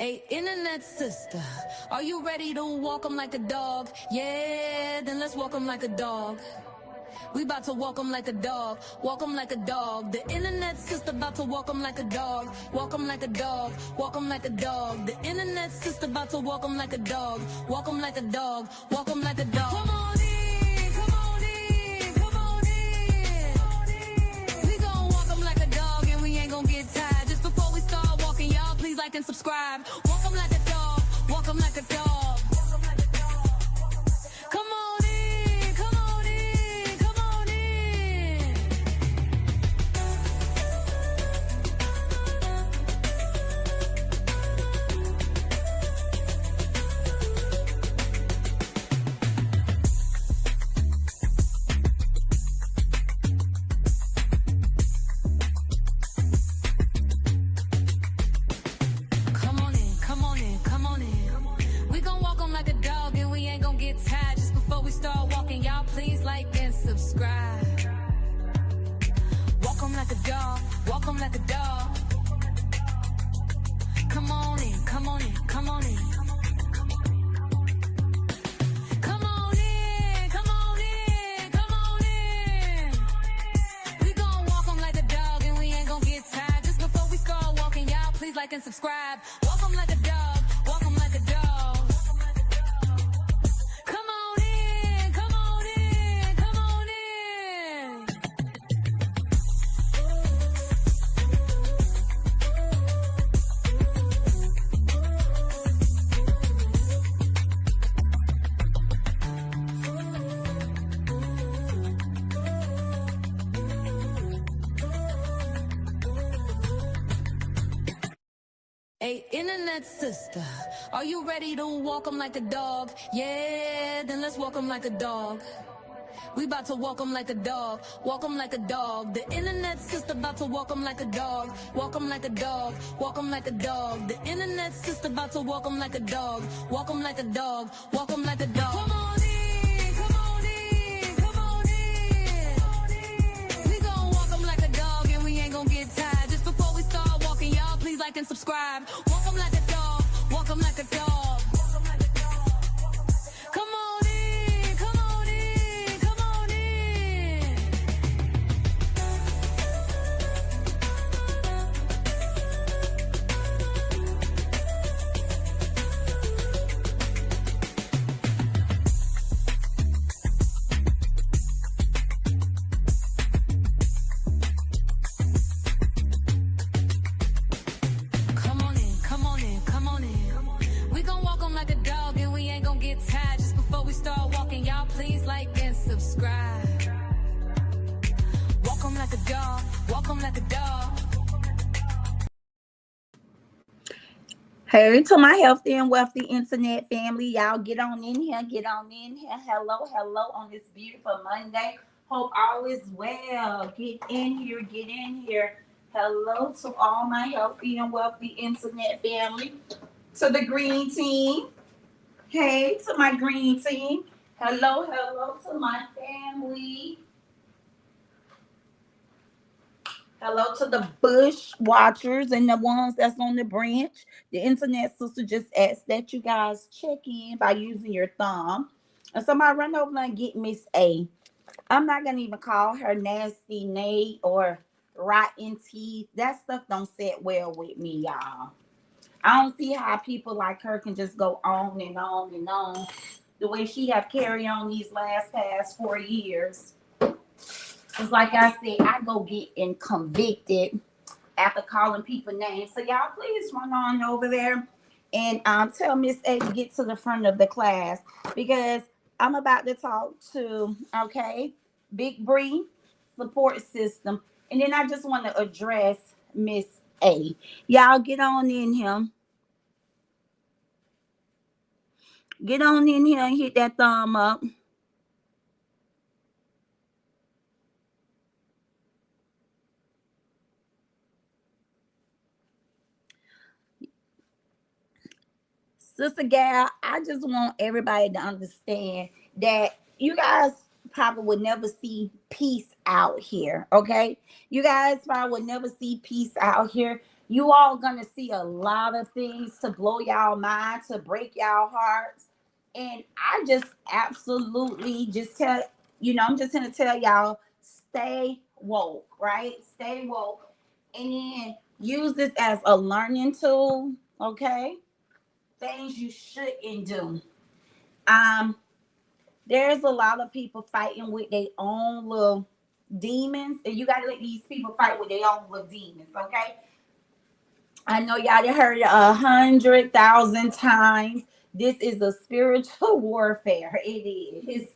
Hey, internet sister, are you ready to walk 'em like a dog? Yeah, then let's walk 'em like a dog. We about to walk 'em like a dog, walk 'em like a dog. The internet sister about to walk 'em like a dog, walk 'em like a dog, walk 'em like a dog. The internet sister about to walk 'em like a dog, walk 'em like a dog, walk 'em like a dog. Come on in, come on in, come on in. We gon' walk 'em like a dog and we ain't gon' get tired. Just before we start walking, y'all please like and subscribe. Walk 'em like a dog, walk 'em like a dog. Come on in, come on in, come on in. Come on in, come on in, come on in. We gon' walk 'em like a dog and we ain't gon' get tired. Just before we start walking, y'all please like and subscribe. Walk 'em like a dog, walk 'em like a dog. Come on in, come on in, come on in. Come on in, come on in, come on in. We gon' walk 'em like a dog and we ain't gon' get tired. Just before we start walking, y'all please like and subscribe. Walk 'em like a dog, walk 'em like a dog. Come on in, come on in, come on in. Hey, internet sister, are you ready to walk 'em like a dog? Yeah, then let's walk 'em like a dog. We about to walk 'em like a dog, walk 'em like a dog. The internet sister about to walk 'em like a dog, walk 'em like a dog, walk 'em like a dog. The internet sister about to walk 'em like a dog, walk 'em like a dog, walk 'em like a dog. Come on in, come on in, come on in. We gon' walk 'em like a dog and we ain't gon' get tired. Just before we start walking, y'all please like and subscribe. Walk 'em like a dog, walk 'em like a dog. Come on in, come on in, come on in. Come on in, come on in, come on in. We gon' walk 'em like a dog and we ain't gon' get tired. Just before we start walking, y'all please like and subscribe. Walk 'em like a dog, walk 'em like a dog. Hey to my healthy and wealthy internet family. Y'all get on in here, get on in here. Hello, hello on this beautiful Monday. Hope all is well. Get in here, get in here. Hello to all my healthy and wealthy internet family. To the green team. Hey to my green team. Hello, hello to my family. Hello to the bush watchers and the ones that's on the branch. The internet sister just asked that you guys check in by using your thumb. And somebody run over and get Miss A. I'm not going to even call her nasty Nate or rotten teeth. That stuff don't sit well with me, y'all. I don't see how people like her can just go on and on and on the way she have carried on these past 4 years. It's like I said, I go getting convicted after calling people names. So y'all please run on over there and tell Miss A to get to the front of the class because I'm about to talk to, Big Bree support system. And then I just want to address Miss A. Y'all get on in here. Get on in here and hit that thumb up. Sister Gal, I just want everybody to understand that you guys probably would never see peace out here, okay? You guys probably would never see peace out here You all gonna see a lot of things to blow y'all mind, to break y'all hearts. And I just absolutely just tell, I'm just gonna tell y'all, stay woke, right? Stay woke. And then use this as a learning tool, okay? Things you shouldn't do. Um, there's a lot of people fighting with their own little demons, and you gotta let these people fight with their own little demons, okay? I know y'all done heard it 100,000 times. This is a spiritual warfare. It is.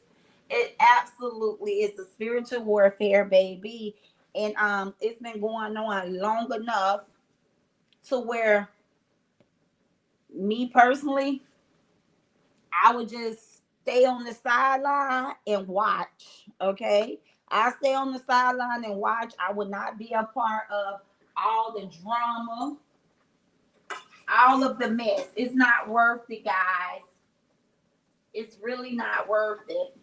It absolutely is a spiritual warfare, baby. And it's been going on long enough to where me personally, I would just stay on the sideline and watch. Okay. I stay on the sideline and watch. I would not be a part of all the drama, all of the mess. It's not worth it, guys. It's really not worth it.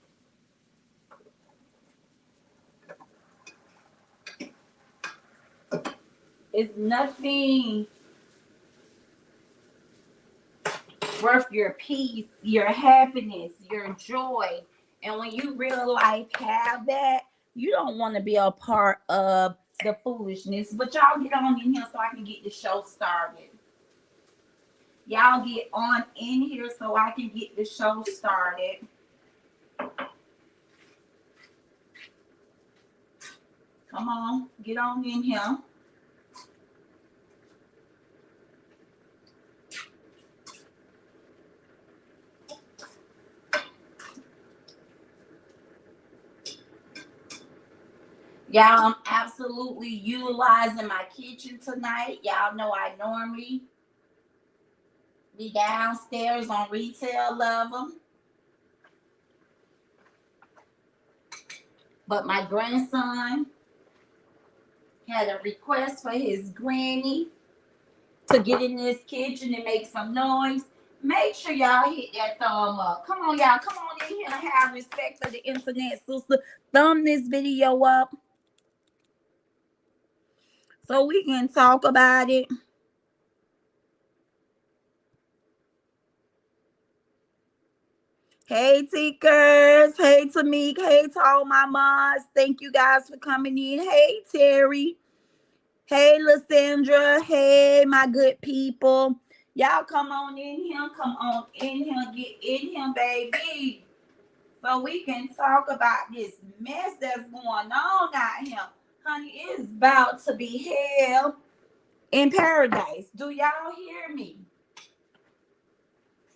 It's nothing worth your peace, your happiness, your joy. And when you real life have that, you don't want to be a part of the foolishness. But y'all get on in here so I can get the show started. Y'all get on in here so I can get the show started. Come on, get on in here. Y'all, I'm absolutely utilizing my kitchen tonight. Y'all know I normally be downstairs on retail level. But my grandson had a request for his granny to get in this kitchen and make some noise. Make sure y'all hit that thumb up. Come on, y'all. Come on in here and have respect for the internet, sister. Thumb this video up so we can talk about it. Hey, Tickers. Hey, Tamik. Hey, to all my moms. Thank you guys for coming in. Hey, Terry. Hey, Lysandra. Hey, my good people. Y'all come on in here. Come on in here. Get in here, baby. So we can talk about this mess that's going on out here. Honey, it's about to be hell in paradise. Do y'all hear me?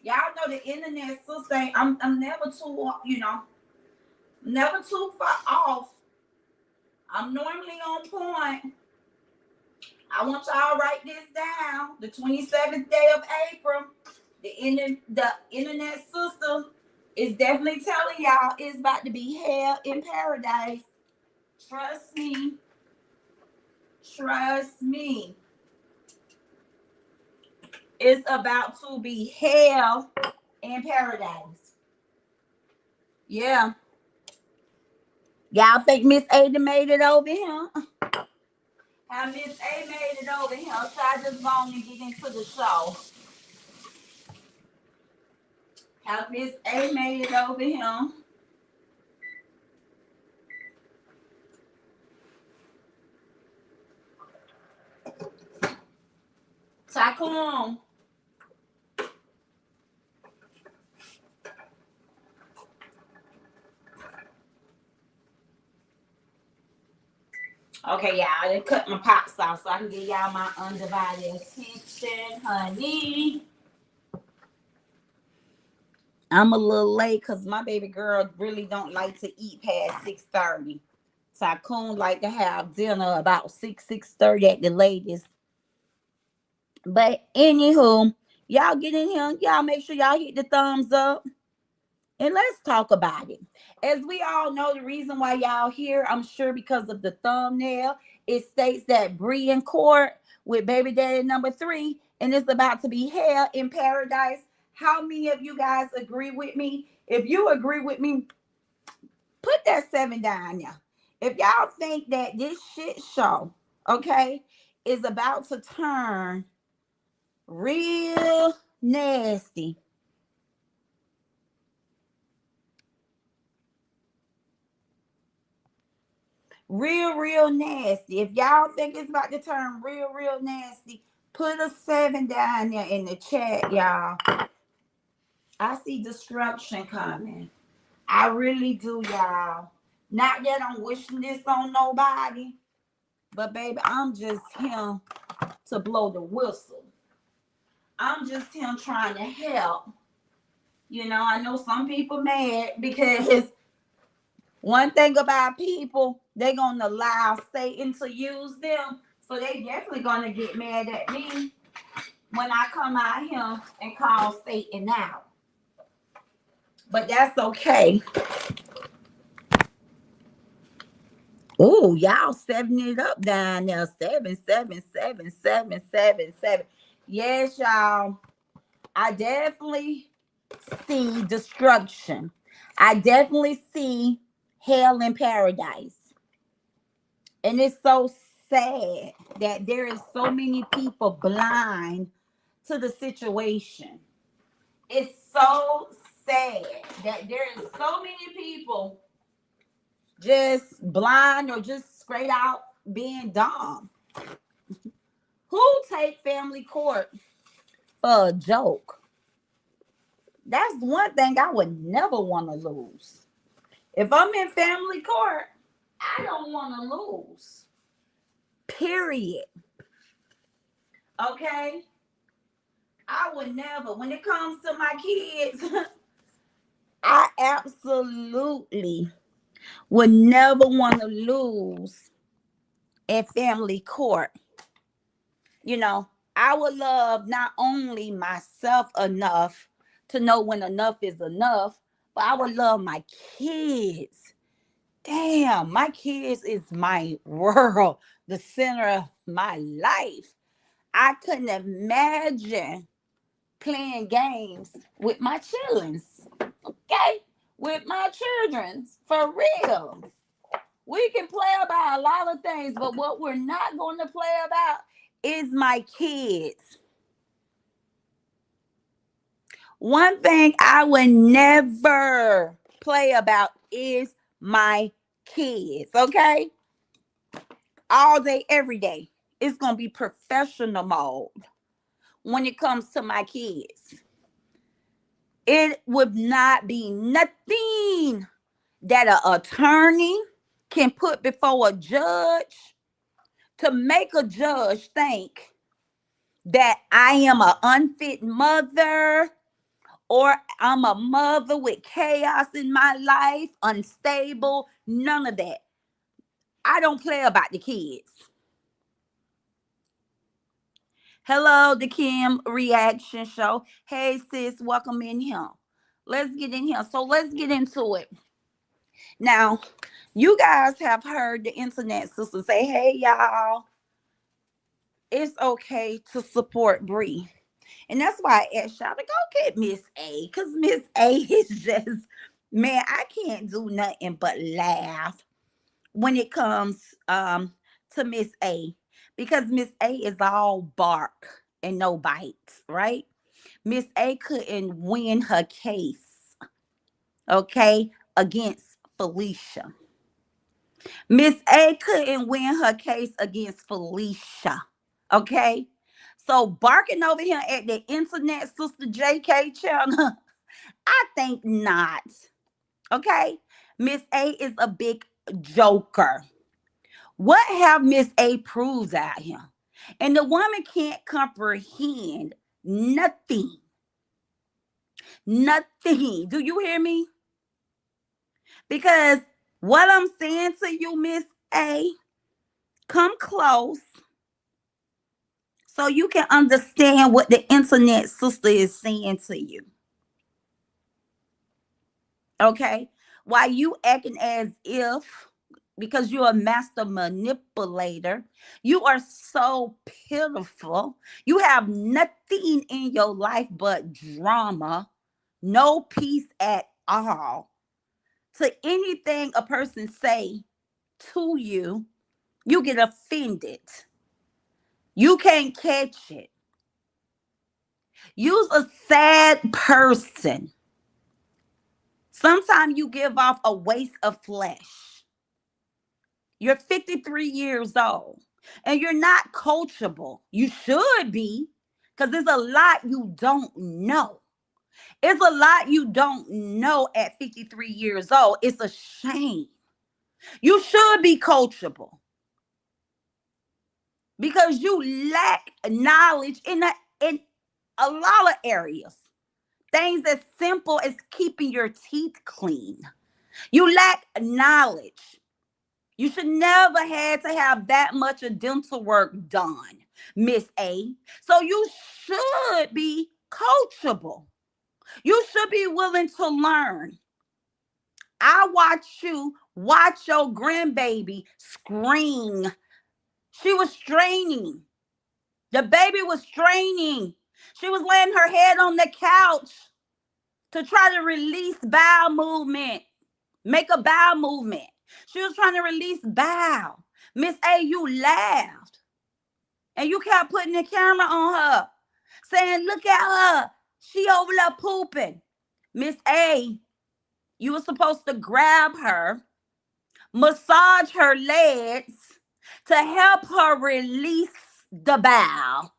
Y'all know the internet sister. I'm never too, never too far off. I'm normally on point. I want y'all to write this down. The 27th day of April, the internet sister is definitely telling y'all it's about to be hell in paradise. Trust me. Trust me. It's about to be hell in paradise. Yeah. Y'all think Miss Ada made it over here? How Miss A made it over here? So I just want to get into the show. How Miss A made it over here? Tycoon. Okay, y'all, I done cut my pot sauce so I can give y'all my undivided attention, honey. I'm a little late because my baby girl really don't like to eat past 6:30. Tycoon like to have dinner about 6:30 at the latest. But anywho, y'all get in here. Y'all make sure y'all hit the thumbs up. And let's talk about it. As we all know, the reason why y'all here, I'm sure because of the thumbnail, it states that Bree in court with baby daddy number 3, and it's about to be hell in paradise. How many of you guys agree with me? If you agree with me, put that 7 down there. If y'all think that this shit show, okay, is about to turn real nasty. Real nasty. If y'all think it's about to turn real nasty, put a 7 down there in the chat, y'all. I see destruction coming. I really do, y'all. Not that I'm wishing this on nobody, but baby, I'm just here to blow the whistle. I'm just here trying to help. You know, I know some people mad because one thing about people, they're gonna allow Satan to use them. So they definitely gonna get mad at me when I come out here and call Satan out. But that's okay. Oh, y'all 7 it up down there. 7 7 7 7 7 7. Yes, y'all. I definitely see destruction. I definitely see hell and paradise. And it's so sad that there is so many people blind to the situation. It's so sad that there is so many people just blind or just straight out being dumb. Who take family court for a joke? That's one thing I would never want to lose. If I'm in family court, I don't want to lose. Period. Okay? I would never. When it comes to my kids, I absolutely would never want to lose in family court. You know, I would love not only myself enough to know when enough is enough, but I would love my kids. Damn, my kids is my world, the center of my life. I couldn't imagine playing games with my childrens, okay? With my childrens, for real. We can play about a lot of things, but what we're not going to play about is my kids. One thing I would never play about is my kids, okay? All day, every day. It's going to be professional mode when it comes to my kids. It would not be nothing that an attorney can put before a judge to make a judge think that I am an unfit mother or I'm a mother with chaos in my life, unstable, none of that. I don't play about the kids. Hello, the Kim Reaction Show. Hey, sis, welcome in here. Let's get in here. So let's get into it. Now, you guys have heard the internet sister say, hey, y'all, it's okay to support Bree. And that's why I asked y'all to go get Miss A. Because Miss A is just, man, I can't do nothing but laugh when it comes to Miss A. Because Miss A is all bark and no bites, right? Miss A couldn't win her case, okay, against Felicia. Miss A couldn't win her case against Felicia, okay? So barking over here at the internet sister JK channel, I think not, okay? Miss A is a big joker. What have Miss A proved out here? And the woman can't comprehend nothing. Nothing. Do you hear me? Because what I'm saying to you, Miss A, come close so you can understand what the internet sister is saying to you. Okay? Why you acting as if, because you're a master manipulator, you are so pitiful. You have nothing in your life but drama, no peace at all. To anything a person say to you, you get offended. You can't catch it. Use a sad person. Sometimes you give off a waste of flesh. You're 53 years old and you're not coachable. You should be, because there's a lot you don't know. It's a lot you don't know at 53 years old. It's a shame. You should be coachable because you lack knowledge in a lot of areas. Things as simple as keeping your teeth clean. You lack knowledge. You should never had to have that much of dental work done, Miss A. So you should be coachable. You should be willing to learn. I watch you watch your grandbaby scream. She was straining. The baby was straining. She was laying her head on the couch to try to release bowel movement, make a bowel movement. She was trying to release bowel. Miss A, you laughed. And you kept putting the camera on her, saying, look at her. She over there pooping. Miss A, you were supposed to grab her, massage her legs to help her release the bowel.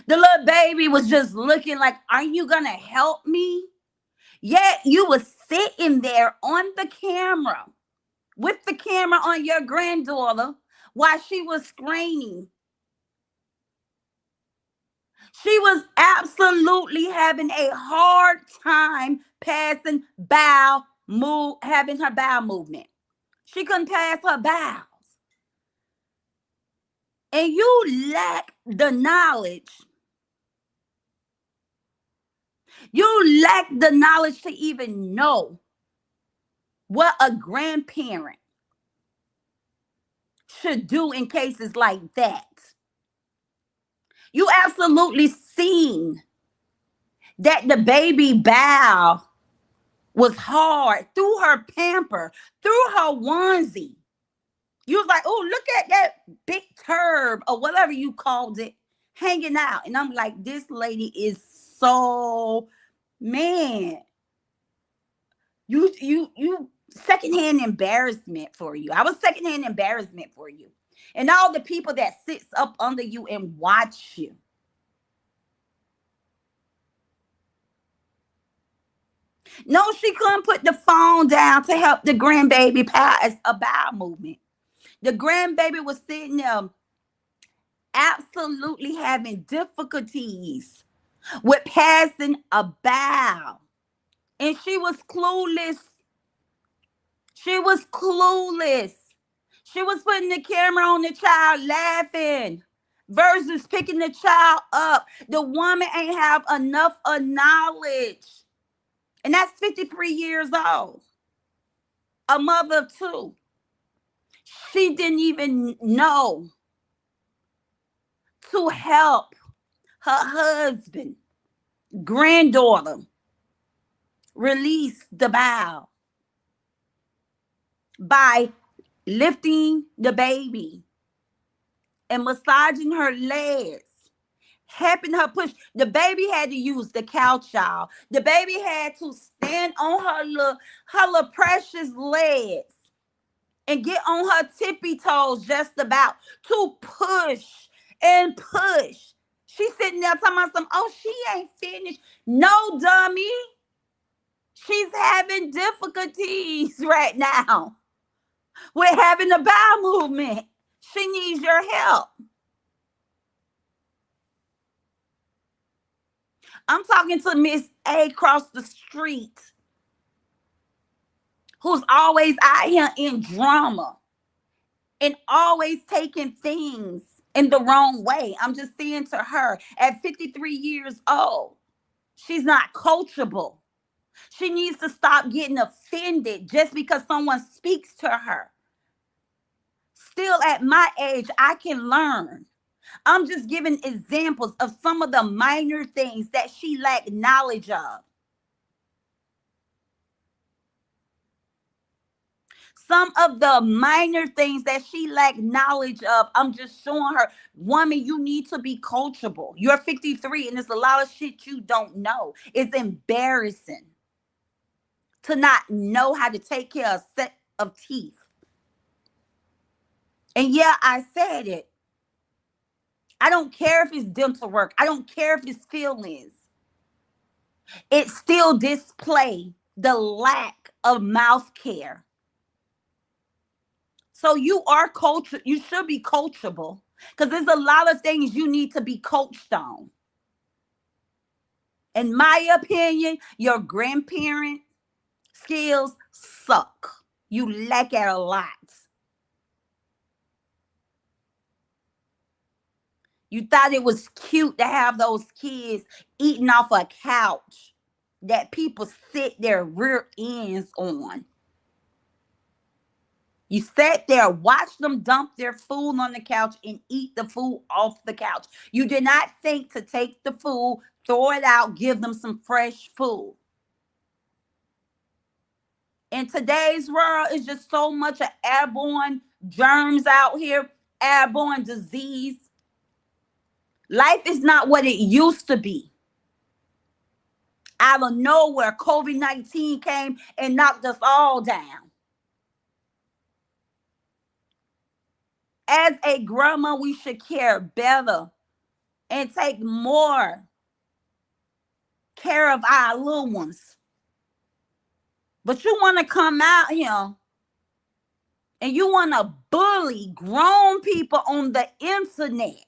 The little baby was just looking like, are you going to help me? Yet you was sitting there on the camera with the camera on your granddaughter while she was screaming. She was absolutely having a hard time passing having her bowel movement. She couldn't pass her bowels. And you lack the knowledge. You lack the knowledge to even know what a grandparent should do in cases like that. You absolutely seen that the baby bowel was hard through her pamper, through her onesie. You was like, oh, look at that big turb or whatever you called it hanging out. And I'm like, this lady is so, man, you secondhand embarrassment for you. I was secondhand embarrassment for you. And all the people that sits up under you and watch you. No, she couldn't put the phone down to help the grandbaby pass a bowel movement. The grandbaby was sitting there absolutely having difficulties with passing a bowel. And she was clueless. She was clueless. She was putting the camera on the child laughing versus picking the child up. The woman ain't have enough of knowledge. And that's 53 years old. A mother of two. She didn't even know to help her husband, granddaughter, release the bowel by lifting the baby and massaging her legs, helping her push. The baby had to use the couch, y'all. The baby had to stand on her little precious legs and get on her tippy toes just about to push and push. She's sitting there talking about oh, she ain't finished. No, dummy. She's having difficulties right now with having a bowel movement. She needs your help. I'm talking to Miss A across the street who's always out here in drama and always taking things in the wrong way. I'm just saying to her, at 53 years old, she's not coachable. She needs to stop getting offended just because someone speaks to her. Still at my age, I can learn. I'm just giving examples of some of the minor things that she lacked knowledge of. some of the minor things that she lacked knowledge of. I'm just showing her, woman, you need to be coachable. You're 53 and there's a lot of shit you don't know. It's embarrassing to not know how to take care of a set of teeth. And yeah, I said it. I don't care if it's dental work. I don't care if it's fillings. It still display the lack of mouth care. So you are coach. You should be coachable because there's a lot of things you need to be coached on. In my opinion, your grandparent skills suck. You lack at a lot. You thought it was cute to have those kids eating off a couch that people sit their rear ends on. You sat there, watched them dump their food on the couch and eat the food off the couch. You did not think to take the food, throw it out, give them some fresh food. In today's world, it's just so much of airborne germs out here, airborne disease. Life is not what it used to be. Out of nowhere, COVID-19 came and knocked us all down. As a grandma, we should care better and take more care of our little ones. But you want to come out here and you want to bully grown people on the internet.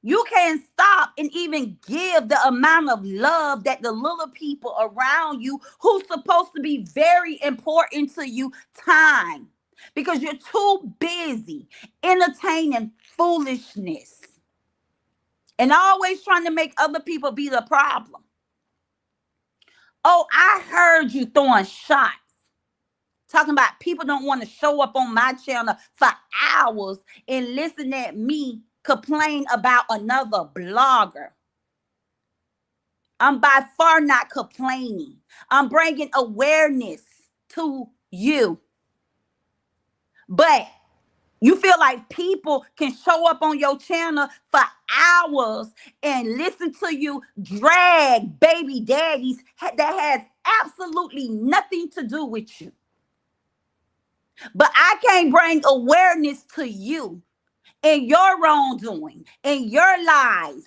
You can't stop and even give the amount of love that the little people around you who's supposed to be very important to you time. Because you're too busy entertaining foolishness and always trying to make other people be the problem. Oh, I heard you throwing shots. Talking about people don't want to show up on my channel for hours and listen at me complain about another blogger. I'm by far not complaining. I'm bringing awareness to you. But you feel like people can show up on your channel for hours and listen to you drag baby daddies that has absolutely nothing to do with you. But I can't bring awareness to you and your wrongdoing and your lies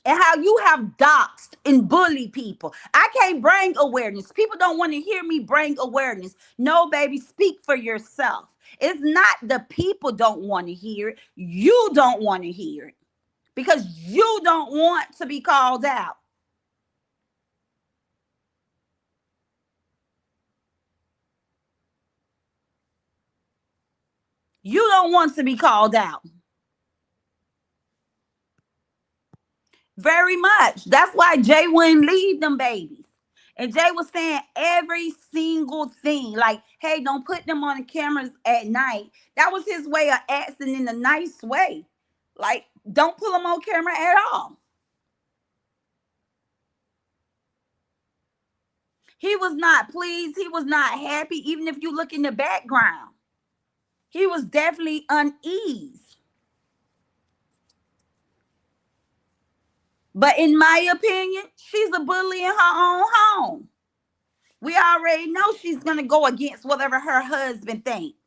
and how you have doxed and bullied people. I can't bring awareness. People don't want to hear me bring awareness. No, baby, speak for yourself. It's not the people don't want to hear it. You don't want to hear it because you don't want to be called out. You don't want to be called out. Very much. That's why Jay wouldn't leave them babies. And Jay was saying every single thing, like, hey, don't put them on the cameras at night. That was his way of asking in a nice way. Like, don't put them on camera at all. He was not pleased. He was not happy. Even if you look in the background, he was definitely uneasy. But in my opinion, she's a bully in her own home. We already know she's going to go against whatever her husband thinks.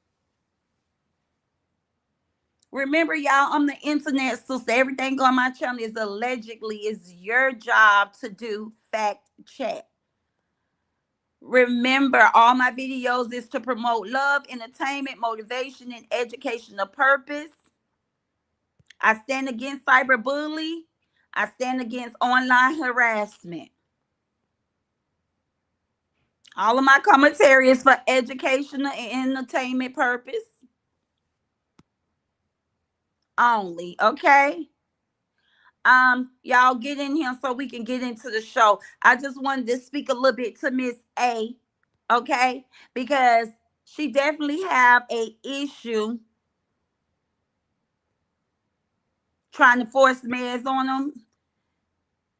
Remember, y'all, I'm the internet sister. Everything on my channel is allegedly. It's your job to do fact check. Remember, all my videos is to promote love, entertainment, motivation, and educational purpose. I stand against cyberbullying. I stand against online harassment. All of my commentary is for educational and entertainment purpose only, okay? Y'all get in here so we can get into the show. I just wanted to speak a little bit to Miss A, okay? Because she definitely have a issue trying to force meds on them.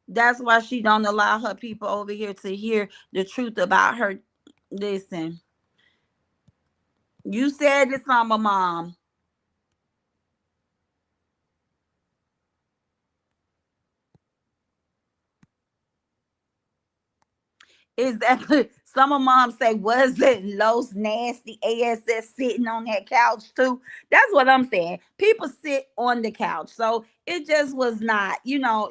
That's why she don't allow her people over here to hear the truth about her Listen, you said this on my mom. Exactly. Some of moms say, was it Los nasty ass sitting on that couch too? That's what I'm saying. People sit on the couch. So it just was not,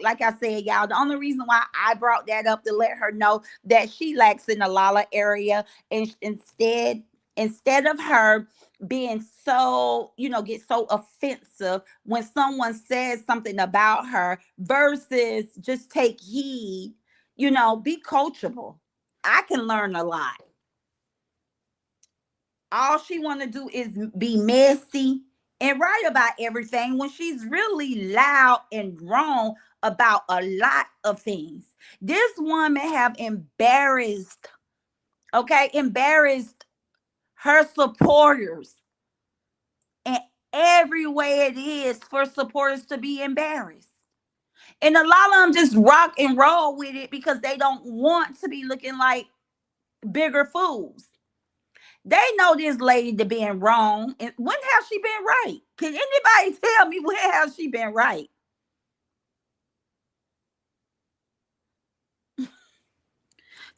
like I said, y'all, the only reason why I brought that up to let her know that she lacks in the Lala area. And instead of her being so, get so offensive when someone says something about her versus just take heed, be coachable. I can learn a lot. All she want to do is be messy and write about everything when she's really loud and wrong about a lot of things. This woman have embarrassed, okay, embarrassed her supporters, and every way it is for supporters to be embarrassed. And a lot of them just rock and roll with it because they don't want to be looking like bigger fools. They know this lady to being wrong. And when has she been right? Can anybody tell me when has she been right?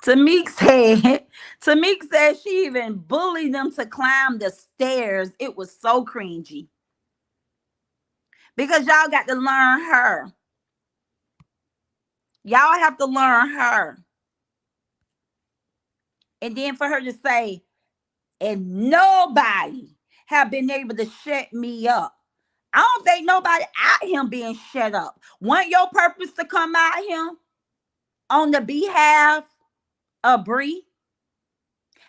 Tamik said, Tamik said she even bullied them to climb the stairs. It was so cringy. Because y'all got to learn her. Y'all have to learn her. And then for her to say, and nobody have been able to shut me up. I don't think nobody out here being shut up. Want your purpose to come out here on the behalf of Bree?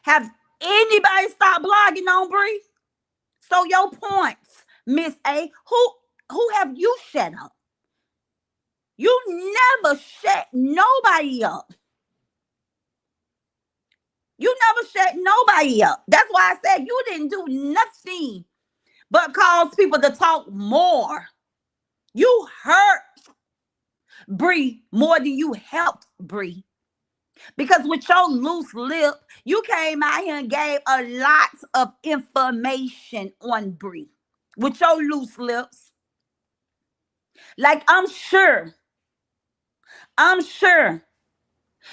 Have anybody stopped blogging on Bree? So your points, Miss A, who have you shut up? You never shut nobody up. You never shut nobody up. That's why I said you didn't do nothing but cause people to talk more. You hurt Bree more than you helped Bree. Because with your loose lip, you came out here and gave a lot of information on Bree. With your loose lips. Like I'm sure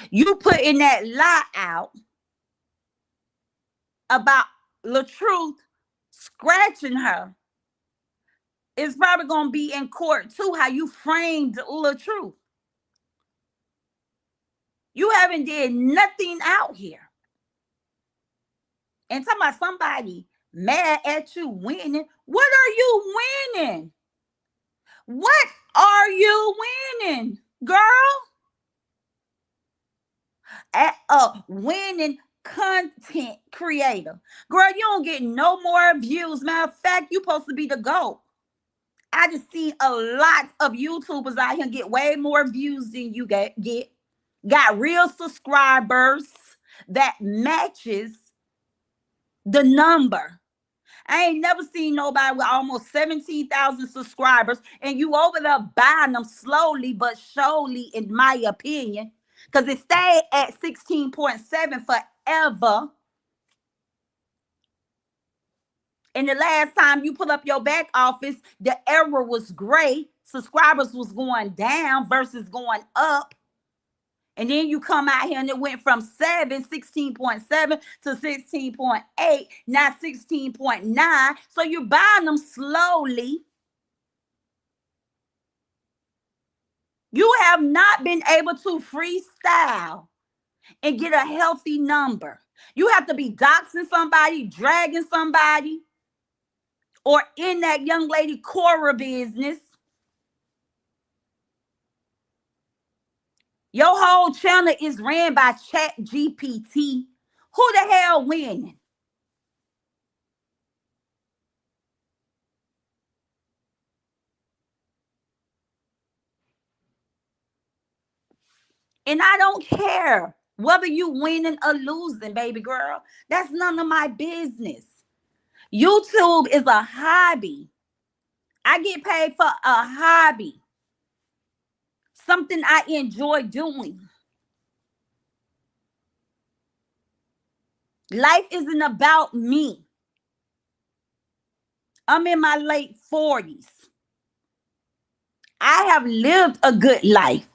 you putting that lie out about LaTruth scratching her. It's probably gonna be in court too, how you framed LaTruth. You haven't did nothing out here. And talking about somebody mad at you winning. What are you winning? What are you winning, girl? At a winning content creator. Girl, you don't get no more views. Matter of fact, you supposed to be the GOAT. I just see a lot of YouTubers out here get way more views than you get. Got real subscribers that matches the number. I ain't never seen nobody with almost 17,000 subscribers and you over there buying them slowly but surely, in my opinion, because it stayed at 16.7 forever. And the last time you put up your back office, the error was gray. Subscribers was going down versus going up. And then you come out here and it went from 16.7 to 16.8, now 16.9. So you're buying them slowly. You have not been able to freestyle and get a healthy number. You have to be doxing somebody, dragging somebody, or in that young lady Cora business. Your whole channel is ran by Chat GPT. Who the hell winning? And I don't care whether you winning or losing, baby girl. That's none of my business. YouTube is a hobby. I get paid for a hobby, something I enjoy doing. Life isn't about me. I'm in my late 40s. I have lived a good life.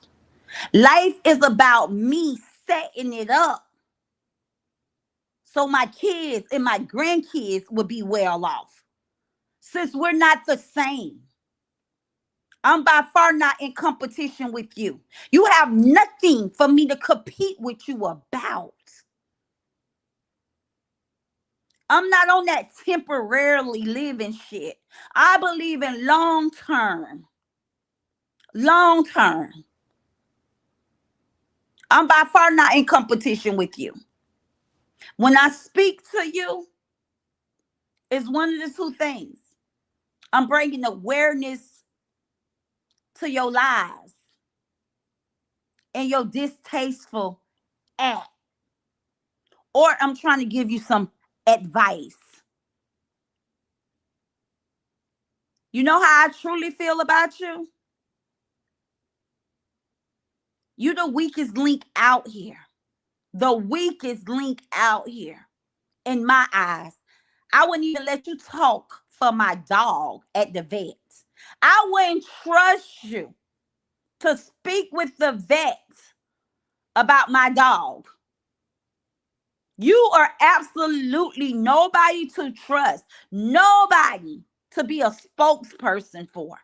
Life is about me setting it up so my kids and my grandkids will be well off. Since we're not the same, I'm by far not in competition with you. You have nothing for me to compete with you about. I'm not on that temporarily living shit. I believe in long term. Long term. I'm by far not in competition with you. When I speak to you, it's one of the two things. I'm bringing awareness to your lies and your distasteful act, or I'm trying to give you some advice. You know how I truly feel about you? You the weakest link out here. The weakest link out here in my eyes. I wouldn't even let you talk for my dog at the vet. I wouldn't trust you to speak with the vet about my dog. You are absolutely nobody to trust, nobody to be a spokesperson for.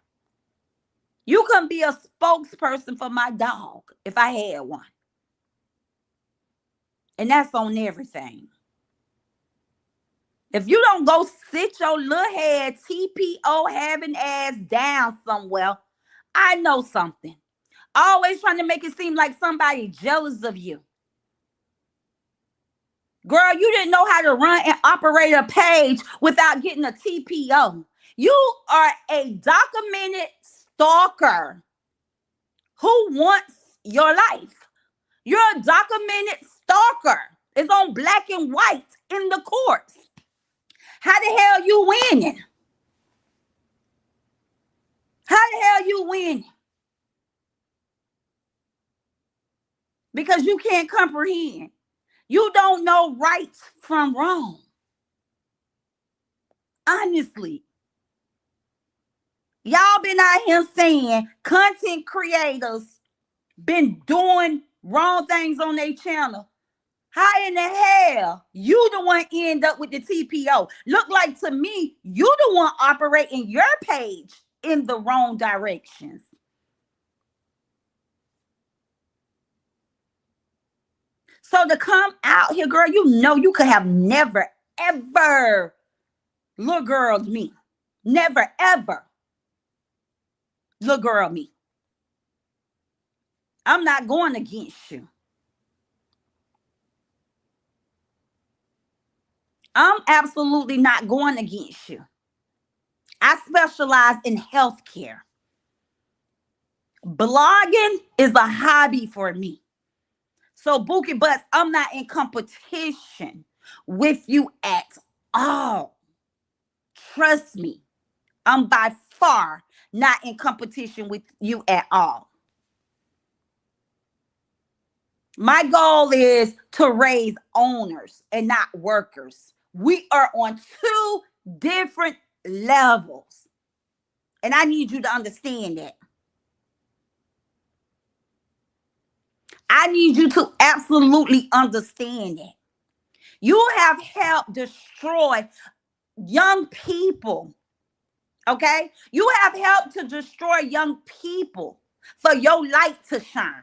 You can be a spokesperson for my dog if I had one. And that's on everything. If you don't go sit your little head TPO having ass down somewhere, I know something. Always trying to make it seem like somebody jealous of you. Girl, you didn't know how to run and operate a page without getting a TPO. You are a documented stalker who wants your life. You're a documented stalker. It's on black and white in the courts. How the hell you winning? How the hell you winning? Because you can't comprehend. You don't know right from wrong. Honestly. Y'all been out here saying content creators been doing wrong things on their channel. How in the hell you the one end up with the TPO? Look like to me, you the one operating your page in the wrong directions. So to come out here, girl, you know you could have never, ever little girl me. Never, ever little girl me. I'm not going against you. I'm absolutely not going against you. I specialize in healthcare. Blogging is a hobby for me. So, Bookie Butts, I'm not in competition with you at all. Trust me, I'm by far not in competition with you at all. My goal is to raise owners and not workers. We are on two different levels. And I need you to understand that. I need you to absolutely understand that. You have helped destroy young people. Okay? You have helped to destroy young people for your light to shine.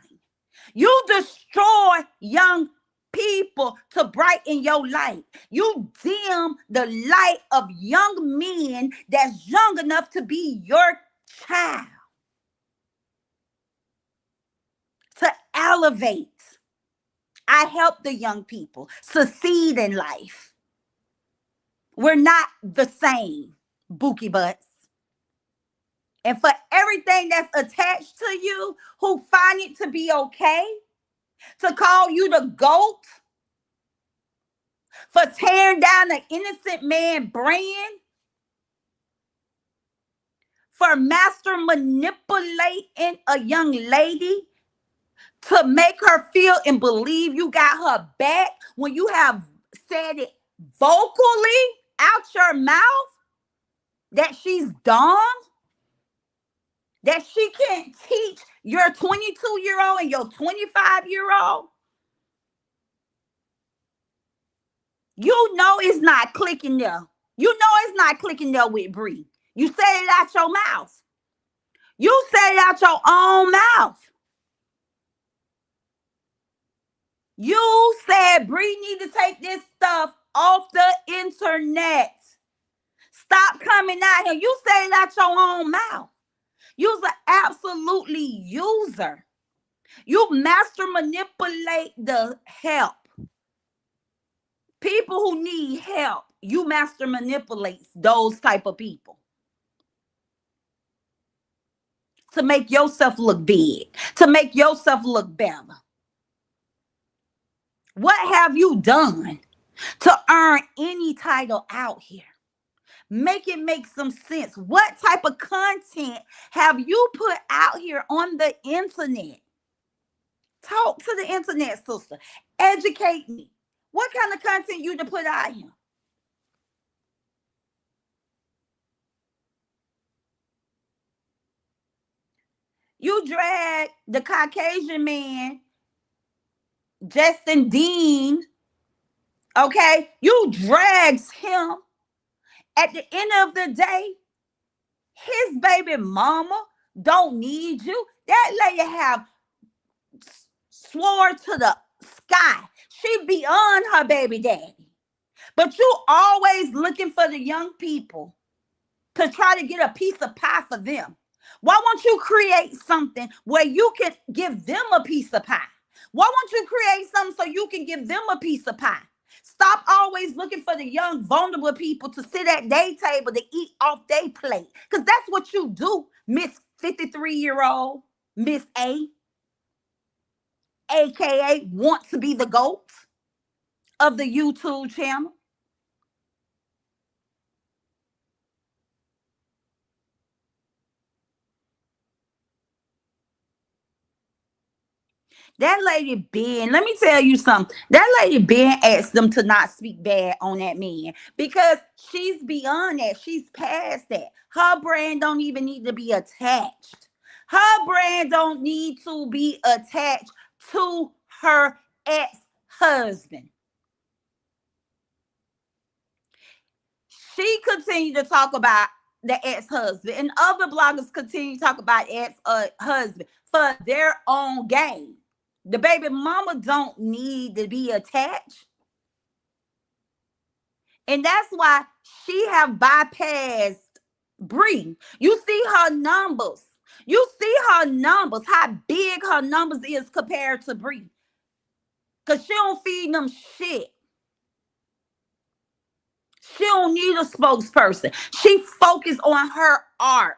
You destroy young people to brighten your light. You dim the light of young men that's young enough to be your child. To elevate. I help the young people succeed in life. We're not the same, Bookie Butts. And for everything that's attached to you who find it to be okay to call you the GOAT for tearing down an innocent man brand, for master manipulating a young lady to make her feel and believe you got her back when you have said it vocally out your mouth that she's dumb, that she can't teach your 22-year-old and your 25-year-old, you know it's not clicking there. You know it's not clicking there with Bree. You said it out your mouth. You said it out your own mouth. You said Bree need to take this stuff off the internet. Stop coming out here. You said it out your own mouth. You're an absolutely user. You master manipulate the help. People who need help, you master manipulates those type of people to make yourself look big, to make yourself look better. What have you done to earn any title out here? Make it make some sense. What type of content have you put out here on the internet? Talk to the internet, sister. Educate me. What kind of content you to put out here? You drag the Caucasian man, Justin Dean, okay? You drags him. At the end of the day, his baby mama don't need you. That lady have swore to the sky. She beyond her baby daddy. But you always looking for the young people to try to get a piece of pie for them. Why won't you create something where you can give them a piece of pie? Why won't you create something so you can give them a piece of pie? Stop always looking for the young, vulnerable people to sit at their table to eat off their plate. Because that's what you do, Miss 53-year-old, Miss A, aka want to be the GOAT of the YouTube channel. That lady Ben, let me tell you something. That lady Ben asked them to not speak bad on that man because she's beyond that. She's past that. Her brand don't even need to be attached. Her brand don't need to be attached to her ex-husband. She continued to talk about the ex-husband, and other bloggers continue to talk about ex-husband for their own gain. The baby mama don't need to be attached. And that's why she have bypassed Bree. You see her numbers. You see her numbers, how big her numbers is compared to Bree. Because she don't feed them shit. She don't need a spokesperson. She focused on her art.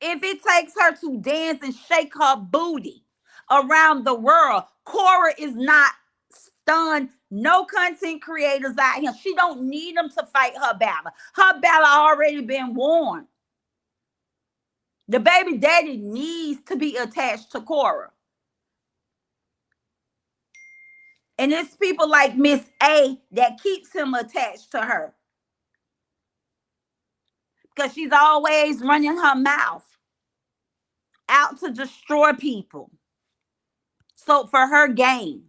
If it takes her to dance and shake her booty around the world, Cora is not stunned. No content creators out here. She don't need them to fight her battle. Her battle already been won. The baby daddy needs to be attached to Cora. And it's people like Miss A that keeps him attached to her. Because she's always running her mouth out to destroy people. So for her gain.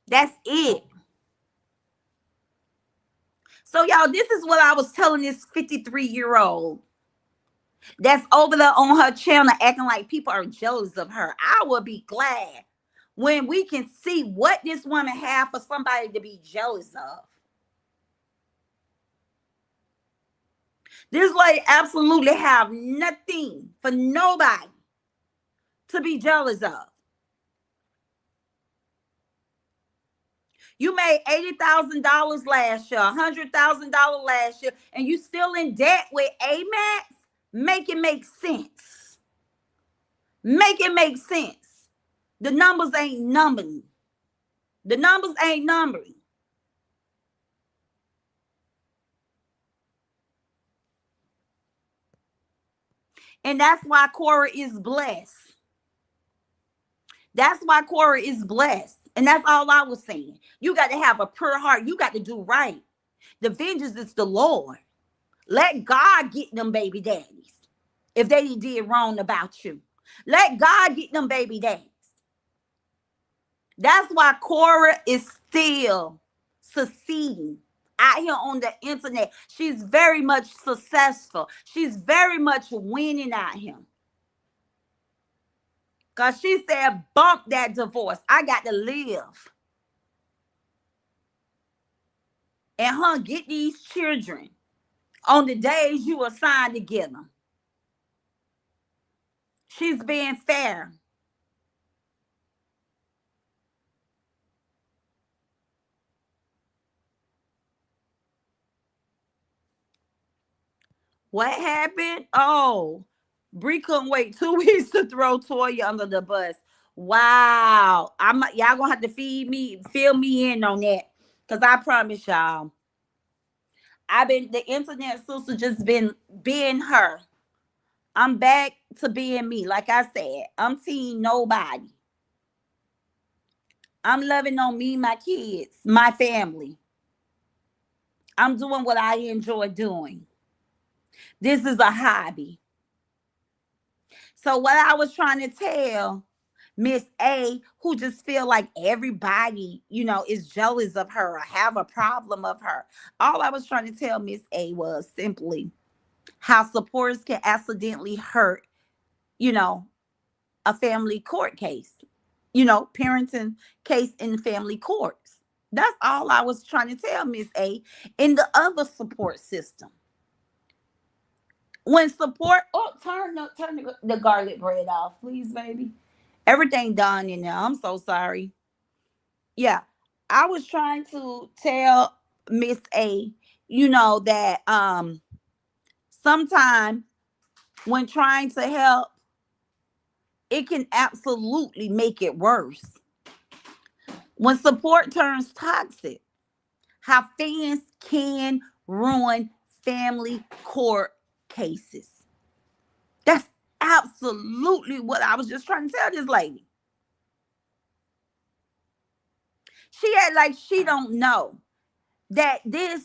That's it. So, y'all, this is what I was telling this 53-year-old that's over there on her channel acting like people are jealous of her. I will be glad when we can see what this woman have for somebody to be jealous of. This lady absolutely have nothing for nobody to be jealous of. You made $80,000 last year, $100,000 last year, and you still in debt with Amex? Make it make sense. Make it make sense. The numbers ain't numbering. The numbers ain't numbering. And that's why Cora is blessed. That's why Cora is blessed. And that's all I was saying. You got to have a pure heart. You got to do right. The vengeance is the Lord. Let God get them baby daddies if they did wrong about you. Let God get them baby daddies. That's why Cora is still succeeding out here on the internet. She's very much successful. She's very much winning out here. Because she said, bump that divorce. I got to live. And get these children on the days you assigned to get them. She's being fair. What happened? Oh, Bree couldn't wait 2 weeks to throw Toya under the bus. Wow. Y'all gonna have to fill me in on that. Cause I promise y'all, I've been the internet sister just been being her. I'm back to being me. Like I said, I'm seeing nobody. I'm loving on me, my kids, my family. I'm doing what I enjoy doing. This is a hobby. So what I was trying to tell Miss A, who just feel like everybody, is jealous of her or have a problem of her. All I was trying to tell Miss A was simply how supporters can accidentally hurt, you know, a family court case, parenting case in family courts. That's all I was trying to tell Miss A in the other support system. When support, oh, turn the garlic bread off, please, baby. Everything done in there. I'm so sorry. Yeah, I was trying to tell Miss A, that sometimes when trying to help, it can absolutely make it worse. When support turns toxic, how fans can ruin family court cases. That's absolutely what I was just trying to tell this lady. She had like she don't know that this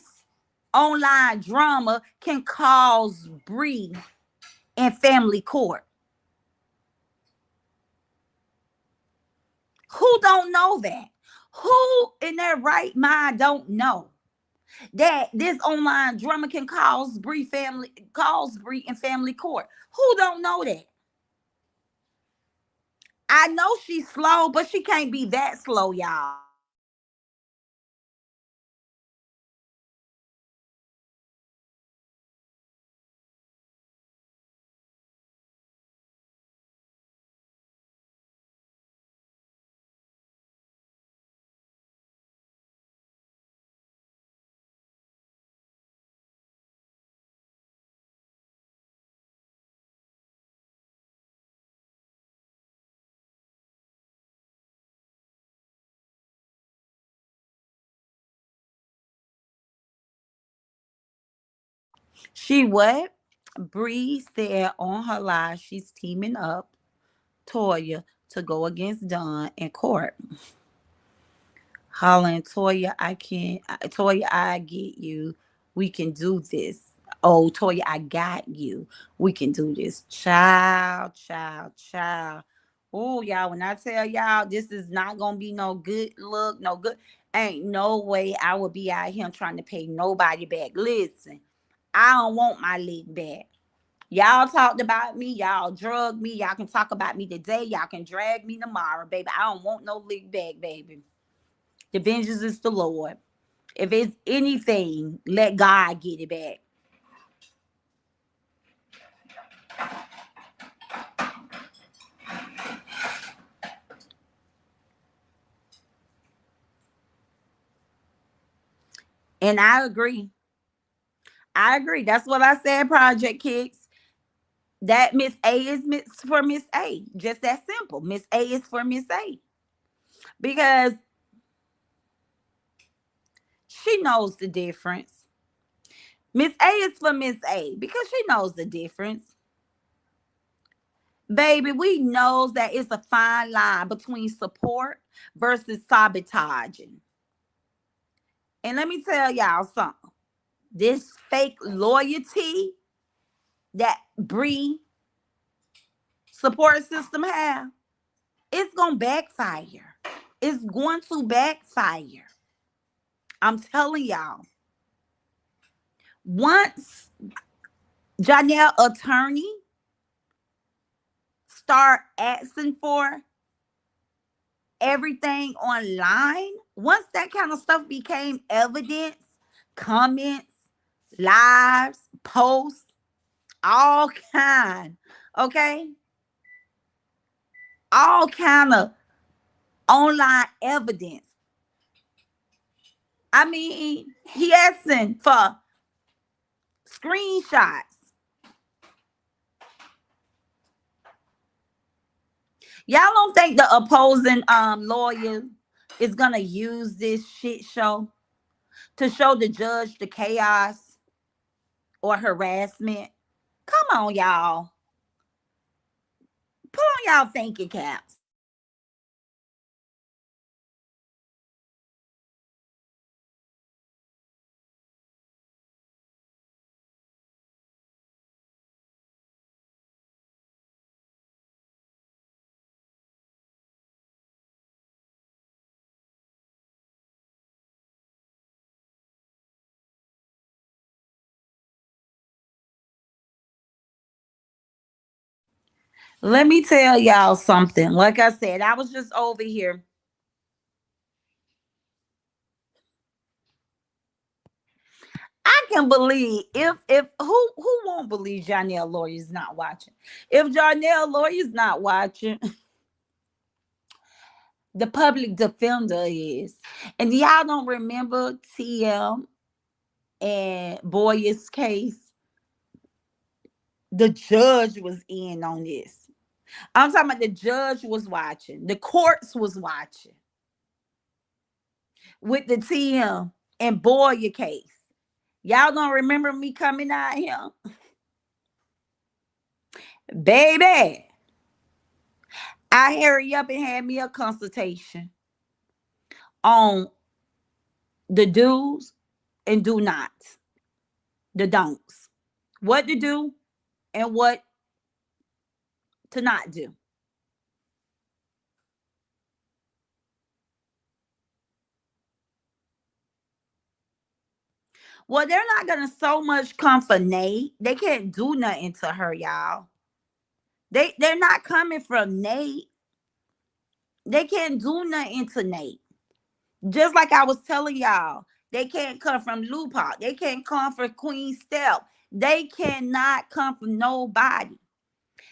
online drama can cause Bree in family court. Who don't know that? Who in their right mind don't know that this online drama can cause Bree in family court? Who don't know that? I know she's slow, but she can't be that slow, y'all. She what? Bree said on her live she's teaming up Toya to go against Don in court. Hollering, Toya, Toya, I get you. We can do this. Oh, Toya, I got you. We can do this. Child, child, child. Oh, y'all, when I tell y'all this is not gonna be no good look, no good, ain't no way I would be out here trying to pay nobody back. Listen, I don't want my league back. Y'all talked about me, y'all drugged me, y'all can talk about me today, y'all can drag me tomorrow, baby. I don't want no league back, baby. The vengeance is the Lord. If it's anything, let God get it back. And I agree. I agree. That's what I said, Project Kicks. That Miss A is for Miss A. Just that simple. Miss A is for Miss A. Because she knows the difference. Miss A is for Miss A because she knows the difference. Baby, we knows that it's a fine line between support versus sabotaging. And let me tell y'all something. This fake loyalty that Bree support system have, it's gonna backfire. It's going to backfire. I'm telling y'all. Once Janelle attorney start asking for everything online, once that kind of stuff became evidence, comments, lives, posts, all kind, okay, all kind of online evidence. I mean, he asking for screenshots. Y'all don't think the opposing lawyer is gonna use this shit show to show the judge the chaos or harassment? Come on, y'all. Put on y'all thinking caps. Let me tell y'all something. Like I said, I was just over here. I can believe if who won't believe Janelle Lawyer's not watching. If Janelle Lawyer's not watching, the public defender is. And y'all don't remember TM and Boyer's case? The judge was in on this. I'm talking about the judge was watching. The courts was watching with the TM and Boyer case. Y'all don't remember me coming out here? Baby, I hurry up and had me a consultation on the do's and do nots, the don'ts, what to do and what to not do. Well, they're not gonna so much come for Nate. They can't do nothing to her, y'all. They're not coming from Nate. They can't do nothing to Nate. Just like I was telling y'all, they can't come from Lupac. They can't come from Queen Step. They cannot come from nobody.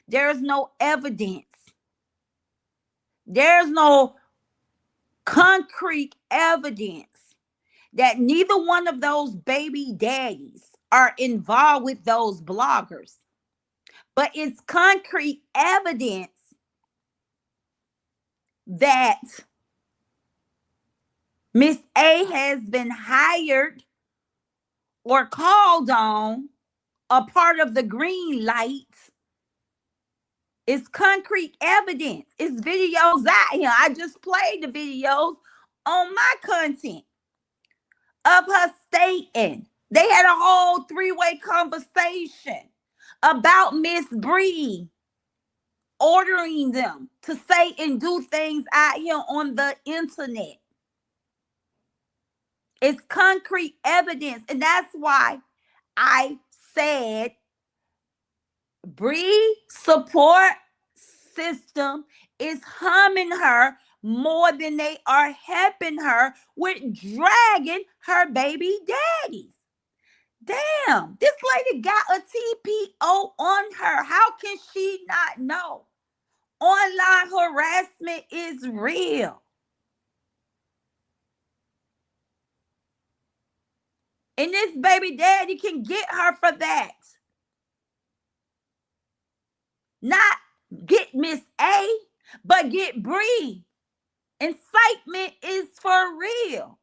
There's no evidence. There's no concrete evidence that neither one of those baby daddies are involved with those bloggers. But it's concrete evidence that Miss A has been hired or called on a part of the green light. It's concrete evidence. It's videos out here. I just played the videos on my content of her stating. They had a whole three-way conversation about Miss Bree ordering them to say and do things out here on the internet. It's concrete evidence. And that's why I said Bree support system is harming her more than they are helping her with dragging her baby daddies. Damn, this lady got a TPO on her. How can she not know? Online harassment is real. And this baby daddy can get her for that. Not get Miss A, but get Bree. Incitement is for real.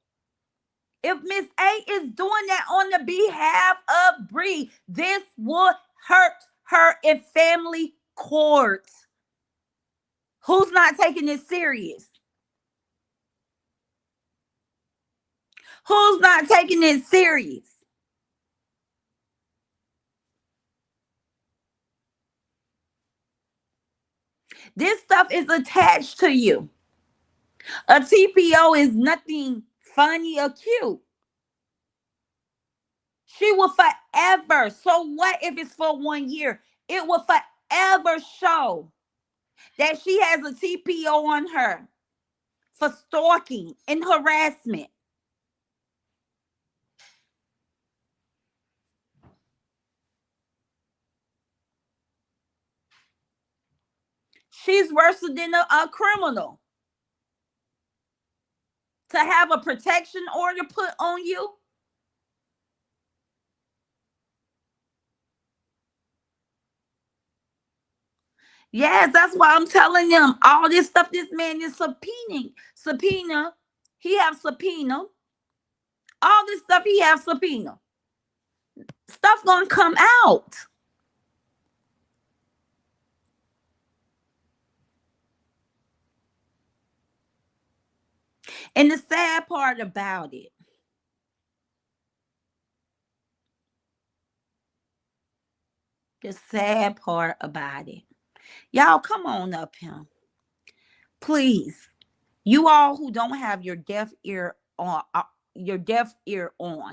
If Miss A is doing that on the behalf of Bree, this will hurt her in family court. Who's not taking this serious? Who's not taking it serious? This stuff is attached to you. A TPO is nothing funny or cute. She will forever. So what if it's for 1 year? It will forever show that she has a TPO on her for stalking and harassment. She's worse than a criminal. To have a protection order put on you. Yes, that's why I'm telling them all this stuff. This man is subpoena. He have subpoena. All this stuff he have subpoena. Stuff gonna come out. And the sad part about it, the sad part about it, y'all come on up here, please. You all who don't have your deaf ear on,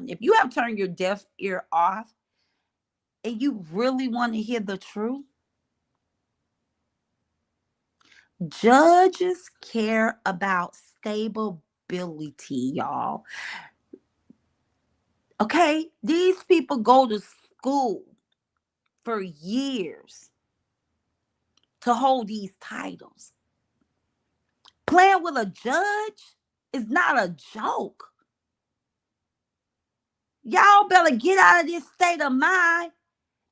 if you have turned your deaf ear off, and you really want to hear the truth, judges care about stability, y'all. Okay, these people go to school for years to hold these titles. Playing with a judge is not a joke. Y'all better get out of this state of mind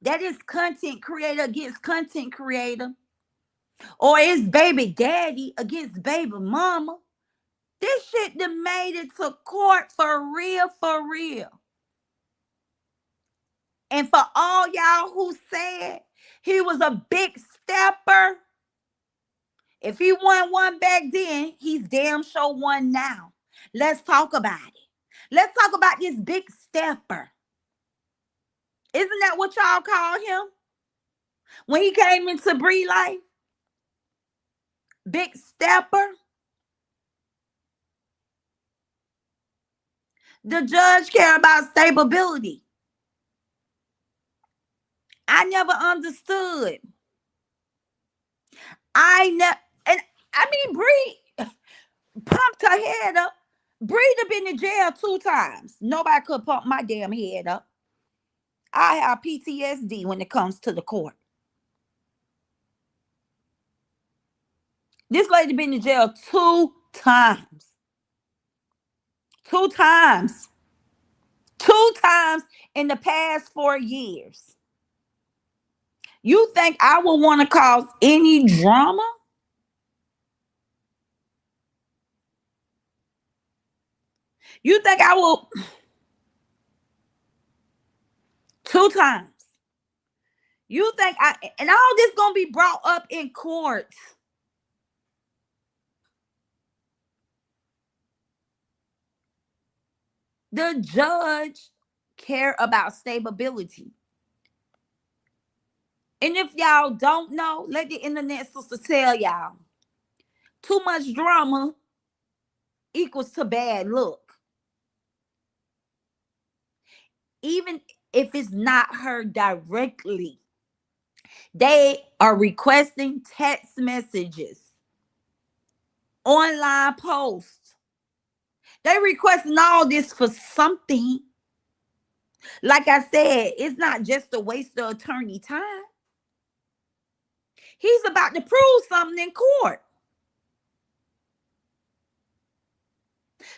that is content creator against content creator, or it's baby daddy against baby mama. This shit done made it to court for real, for real. And for all y'all who said he was a big stepper, if he won one back then, he's damn sure won now. Let's talk about it. Let's talk about this big stepper. Isn't that what y'all call him? When he came into Bree life? Big stepper. The judge care about stability. I never understood. I never, and I mean, Bree pumped her head up. Bree have been in jail 2 times. Nobody could pump my damn head up. I have PTSD when it comes to the court. This lady been in jail 2 times. 2 times. 2 times in the past 4 years. You think I would want to cause any drama? You think I will? 2 times. You think and all this gonna be brought up in court? The judge care about stability. And if y'all don't know, let the internet sister tell y'all. Too much drama equals to bad luck. Even if it's not her directly, they are requesting text messages, online posts. They requesting all this for something. Like I said, it's not just a waste of attorney time. He's about to prove something in court.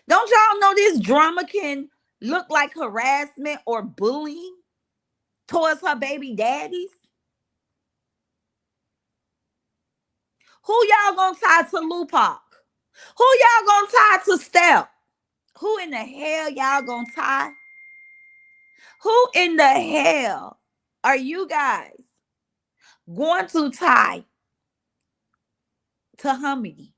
Don't y'all know this drama can look like harassment or bullying towards her baby daddies? Who y'all gonna tie to Lupac? Who y'all gonna tie to Step? Who in the hell y'all gonna tie? Who in the hell are you guys going to tie to how many?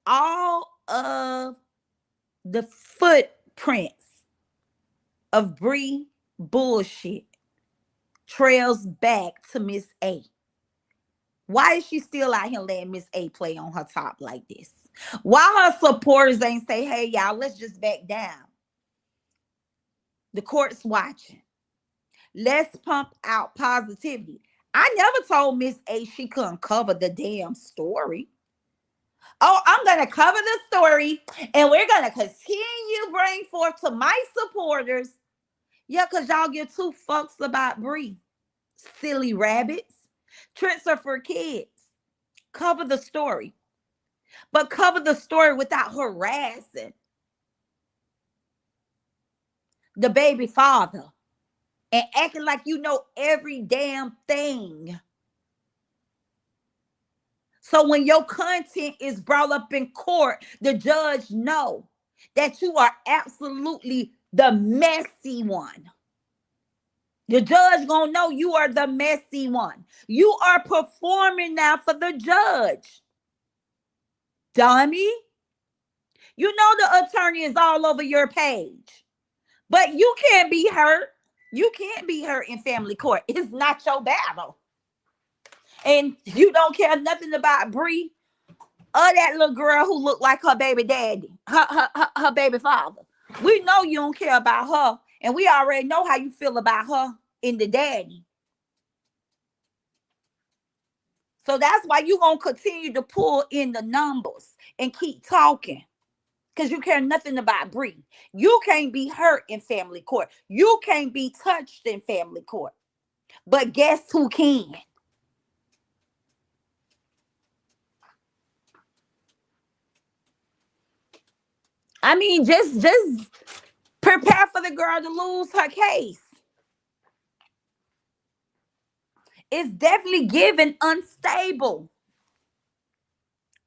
All of the footprints of Bree bullshit trails back to Miss A. Why is she still out here letting Miss A play on her top like this? Why her supporters ain't say, hey, y'all, let's just back down? The court's watching. Let's pump out positivity. I never told Miss A she couldn't cover the damn story. Oh, I'm going to cover the story and we're going to continue bring forth to my supporters. Yeah, because y'all give two fucks about Bree. Silly rabbits. Tricks are for kids. Cover the story. But cover the story without harassing the baby father and acting like you know every damn thing. So when your content is brought up in court, the judge know that you are absolutely the messy one. The judge gonna know you are the messy one. You are performing now for the judge. Dummy. You know the attorney is all over your page. But you can't be hurt. You can't be hurt in family court. It's not your battle. And you don't care nothing about Bree or that little girl who looked like her baby daddy, her baby father. We know you don't care about her. And we already know how you feel about her and the daddy. So that's why you're going to continue to pull in the numbers and keep talking. Because you care nothing about Bree. You can't be hurt in family court. You can't be touched in family court. But guess who can? I mean, just prepare for the girl to lose her case. It's definitely given unstable.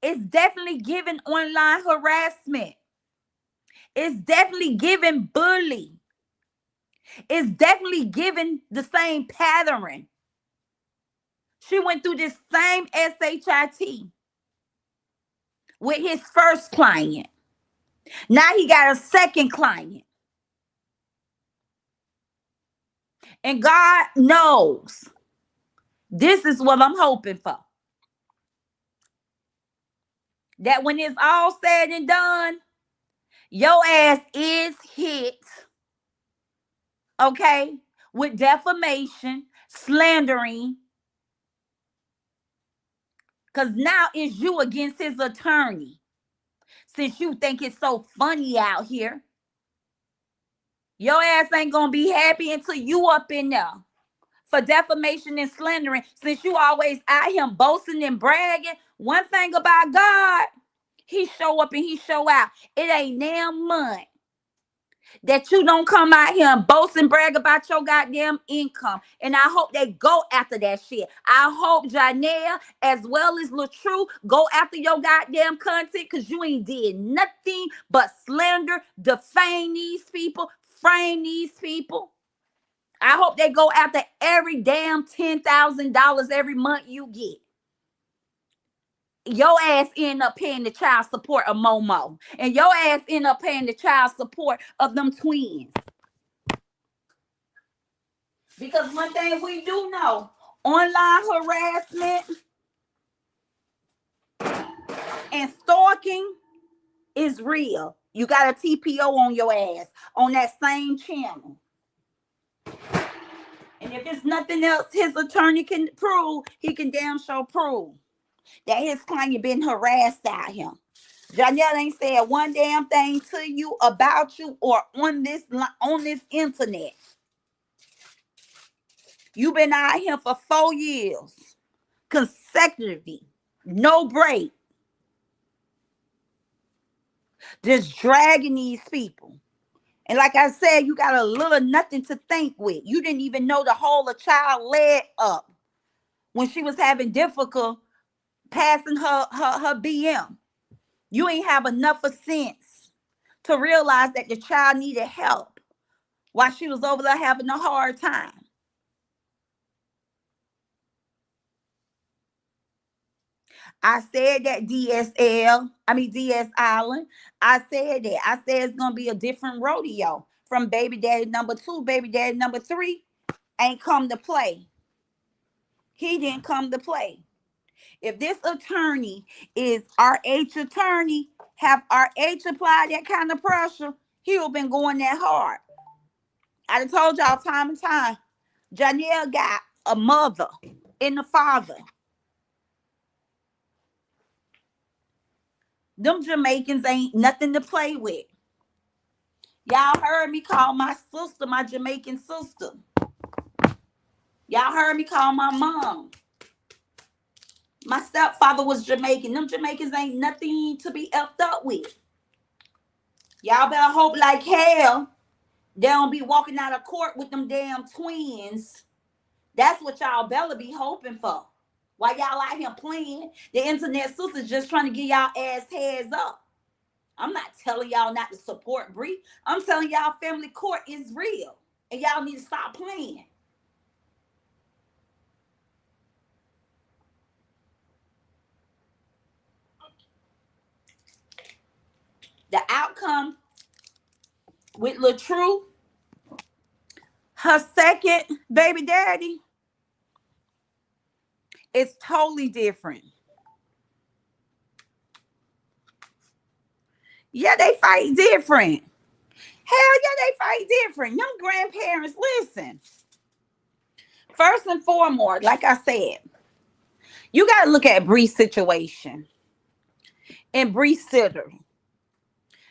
It's definitely given online harassment. It's definitely given bully. It's definitely given the same pattern. She went through this same SHIT with his first client. Now he got a second client. And God knows this is what I'm hoping for. That when it's all said and done, your ass is hit, okay, with defamation, slandering, because now it's you against his attorney. Since you think it's so funny out here, your ass ain't gonna be happy until you up in there for defamation and slandering. Since you always out here boasting and bragging, one thing about God, he show up and he show out. It ain't damn month that you don't come out here and boast and brag about your goddamn income. And I hope they go after that shit. I hope Janelle as well as LaTrue go after your goddamn content, because you ain't did nothing but slander, defame these people, frame these people. I hope they go after every damn $10,000 every month you get. Your ass end up paying the child support of Momo. And your ass end up paying the child support of them twins. Because one thing we do know, online harassment and stalking is real. You got a TPO on your ass on that same channel. And if it's nothing else his attorney can prove, he can damn sure prove that his client been harassed out here. Janelle ain't said one damn thing to you, about you, or on this internet. You've been out here for 4 years consecutively, no break, just dragging these people. And like I said, you got a little nothing to think with. You didn't even know to hold a child leg up when she was having difficulty passing her BM. You ain't have enough of sense to realize that the child needed help while she was over there having a hard time. I said that DS Island. I said that. I said it's gonna be a different rodeo from baby daddy number two, baby daddy number three ain't come to play. He didn't come to play. If this attorney is RH attorney, have RH applied that kind of pressure, he'll been going that hard. I done told y'all time and time. Janelle got a mother and a father. Them Jamaicans ain't nothing to play with. Y'all heard me call my sister my Jamaican sister. Y'all heard me call my mom. My stepfather was Jamaican. Them Jamaicans ain't nothing to be effed up with. Y'all better hope like hell they don't be walking out of court with them damn twins. That's what y'all better be hoping for. While y'all out here playing, the internet sisters just trying to get y'all ass heads up. I'm not telling y'all not to support Bree. I'm telling y'all family court is real. And y'all need to stop playing. The outcome with LaTrue, her second baby daddy, is totally different. Yeah, they fight different. Hell yeah, they fight different. Young grandparents, listen. First and foremost, like I said, you got to look at Bree's situation and Bree's sitter.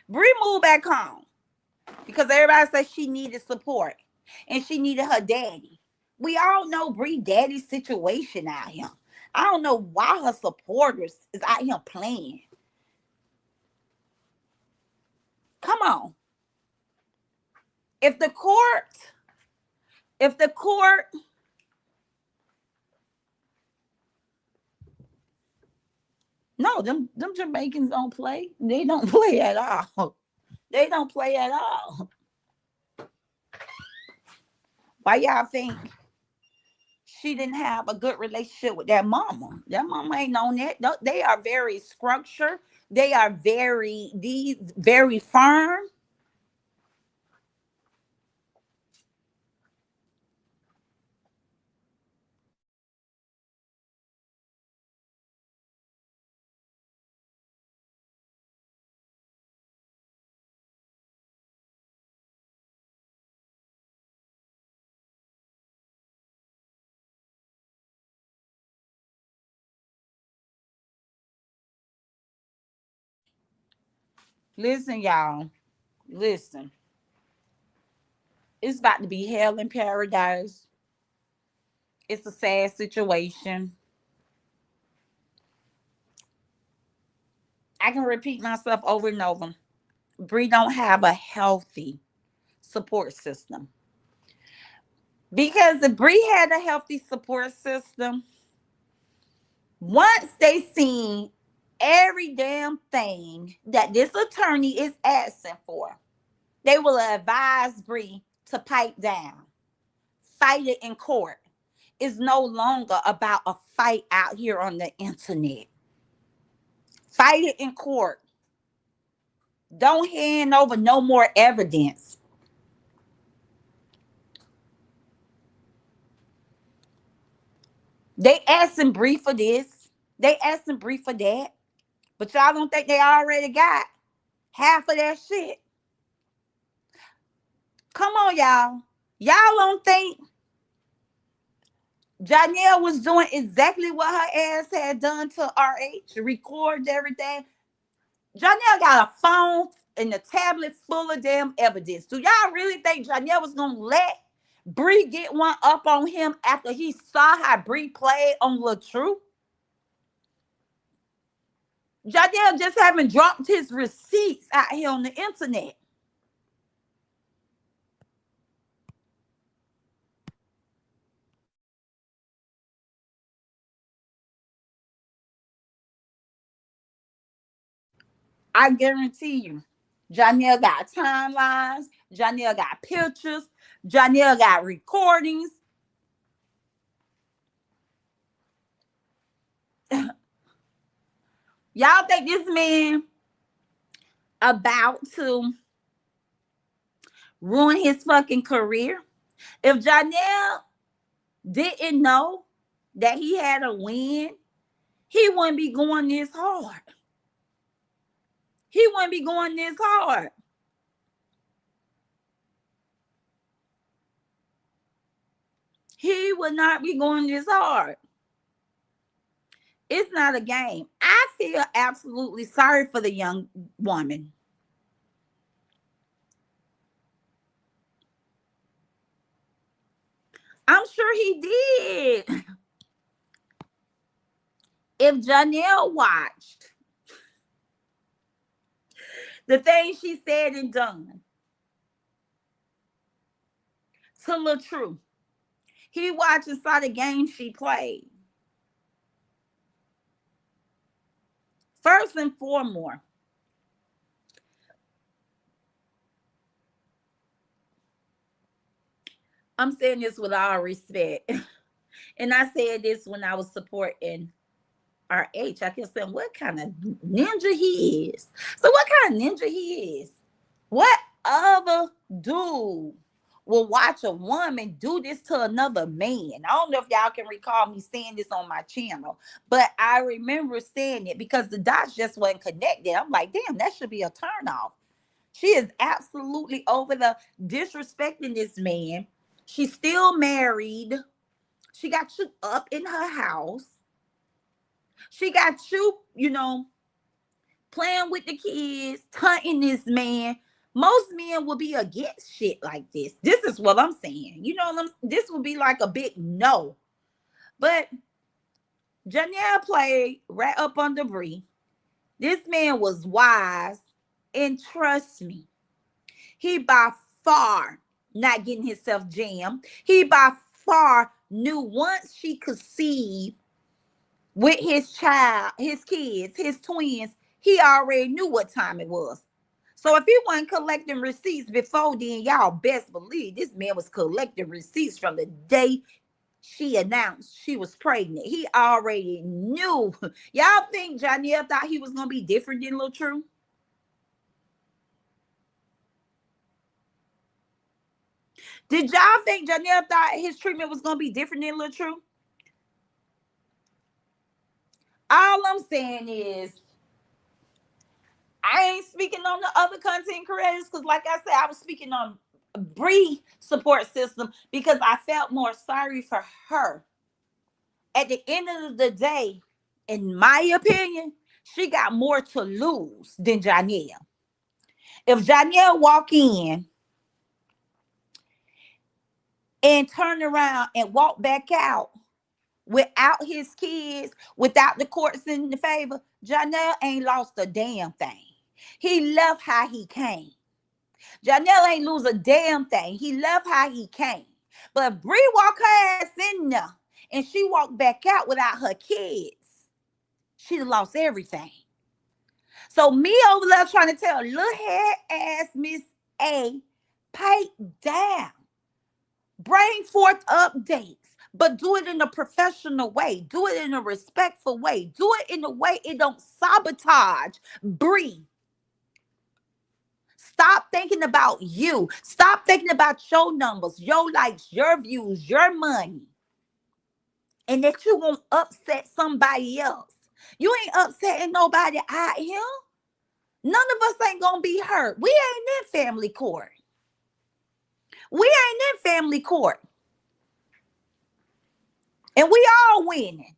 Bree moved back home because everybody said she needed support and she needed her daddy. We all know Bree daddy's situation out here. I don't know why her supporters is out here playing. Come on. If the court, if the court, no, them Jamaicans don't play. They don't play at all. They don't play at all. Why y'all think she didn't have a good relationship with that mama? That mama ain't on that. They are very structured. They are very firm. Listen, y'all. Listen. It's about to be hell in paradise. It's a sad situation. I can repeat myself over and over. Bree don't have a healthy support system. Because if Bree had a healthy support system, once they seen every damn thing that this attorney is asking for, they will advise Bree to pipe down, fight it in court. It's no longer about a fight out here on the internet. Fight it in court. Don't hand over no more evidence. They asking Bree for this. They asking Bree for that. But y'all don't think they already got half of that shit? Come on, y'all. Y'all don't think Janelle was doing exactly what her ass had done to RH, record everything? Janelle got a phone and a tablet full of damn evidence. Do y'all really think Janelle was gonna let Bree get one up on him after he saw how Bree played on LaTrue? Janelle just haven't dropped his receipts out here on the internet. I guarantee you, Janelle got timelines, Janelle got pictures, Janelle got recordings. Y'all think this man about to ruin his fucking career? If Janelle didn't know that he had a win, he wouldn't be going this hard. He wouldn't be going this hard. He would not be going this hard. It's not a game. I feel absolutely sorry for the young woman. I'm sure he did. If Janelle watched the things she said and done to LaTrue, he watched and saw the game she played. First and foremost, I'm saying this with all respect. And I said this when I was supporting RH. I kept saying, what kind of ninja he is? So, what kind of ninja he is? What other dude will watch a woman do this to another man? I don't know if y'all can recall me saying this on my channel, but I remember saying it because the dots just wasn't connected. I'm like, damn, that should be a turnoff. She is absolutely over the disrespecting this man. She's still married. She got you up in her house. She got you, playing with the kids, taunting this man. Most men will be against shit like this. This is what I'm saying. This would be like a big no. But Janelle played right up on Brie. This man was wise. And trust me, he by far not getting himself jammed. He by far knew once she conceived with his child, his kids, his twins, he already knew what time it was. So if he wasn't collecting receipts before then, y'all best believe this man was collecting receipts from the day she announced she was pregnant. He already knew. Y'all think Janelle thought he was going to be different than LaTrue? Did y'all think Janelle thought his treatment was going to be different than LaTrue? All I'm saying is, I ain't speaking on the other content creators because, like I said, I was speaking on Bree support system because I felt more sorry for her. At the end of the day, in my opinion, she got more to lose than Janelle. If Janelle walk in and turn around and walk back out without his kids, without the courts in the favor, Janelle ain't lost a damn thing. He left how he came. Janelle ain't lose a damn thing. He left how he came. But Bree walked her ass in there and she walked back out without her kids. She lost everything. So me over there trying to tell little head ass Miss A, pipe down. Bring forth updates. But do it in a professional way. Do it in a respectful way. Do it in a way it don't sabotage Bree. Stop thinking about you. Stop thinking about your numbers, your likes, your views, your money. And that you won't upset somebody else. You ain't upsetting nobody out here. None of us ain't gonna be hurt. We ain't in family court. We ain't in family court. And we all winning.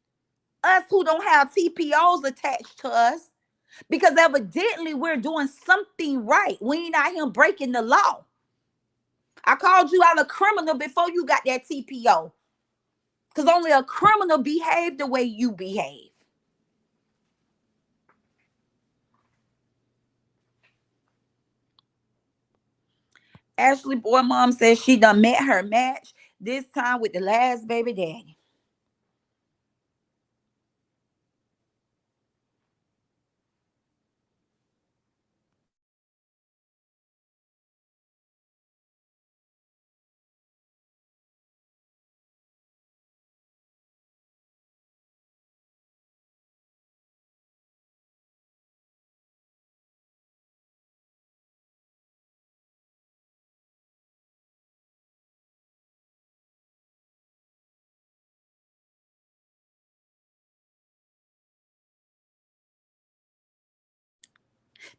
Us who don't have TPOs attached to us. Because evidently we're doing something right. We ain't out here breaking the law. I called you out a criminal before you got that TPO. Because only a criminal behave the way you behave. Ashley Boy Mom says she done met her match, this time with the last baby daddy.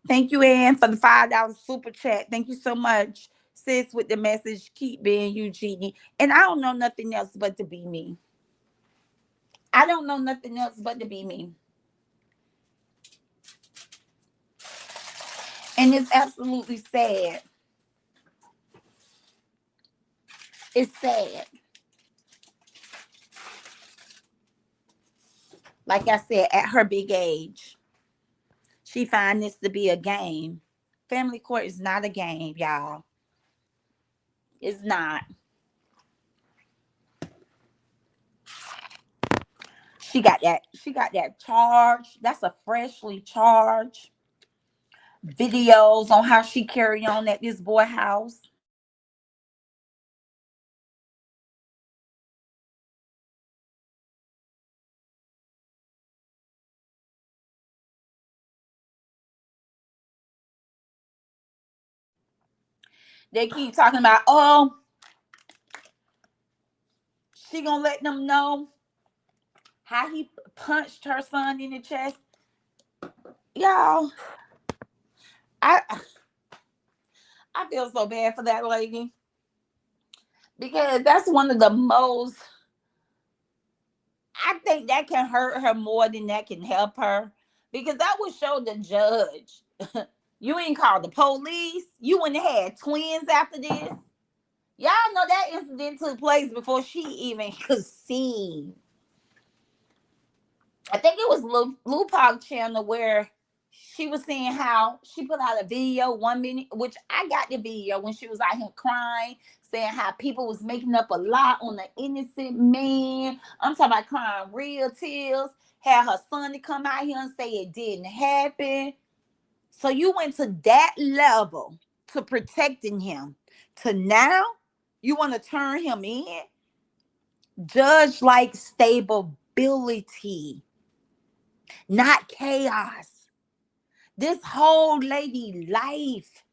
Thank you, Ann, for the $5 super chat. Thank you so much, sis, with the message. Keep being you, Genie. And I don't know nothing else but to be me. I don't know nothing else but to be me. And it's absolutely sad. It's sad. Like I said, at her big age, she find this to be a game. Family court is not a game, y'all. It's not. She got that charge. That's a freshly charged videos on how she carry on at this boy house. They keep talking about, oh, she gonna let them know how he punched her son in the chest. Y'all, I I feel so bad for that lady because that's one of the most. I think that can hurt her more than that can help her because that would show the judge you ain't called the police. You wouldn't have had twins after this. Y'all know that incident took place before she even conceived. I think it was Lupac channel where she was saying how she put out a video 1 minute, which I got the video when she was out here crying, saying how people was making up a lie on an innocent man. I'm talking about crying real tears. Had her son to come out here and say it didn't happen. So you went to that level to protecting him. To now, you want to turn him in? Judge like stability, not chaos. This whole lady life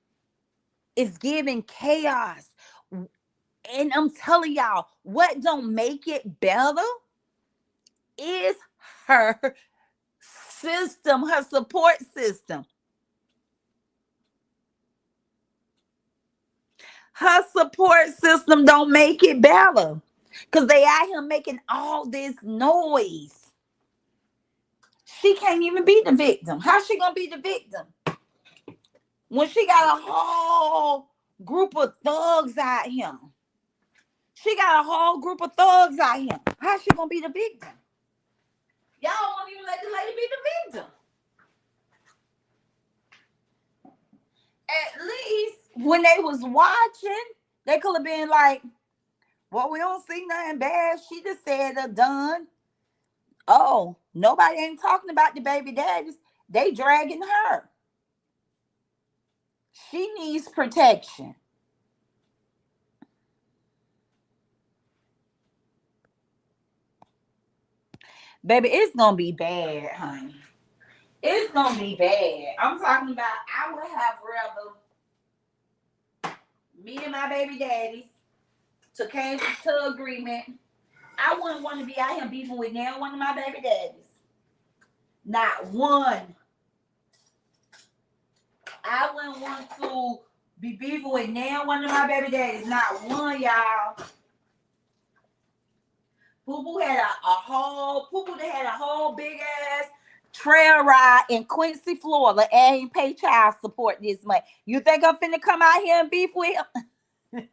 is giving chaos. And I'm telling y'all, what don't make it better is her system, her support system. Her support system don't make it better. Because they out here making all this noise. She can't even be the victim. How's she gonna be the victim when she got a whole group of thugs out here? She got a whole group of thugs out here. How's she gonna be the victim? Y'all won't even let the lady be the victim. At least when they was watching, they could have been like, well, we don't see nothing bad. She just said or done. Oh, nobody ain't talking about the baby daddies. They dragging her. She needs protection. Baby, it's gonna be bad, honey. It's gonna be bad. I'm talking about I would have rather me and my baby daddies to came to agreement. I wouldn't want to be out here beefing with now one of my baby daddies. Not one. I wouldn't want to be beefing with now one of my baby daddies. Not one, y'all. Poo Poo had a whole big ass trail ride in Quincy, Florida, and he paid child support this month. You think I'm finna come out here and beef with him?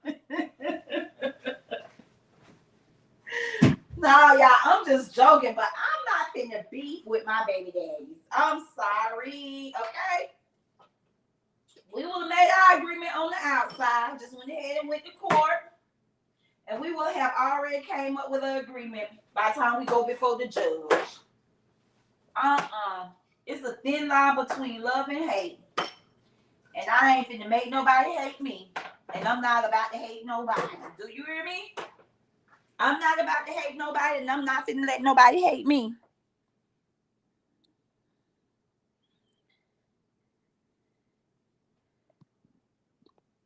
No, y'all, I'm just joking, but I'm not finna beef with my baby daddies. I'm sorry, okay? We would have made our agreement on the outside, just went ahead and went to court, and we will have already came up with an agreement by the time we go before the judge. It's a thin line between love and hate. And I ain't finna make nobody hate me. And I'm not about to hate nobody. Do you hear me? I'm not about to hate nobody, and I'm not finna let nobody hate me.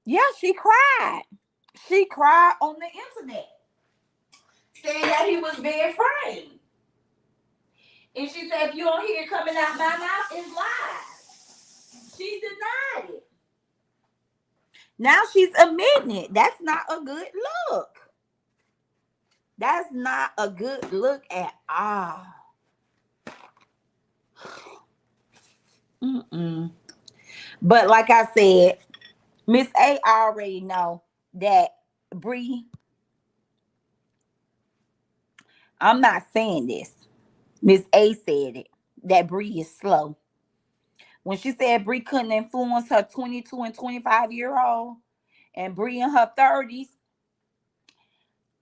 Yeah, she cried. She cried on the internet, saying that he was being framed. And she said, if you don't hear it coming out my mouth, it's lies. She denied it. Now she's admitting it. That's not a good look. That's not a good look at all. Mm-mm. But like I said, Miss A already know that Bree. I'm not saying this. Miss A said it. That Bree is slow. When she said Bree couldn't influence her 22 and 25-year-old, and Bree in her 30s,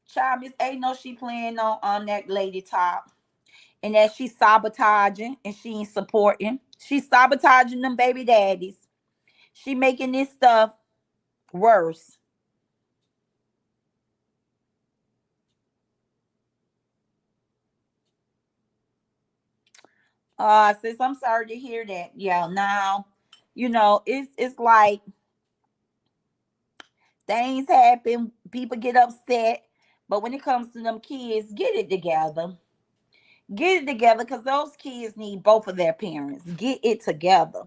child, Miss A knows she playing on that lady top, and that she's sabotaging and she ain't supporting. She's sabotaging them baby daddies. She making this stuff worse. Sis, I'm sorry to hear that. Yeah, now, it's like things happen, people get upset, but when it comes to them kids, get it together. Get it together, because those kids need both of their parents. Get it together.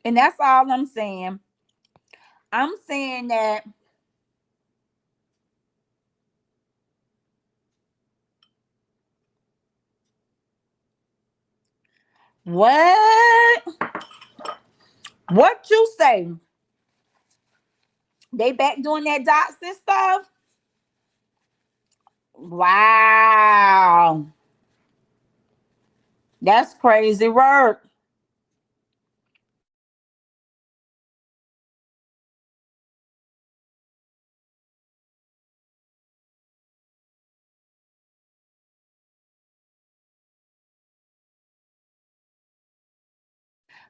And that's all I'm saying. I'm saying that what? What you say? They back doing that dots and stuff? Wow. That's crazy work.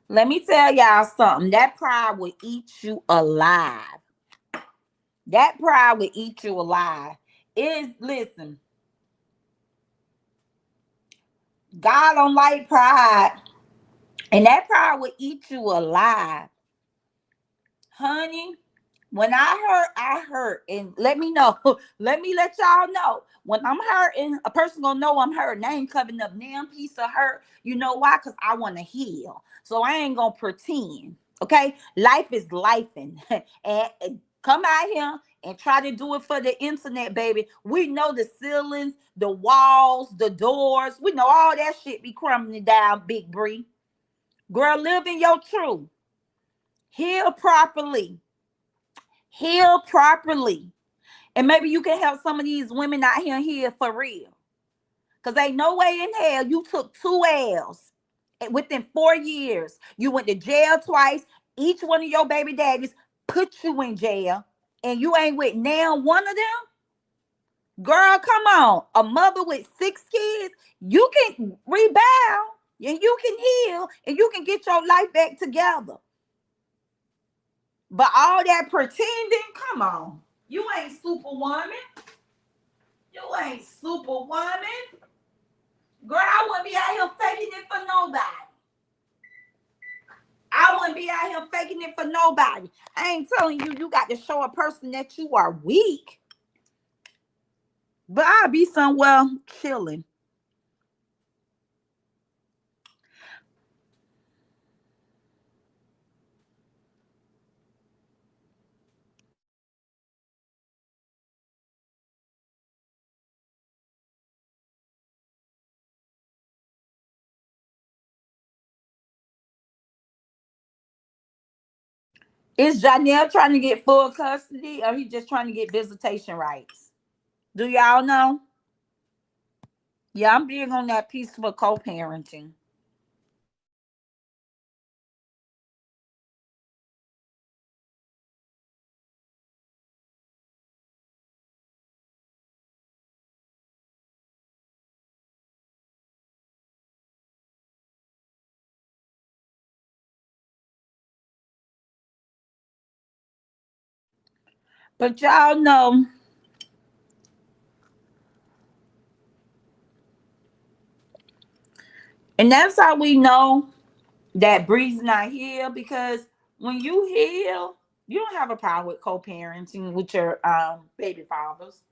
Let me tell y'all something. That pride will eat you alive. That pride will eat you alive. Listen, God don't like pride. And that pride will eat you alive. Honey, when I hurt. And let me know. Let me let y'all know. When I'm hurting, a person gonna know I'm hurting. I ain't covering up damn piece of hurt. You know why? Because I want to heal. So I ain't gonna pretend. Okay? Life is life, and come out here and try to do it for the internet, baby. We know the ceilings, the walls, the doors. We know all that shit be crumbling down, Big Bree. Girl, live in your truth. Heal properly. Heal properly. And maybe you can help some of these women out here for real. Because ain't no way in hell you took 2 L's within 4 years. You went to jail twice. Each one of your baby daddies put you in jail. And you ain't with now one of them? Girl, come on. A mother with 6 kids, you can rebound and you can heal and you can get your life back together. But all that pretending, come on. You ain't superwoman. You ain't superwoman. Girl, I wouldn't be out here faking it for nobody. I wouldn't be out here faking it for nobody. I ain't telling you got to show a person that you are weak. But I'll be somewhere chilling. Is Janelle trying to get full custody, or he just trying to get visitation rights? Do y'all know? Yeah, I'm big on that peaceful co-parenting. But y'all know, and that's how we know that breeds not heal, because when you heal, you don't have a problem with co-parenting with your baby fathers.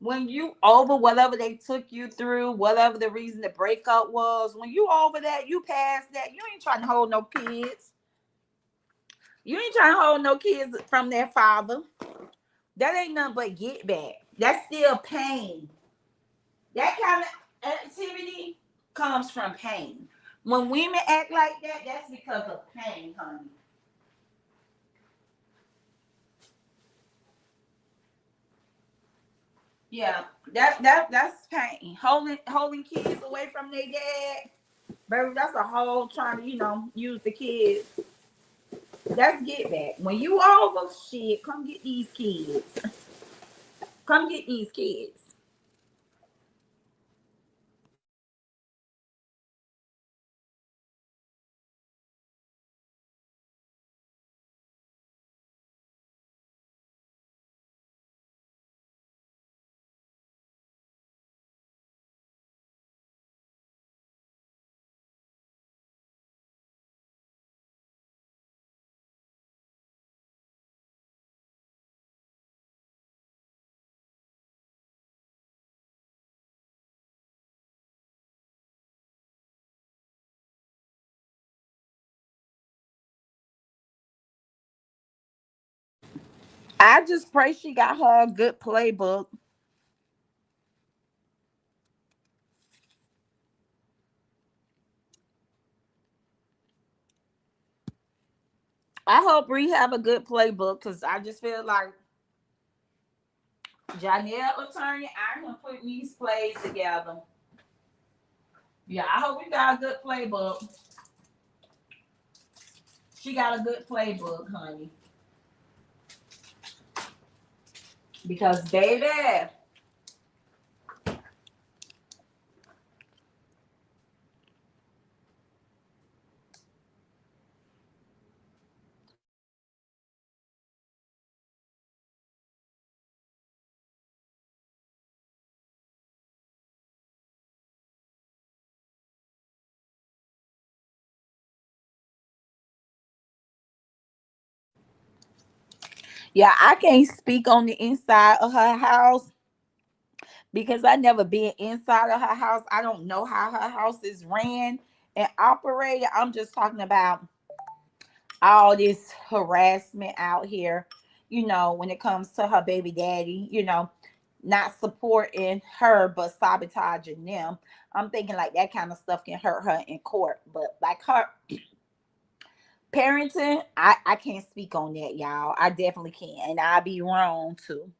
When you over whatever they took you through, whatever the reason the breakup was, when you over that, you past that, you ain't trying to hold no kids. You ain't trying to hold no kids from their father. That ain't nothing but get back. That's still pain. That kind of activity comes from pain. When women act like that, that's because of pain, honey. Yeah, that's pain. Holding kids away from their dad, baby. That's a whole trying to use the kids. That's get back. When you over shit, come get these kids. Come get these kids. I just pray she got her a good playbook. I hope Bree have a good playbook, because I just feel like Janelle attorney, I can put these plays together. Yeah, I hope we got a good playbook. She got a good playbook, honey. Because baby, yeah, I can't speak on the inside of her house because I never been inside of her house. I don't know how her house is ran and operated. I'm just talking about all this harassment out here, when it comes to her baby daddy, not supporting her but sabotaging them. I'm thinking like that kind of stuff can hurt her in court. But like her parenting, I can't speak on that, y'all. I definitely can't. And I'd be wrong too.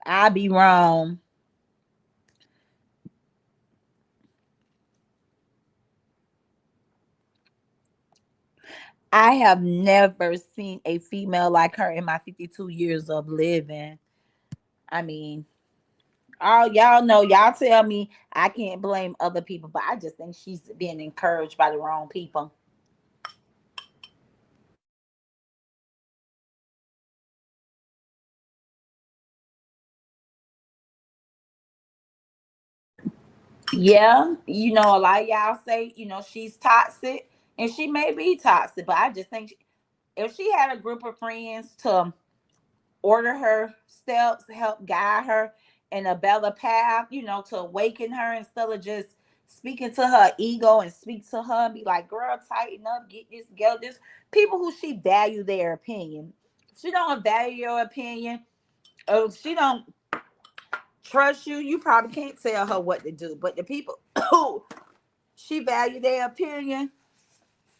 I'd be wrong. I have never seen a female like her in my 52 years of living. I mean, all y'all know, y'all tell me I can't blame other people, but I just think she's being encouraged by the wrong people. Yeah, a lot of y'all say, she's toxic, and she may be toxic, but I just think if she had a group of friends to order her steps, help guide her in a better path, to awaken her instead of just speaking to her ego and speak to her and be like, girl, tighten up, get this, get this. People who she value their opinion. If she don't value your opinion, or if she don't trust you, you probably can't tell her what to do. But the people who she value their opinion,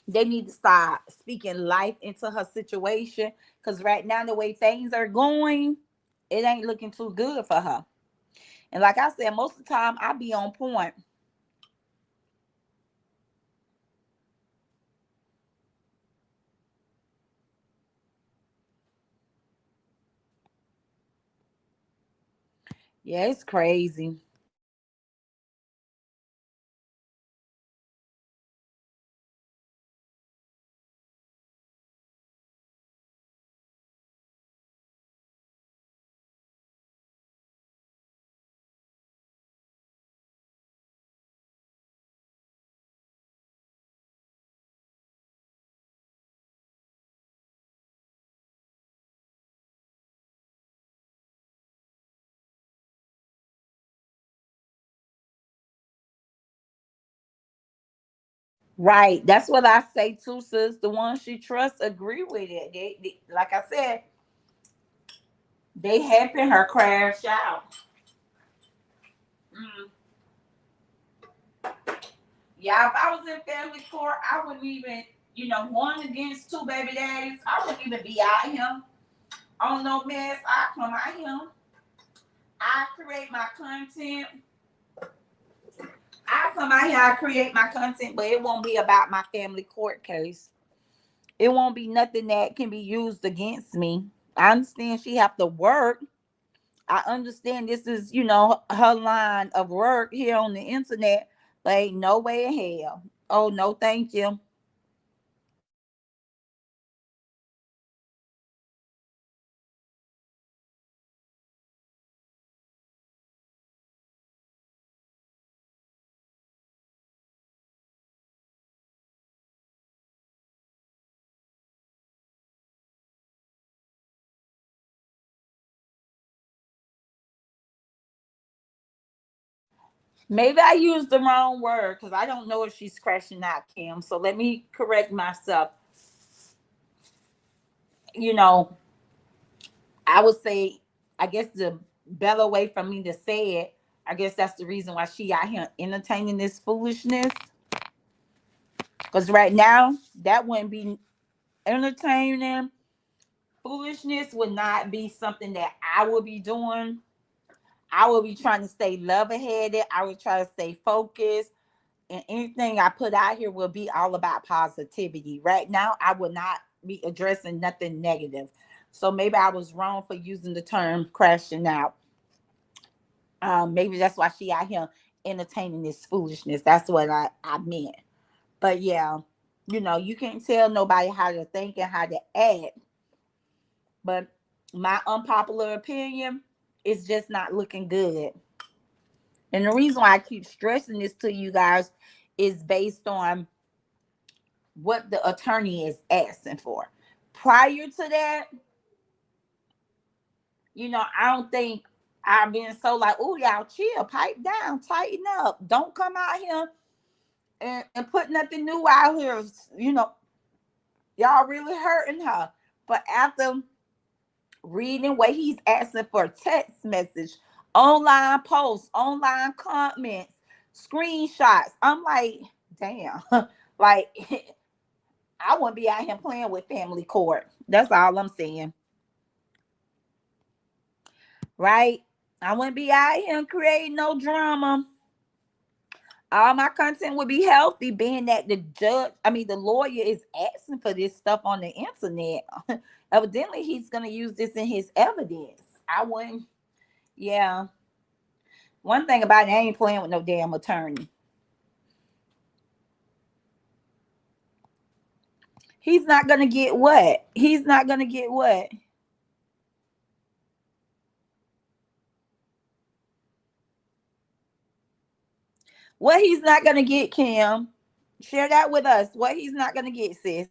they need to start speaking life into her situation. Because right now, the way things are going, it ain't looking too good for her. And like I said, most of the time I be on point. Yeah, it's crazy. Right. That's what I say too, sis. The ones she trusts agree with it. Like I said, they helping her crash out. Mm. Yeah, if I was in family court, I wouldn't even, one against two baby daddies, I wouldn't even be out here on no mess. I come out here, I create my content. I come out here, I create my content, but it won't be about my family court case. It won't be nothing that can be used against me. I understand she have to work. I understand this is, her line of work here on the internet, but ain't no way in hell. Oh no, thank you. Maybe I used the wrong word because I don't know if she's crashing out, Kim. So let me correct myself. You know, I would say, I guess the better way for me to say it, I guess that's the reason why she out here entertaining this foolishness. Because right now, that wouldn't be entertaining. Foolishness would not be something that I would be doing. I would be trying to stay level headed. I would try to stay focused. And anything I put out here will be all about positivity. Right now, I will not be addressing nothing negative. So maybe I was wrong for using the term crashing out. Maybe that's why she out here entertaining this foolishness. That's what I meant. But yeah, you can't tell nobody how to think and how to act. But my unpopular opinion is just not looking good. And the reason why I keep stressing this to you guys is based on what the attorney is asking for. Prior to that, I don't think I've been so like, oh, y'all chill, pipe down, tighten up. Don't come out here and put nothing new out here. You know, y'all really hurting her. But after reading what he's asking for text message, online posts, online comments, screenshots, I'm like, damn, like I wouldn't be out here playing with family court. That's all I'm saying. Right? I wouldn't be out here creating no drama. All my content would be healthy, being that the lawyer is asking for this stuff on the internet. Evidently, he's going to use this in his evidence. I wouldn't, yeah. One thing about it, I ain't playing with no damn attorney. He's not going to get what? He's not going to get what? What he's not going to get, Kim? Share that with us. What he's not going to get, sis.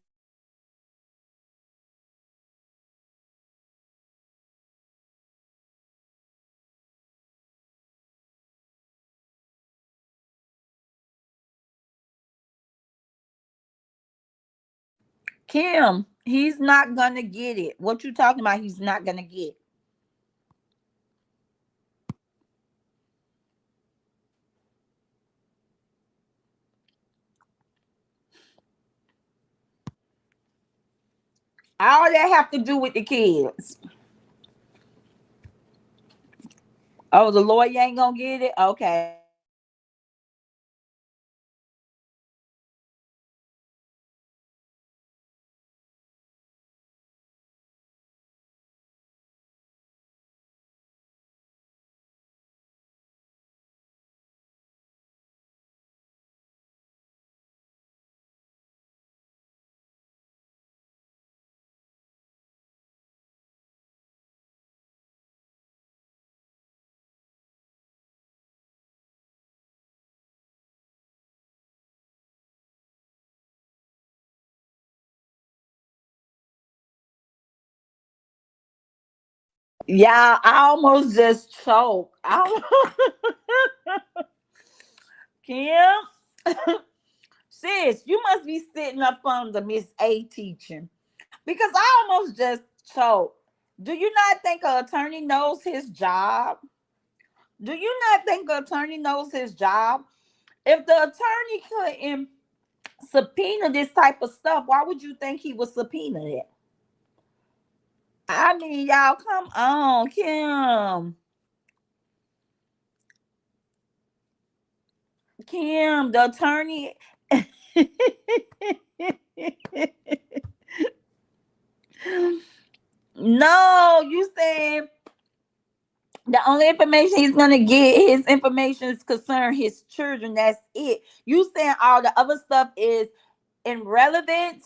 Kim, he's not going to get it. What you talking about? He's not going to get. All that have to do with the kids. Oh, the lawyer ain't gonna get it. Okay. Yeah, I almost just choked. Kim. Sis, you must be sitting up on the Miss A teaching because I almost just choked. Do you not think an attorney knows his job? Do you not think an attorney knows his job? If the attorney couldn't subpoena this type of stuff, why would you think he would subpoena it? I mean, y'all, come on, Kim. Kim, the attorney. No, you saying the only information he's gonna get, his information is concern his children. That's it. You saying all the other stuff is irrelevant,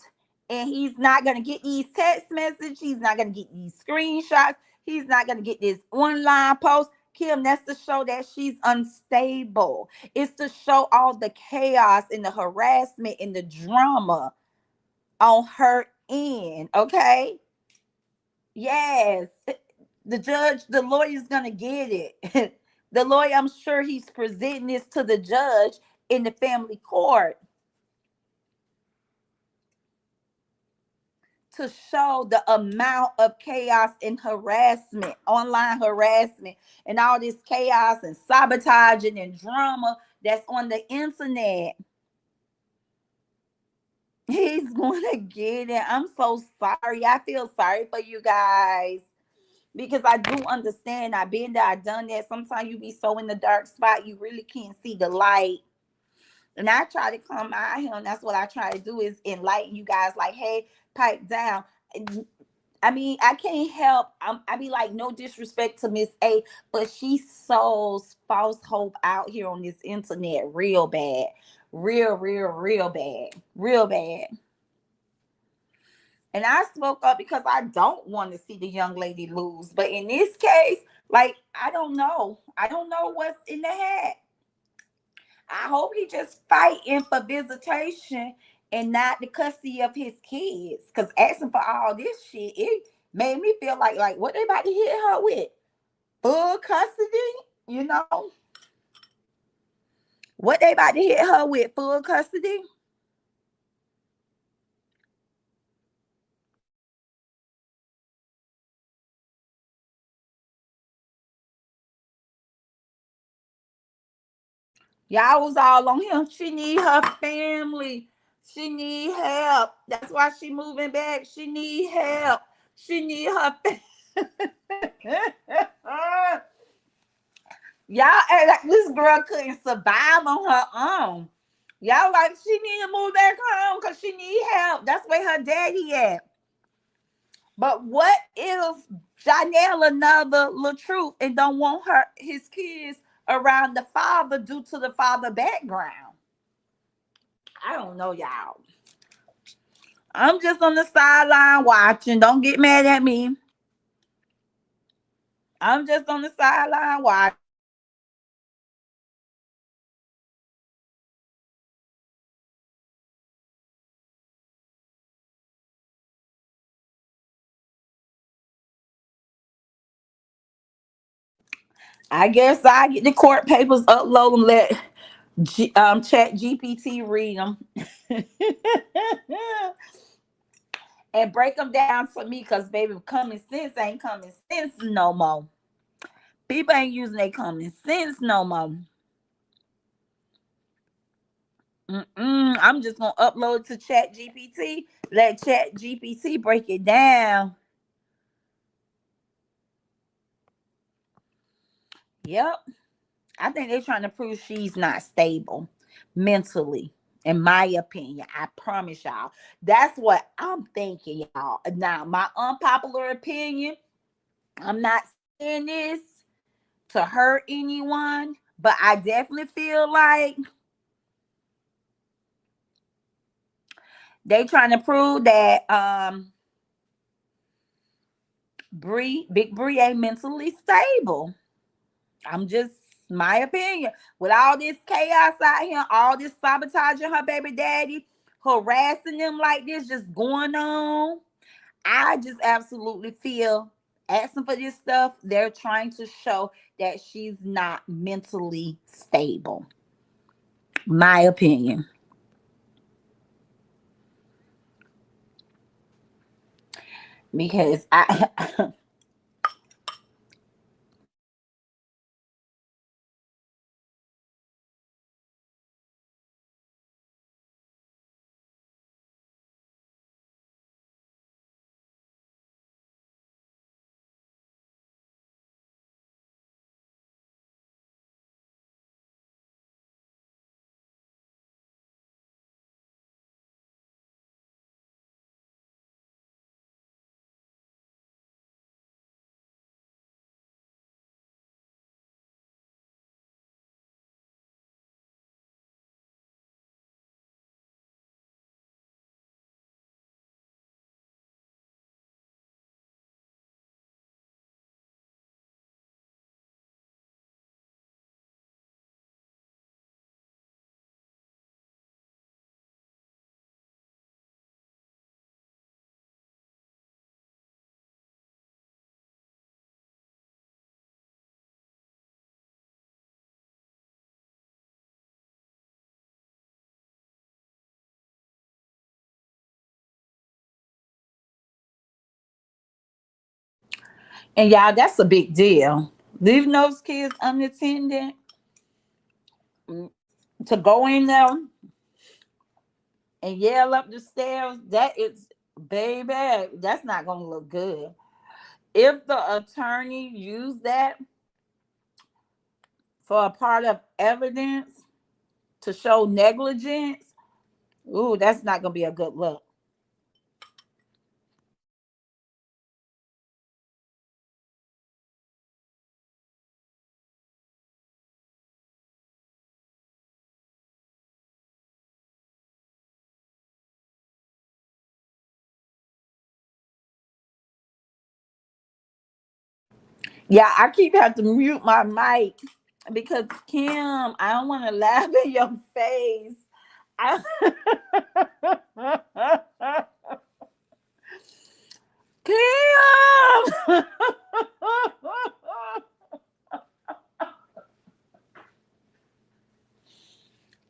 and he's not gonna get these text messages. He's not gonna get these screenshots. He's not gonna get this online post. Kim, that's to show that she's unstable. It's to show all the chaos and the harassment and the drama on her end. Okay. Yes. The judge, the lawyer's gonna get it. The lawyer, I'm sure he's presenting this to the judge in the family court to show the amount of chaos and harassment, online harassment, and all this chaos and sabotaging and drama that's on the internet. He's gonna get it. I'm so sorry. I feel sorry for you guys because I do understand. I've been there, I've done that. Sometimes you be so in the dark spot, you really can't see the light. And I try to come out here, and that's what I try to do is enlighten you guys. Like, hey, pipe down. I mean, I can't help. I be like, no disrespect to Miss A, but she sows false hope out here on this internet real bad, real bad, real bad. And I spoke up because I don't want to see the young lady lose. But in this case, like, I don't know. I don't know what's in the hat. I hope he just fighting for visitation and not the custody of his kids. Because asking for all this shit, it made me feel like what they about to hit her with? Full custody? You know? What they about to hit her with? Full custody? Y'all was all on him. She need her family. She need help. That's why she moving back. She need help. She need her Y'all act like this girl couldn't survive on her own. Y'all like she need to move back home because she need help. That's where her daddy at. But what if Janelle another little truth and don't want his kids around the father due to the father background? I don't know, y'all. I'm just on the sideline watching. Don't get mad at me. I'm just on the sideline watching. I guess I get the court papers, upload them, let Chat GPT read them, and break them down for me. Cause baby, common sense ain't common sense no more. People ain't using their common sense no more. I'm just gonna upload to Chat GPT. Let Chat GPT break it down. Yep. I think they're trying to prove she's not stable mentally, in my opinion. I promise y'all. That's what I'm thinking, y'all. Now, my unpopular opinion, I'm not saying this to hurt anyone, but I definitely feel like they trying to prove that Big Bree ain't mentally stable. I'm just my opinion. With all this chaos out here, all this sabotaging her baby daddy, harassing them like this, just going on. I just absolutely feel asking for this stuff, they're trying to show that she's not mentally stable. My opinion. because I and y'all, that's a big deal. Leaving those kids unattended to go in there and yell up the stairs, that is, baby, that's not gonna look good. If the attorney used that for a part of evidence to show negligence, ooh, that's not gonna be a good look. Yeah, I keep having to mute my mic because Kim, I don't want to laugh in your face. I... Kim,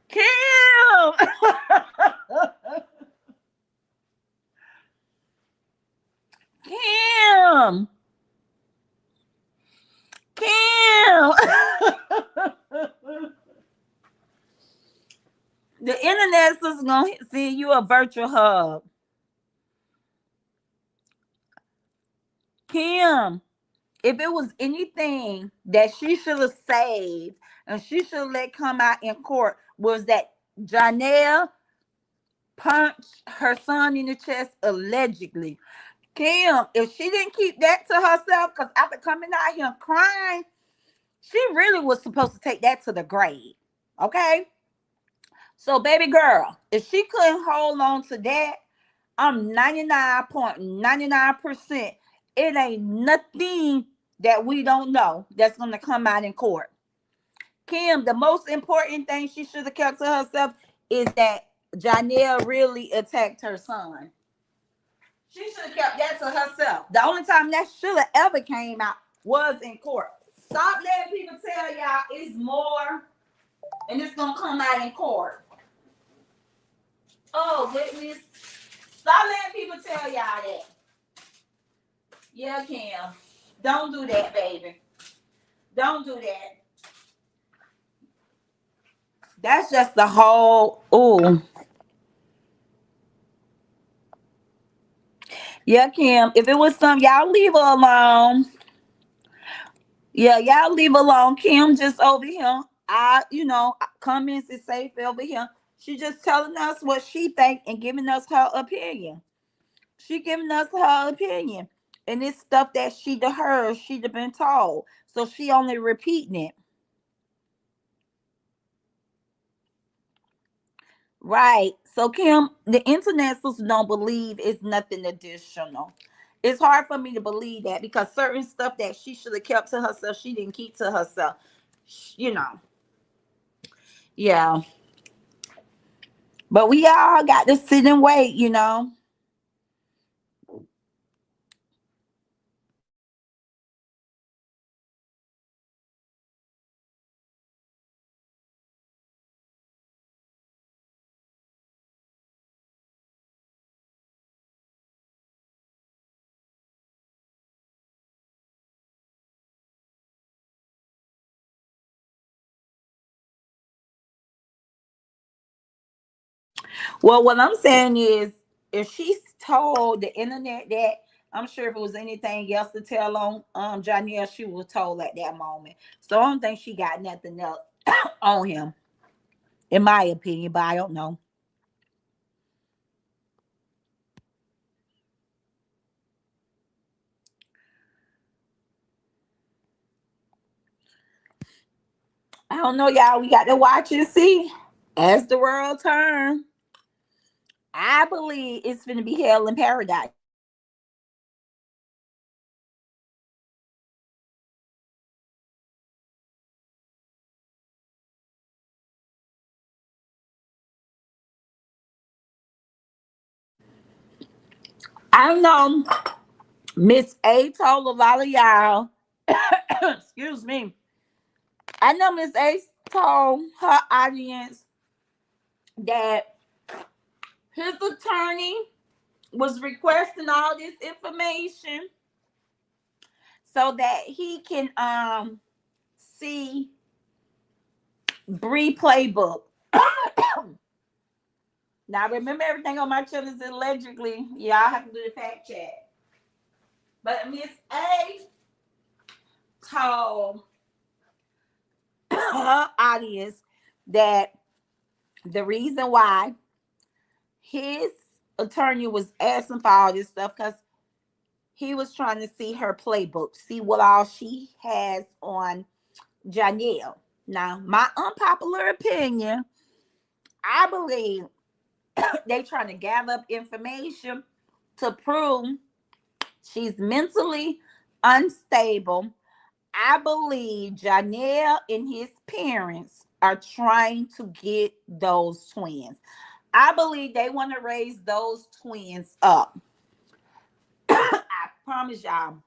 Kim, Kim, Kim. The internet is gonna send you a virtual hug. Kim, if it was anything that she should have saved and she should have let come out in court, was that Janelle punched her son in the chest allegedly. Kim, if she didn't keep that to herself, because after coming out here crying, she really was supposed to take that to the grave. Okay? So, baby girl, if she couldn't hold on to that, I'm 99.99%. It ain't nothing that we don't know that's going to come out in court. Kim, the most important thing she should have kept to herself is that Janelle really attacked her son. She should have kept that to herself. The only time that should have ever came out was in court. Stop letting people tell y'all it's more and it's going to come out in court. Oh, goodness. Stop letting people tell y'all that. Yeah, Kim. Don't do that, baby. Don't do that. That's just the whole. Ooh. Yeah, Kim. If it was some, y'all leave her alone. Yeah, y'all leave her alone. Kim just over here. Comments is safe over here. She just telling us what she think and giving us her opinion. She giving us her opinion. And it's stuff that she'd have heard, she'd have been told. So she only repeating it. Right. So Kim, the internet sister don't believe it's nothing additional. It's hard for me to believe that because certain stuff that she should have kept to herself, she didn't keep to herself. You know. Yeah. But we all got to sit and wait. Well, what I'm saying is, if she's told the internet that, I'm sure if it was anything else to tell on Janelle, she was told at that moment. So I don't think she got nothing else on him, in my opinion. But I don't know. I don't know, y'all. We got to watch and see as the world turn. I believe it's going to be hell in paradise. I don't know. Miss A told a lot of y'all. Excuse me. I know Miss A told her audience that his attorney was requesting all this information so that he can see Bree playbook. Now remember, everything on my channel is allegedly. Y'all have to do the fact check. But Miss A told her audience that the reason why his attorney was asking for all this stuff, because he was trying to see her playbook, see what all she has on Janelle. Now, my unpopular opinion, I believe they trying to gather up information to prove she's mentally unstable. I believe Janelle and his parents are trying to get those twins. I believe they want to raise those twins up. I promise y'all,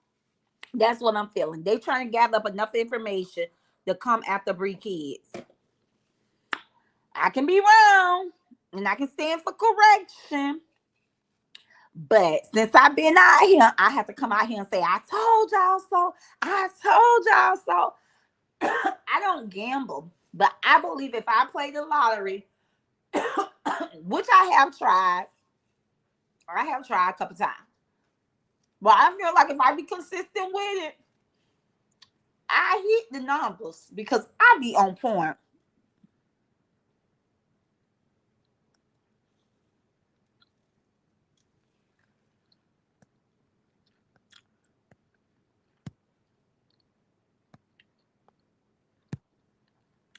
that's what I'm feeling. They trying to gather up enough information to come after Bree kids. I can be wrong, and I can stand for correction. But since I've been out here, I have to come out here and say, I told y'all so. I told y'all so. I don't gamble, but I believe if I play the lottery, which I have tried a couple times. But I feel like if I be consistent with it, I hit the numbers because I be on point.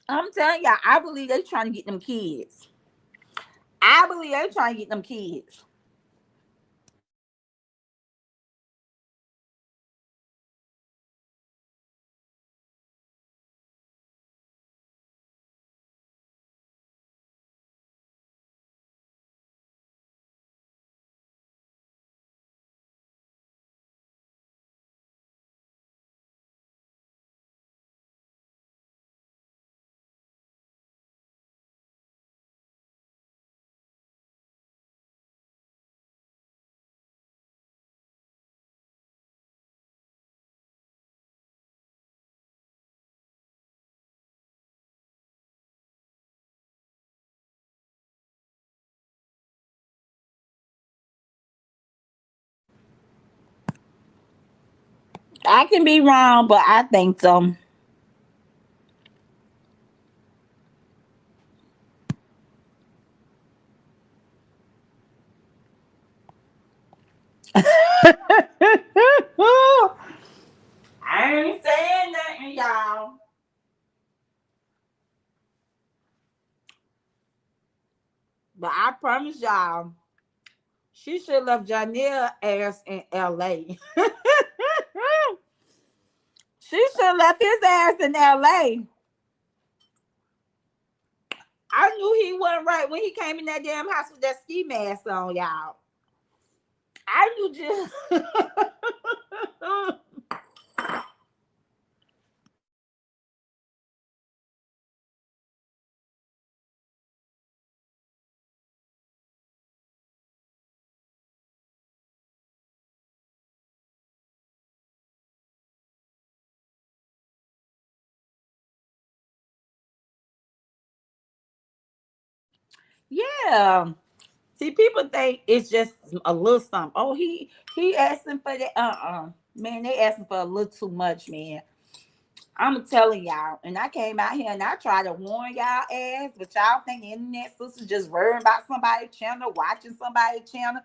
I'm telling y'all, I believe they trying to get them kids. I believe they trying to get them kids. I can be wrong, but I think so. I ain't saying nothing, y'all. But I promise y'all, she should have left Janelle ass in LA. She should have left his ass in LA. I knew he wasn't right when he came in that damn house with that ski mask on, y'all. I knew just yeah. See, people think it's just a little something. Oh, he asking for that. Man, they asking for a little too much, man. I'm telling y'all, and I came out here and I tried to warn y'all ass, but y'all think the internet sisters just worrying about somebody's channel, watching somebody's channel,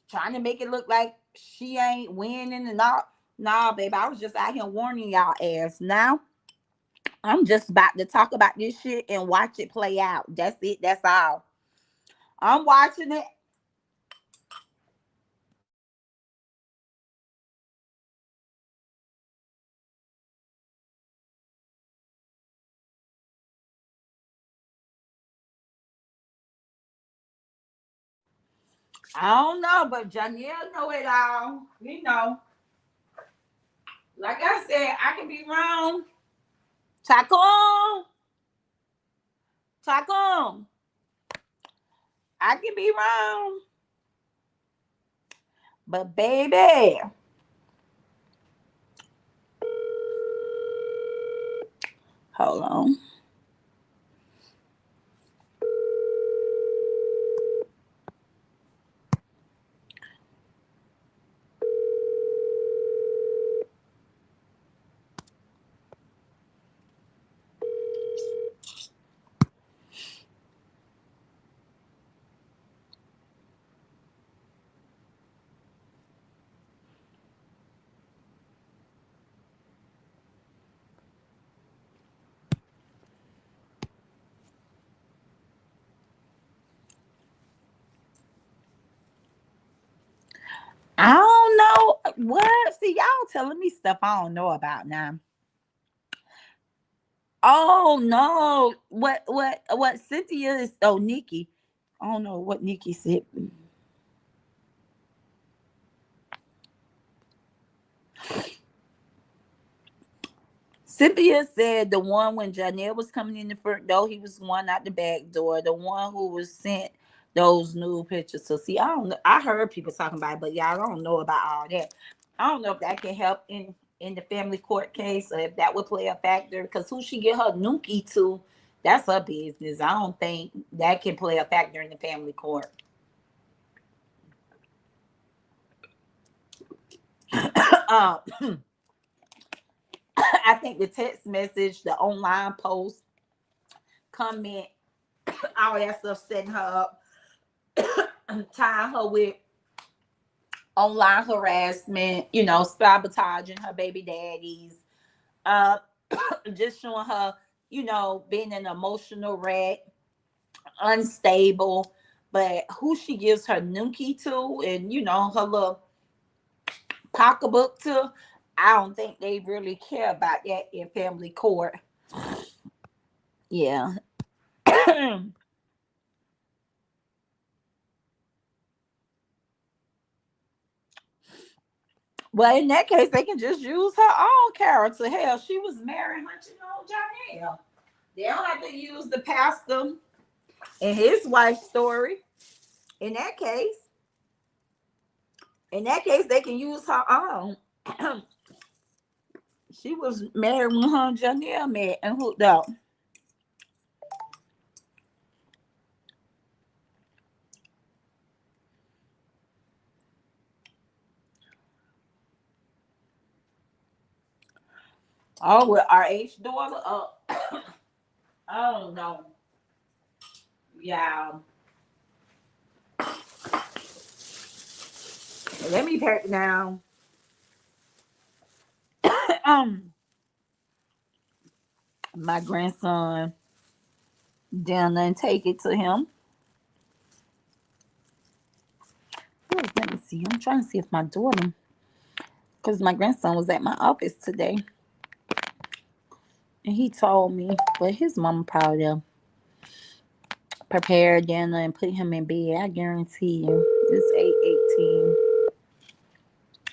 trying to make it look like she ain't winning and all. Nah, baby, I was just out here warning y'all ass. Now I'm just about to talk about this shit and watch it play out. That's it. That's all. I'm watching it. I don't know, but Janelle know it all. You know, like I said, I can be wrong. Chacon, Chacon, I can be wrong, but baby, hold on. I don't know what. See, y'all telling me stuff I don't know about now. Oh no, what Cynthia is? Oh, Nikki. I don't know what Nikki said. Cynthia said the one when Janelle was coming in the front door, he was the one out the back door. The one who was sent those nude pictures. So see, I don't know. I heard people talking about it, but y'all don't know about all that. I don't know if that can help in the family court case or if that would play a factor. Because who she get her nookie to, that's her business. I don't think that can play a factor in the family court. um, I think the text message, the online post, comment, all that stuff setting her up, tying her with online harassment, sabotaging her baby daddies, uh, just showing her, being an emotional wreck, unstable. But who she gives her nookie to and, her little pocketbook to, I don't think they really care about that in family court. Yeah. Well, in that case, they can just use her own character. Hell, she was married hunching on Janelle. They don't have to use the pastor and his wife's story. In that case, they can use her own. She was married when her and Janelle met and hooked up. Oh, with our age daughter. I don't know. Yeah. Let me pack down. um, my grandson down there and take it to him. Let me see. I'm trying to see if my daughter, because my grandson was at my office today, and he told me, but his mama probably prepare dinner and put him in bed. I guarantee you, it's 8:18.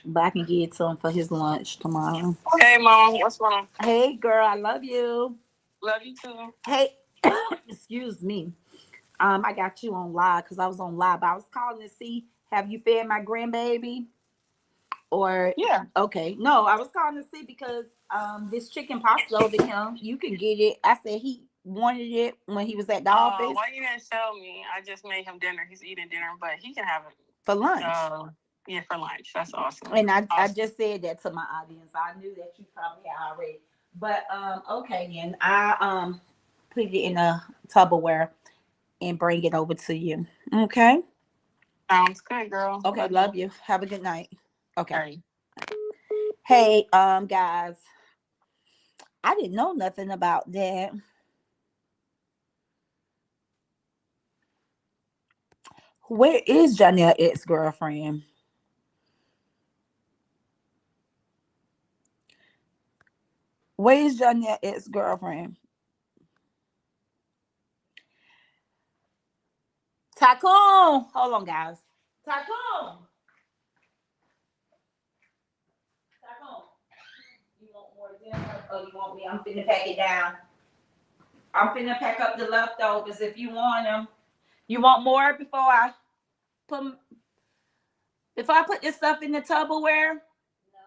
But I can get it to him for his lunch tomorrow. Hey, Mom, what's going on? Hey, girl, I love you. Love you too. Hey, excuse me. I got you on live because I was on live. I was calling to see, have you fed my grandbaby? Or Yeah. okay, no, I was calling to see because this chicken pasta over him, you can get it. I said wanted it when he was at the Oh, office why you didn't tell me? I just made him dinner. He's eating dinner, but he can have it. for lunch. Yeah, for lunch. That's awesome. And I Awesome. just said that to my audience. I knew that you probably had already. But okay, then I put it in a Tupperware and bring it over to you. Okay. Sounds good, girl. Okay, Love you. love you. Have a good night. Okay. All right. Hey, guys, I didn't know nothing about that. Where is Janelle ex-girlfriend? Where is Janelle ex-girlfriend? Tycoon. Hold on, guys. Tycoon. Tycoon. You want more dinner? Or you want me? I'm finna pack it down. I'm finna pack up the leftovers if you want them. You want more put 'em- before I put this stuff in the Tupperware? No.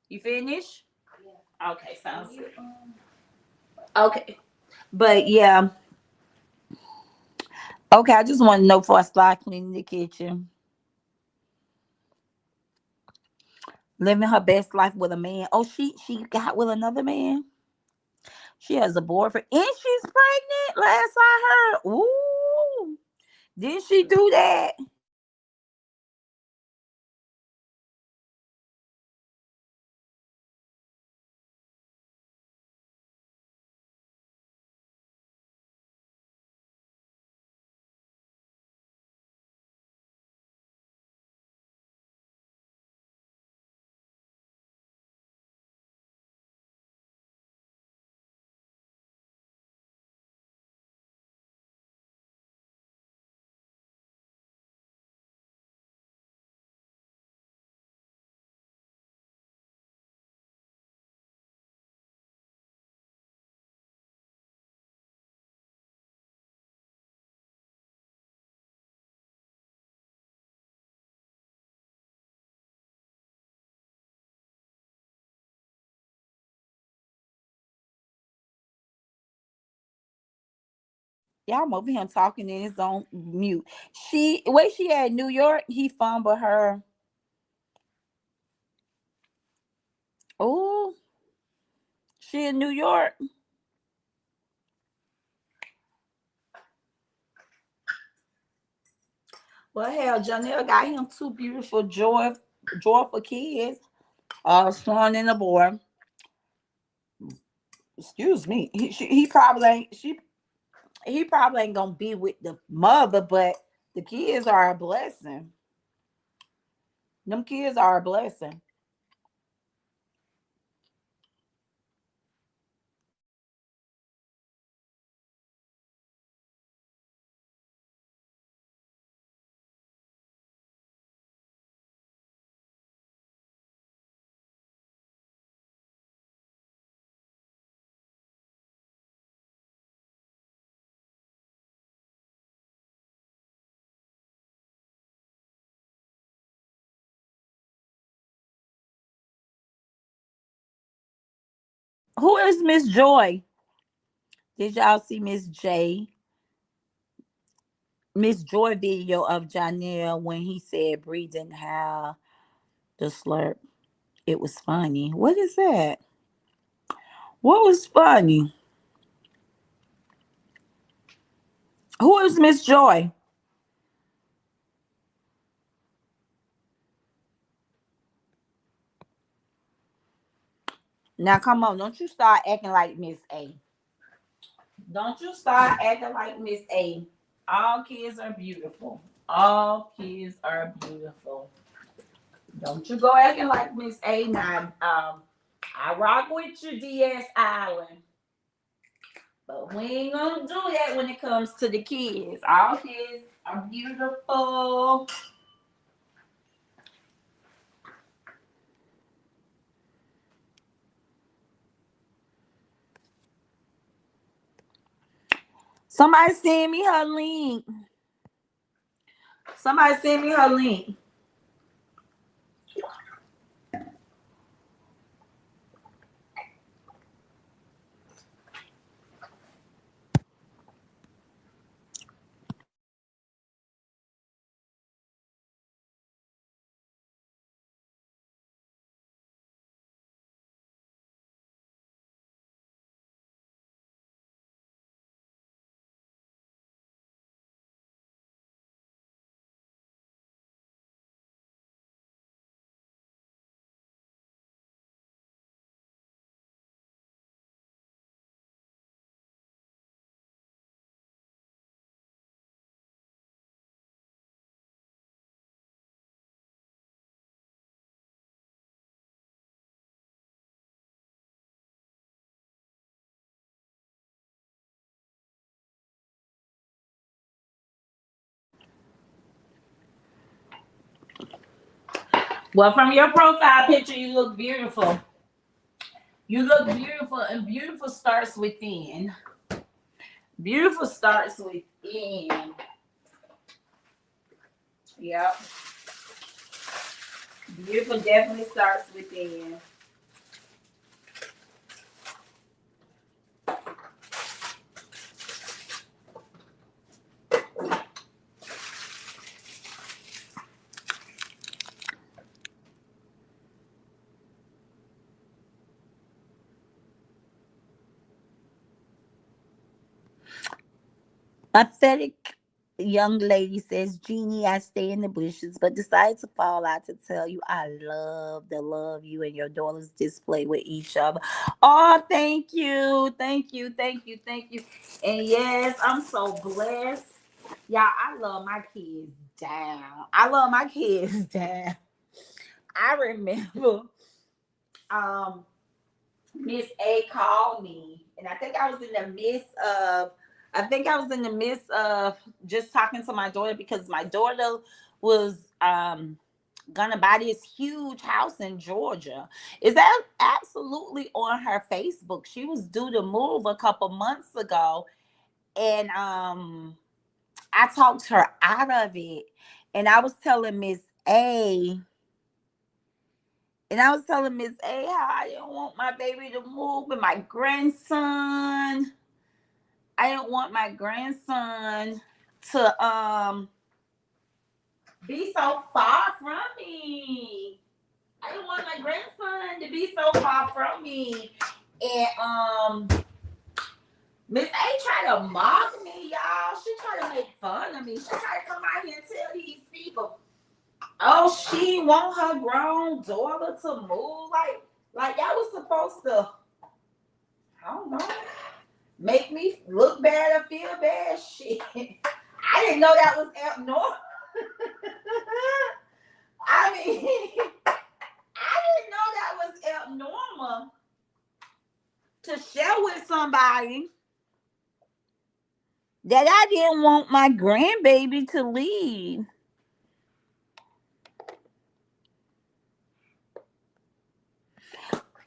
You finish? Yeah. Okay, sounds good. Okay. But yeah. Okay, I just want to know before I start cleaning the kitchen. Living her best life with a man. Oh, she got with another man. She has a boyfriend and she's pregnant. Last I heard. Ooh. Did she do that? Yeah, I'm over here talking in his own mute. She where she at New York, he fumbled her. Oh, she in New York. Well, hell, Janelle got him two beautiful, joyful kids. Son and a boy. Excuse me. He probably ain't. He probably ain't gonna be with the mother, but the kids are a blessing. Them kids are a blessing. Who is Miss Joy? Did y'all see Miss Joy video of Janelle when he said Bree didn't have the slurp? It was funny. What is that? What was funny? Who is Miss Joy? Now come on, don't you start acting like Miss A. Don't you start acting like Miss A. All kids are beautiful. All kids are beautiful. Don't you go acting like Miss A. Now, I rock with you, DS Island. But we ain't gonna do that when it comes to the kids. All kids are beautiful. Somebody send me her link. Somebody send me her link. Well, from your profile picture, you look beautiful. You look beautiful, and beautiful starts within. Beautiful starts within. Yep. Beautiful definitely starts within. Pathetic young lady says, Jeannie, I stay in the bushes, but decided to fall out to tell you I love the love you and your daughters display with each other. Oh, thank you. Thank you. Thank you. Thank you. And yes, I'm so blessed. Y'all, I love my kids down. I love my kids down. I remember um Miss A called me, and I think I was in the midst of just talking to my daughter because my daughter was gonna buy this huge house in Georgia. Is that absolutely on her Facebook? She was due to move a couple months ago, and I talked her out of it, and I was telling Miss A. And I was telling Miss A how I didn't want my baby to move with my grandson. I didn't want my grandson to be so far from me. I didn't want my grandson to be so far from me. And Miss A tried to mock me, y'all. She tried to make fun of me. She tried to come out here and tell these people, oh, she want her grown daughter to move. Like that was supposed to, I don't know, make me look bad or feel bad. Shit. I didn't know that was abnormal. I mean, I didn't know that was abnormal to share with somebody that I didn't want my grandbaby to leave.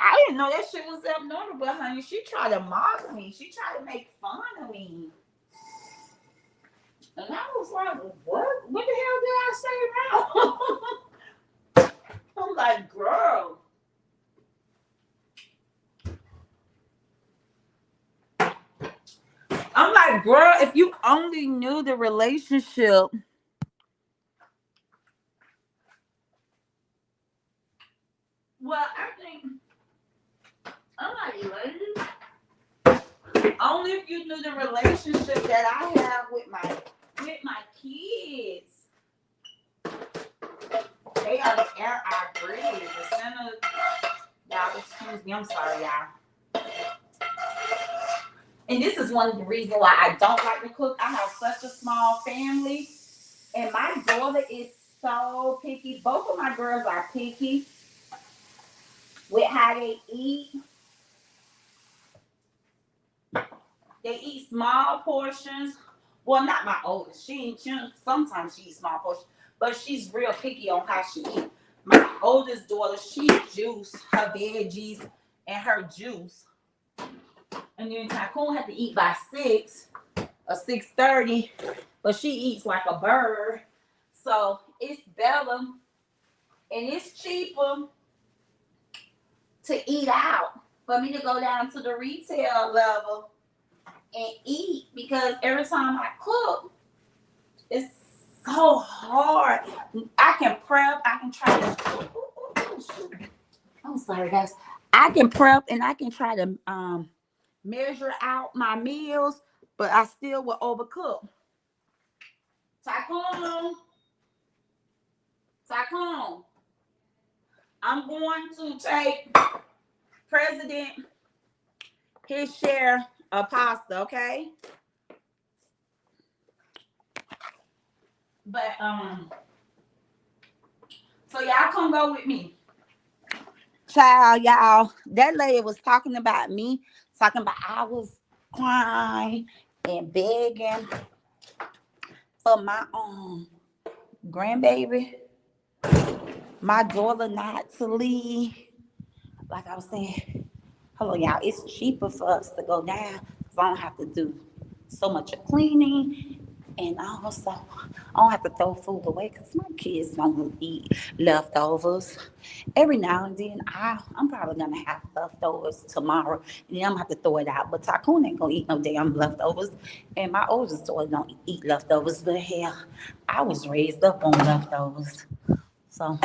I didn't know that shit was abnormal, but honey, she tried to mock me. She tried to make fun of me. And I was like, what? What the hell did I say wrong? I'm like, girl. I'm like, girl, if you only knew the relationship. Well, I think I'm not elated. Only if you knew the relationship that I have with my kids. They are the air I breathe. The center. Y'all, excuse me. I'm sorry, y'all. And this is one of the reasons why I don't like to cook. I have such a small family, and my daughter is so picky. Both of my girls are picky with how they eat. They eat small portions. Well, not my oldest. Sometimes she eats small portions, but she's real picky on how she eats. My oldest daughter, she juice her veggies and her juice. And then Tycoon had to eat by 6 or 6:30, but she eats like a bird. So it's better and it's cheaper to eat out for me to go down to the retail level and eat, because every time I cook, it's so hard. I can prep, I can try to. I'm sorry, guys. I can prep and I can try to measure out my meals, but I still will overcook. Tycoon, I'm going to take President his share of pasta, okay? But so y'all come go with me. Child, y'all, that lady was talking about me, talking about I was crying and begging for my grandbaby. My daughter Natalie, like I was saying, hello y'all, it's cheaper for us to go down because I don't have to do so much of cleaning. And also, I don't have to throw food away because my kids don't eat leftovers. Every now and then, I'm probably going to have leftovers tomorrow. And then I'm going to have to throw it out. But Tycoon ain't going to eat no damn leftovers. And my oldest daughter don't eat leftovers. But hell, I was raised up on leftovers. So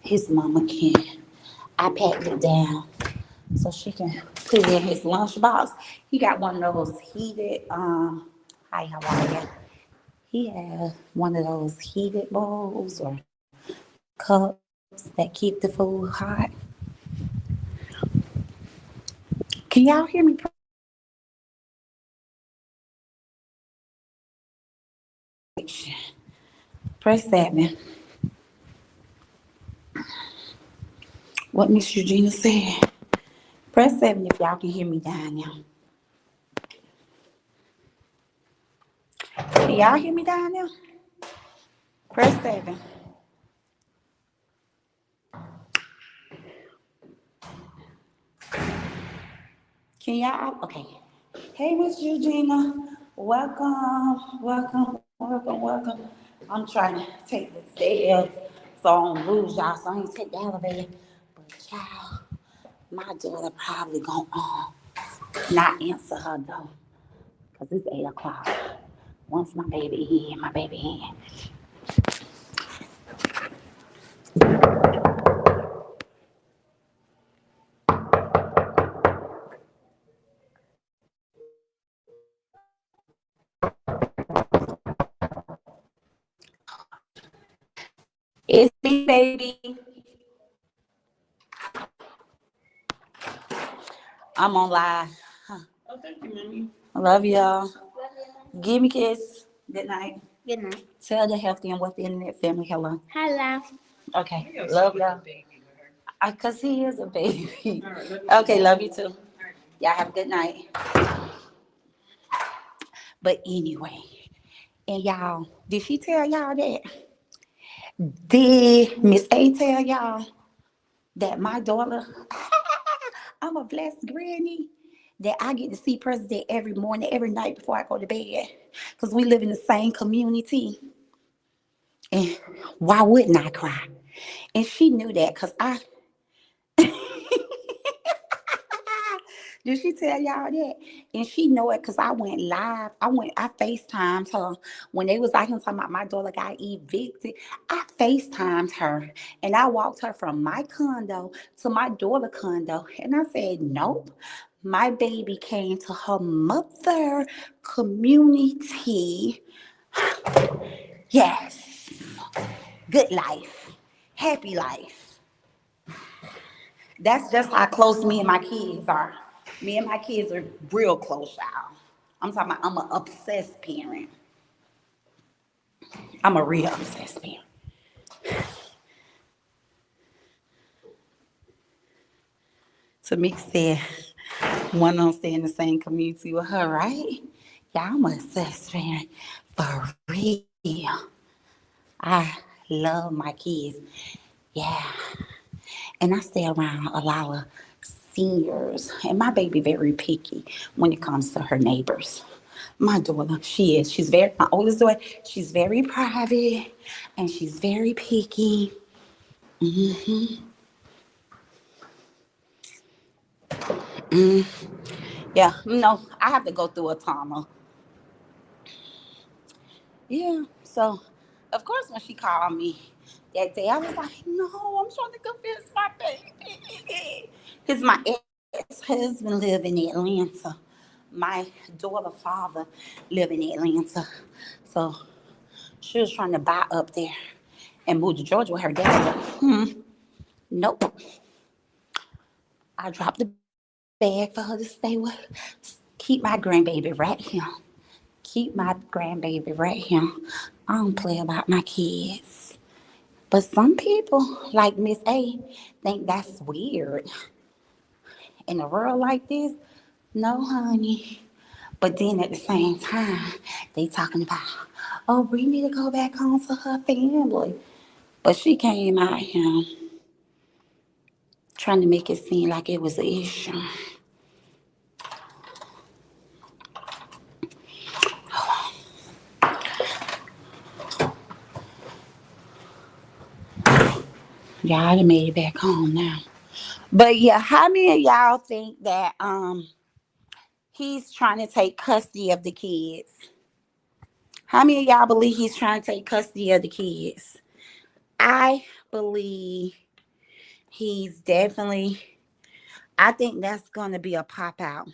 his mama can. I packed it down so she can put it in his lunchbox. He got one of those heated, hi, how are you? He has one of those heated bowls or cups that keep the food hot. Can y'all hear me? Press 7. What Miss Eugenia said. Press 7 if y'all can hear me down there. Can y'all hear me down there? Press 7. Can y'all? Okay. Hey, Miss Eugenia. Welcome. I'm trying to take the stairs so I don't lose y'all. So I ain't take the elevator. But y'all, my daughter probably gonna not answer her though. Because it's 8 o'clock. Once my baby in. It's me, baby. I'm on live. Oh, thank you, mommy. I love y'all. Give me a kiss. Good night. Good night. Tell the healthy and what the internet family hello. Hello. Okay. Love y'all. Because he is a baby. Okay, love you too. Y'all have a good night. But anyway, and y'all, did she tell y'all that? Did Miss A tell y'all that my daughter, I'm a blessed granny, that I get to see President every morning, every night before I go to bed? Because we live in the same community. And why wouldn't I cry? And she knew that because I did she tell y'all that? And she know it because I went live. I FaceTimed her when they was out here talking about my daughter got evicted. I FaceTimed her and I walked her from my condo to my daughter condo. And I said, nope. My baby came to her mother community. Yes. Good life. Happy life. That's just how close me and my kids are. Me and my kids are real close, y'all. I'm talking about I'm an obsessed parent. I'm a real obsessed parent. Tamik said, one don't stay in the same community with her, right? Yeah, I'm an obsessed parent. For real. I love my kids. Yeah. And I stay around a lot of seniors. And my baby very picky when it comes to her neighbors. My daughter, she is. My oldest daughter, she's very private and she's very picky. Hmm. Yeah, no, I have to go through a trauma. Yeah, so of course when she called me that day, I was like, no, I'm trying to convince my baby. Because my ex-husband live in Atlanta. My daughter father live in Atlanta. So she was trying to buy up there and move to Georgia with her dad. Nope. I dropped the bag for her to stay with. Keep my grandbaby right here. Keep my grandbaby right here. I don't play about my kids. But some people, like Miss A, think that's weird. in a world like this, no, honey. But then at the same time, they talking about, oh, we need to go back home to her family. But she came out here trying to make it seem like it was an issue. Y'all done made it back home now. But yeah, how many of y'all think that he's trying to take custody of the kids? How many of y'all believe he's trying to take custody of the kids? I believe he's definitely, I think that's going to be a pop out.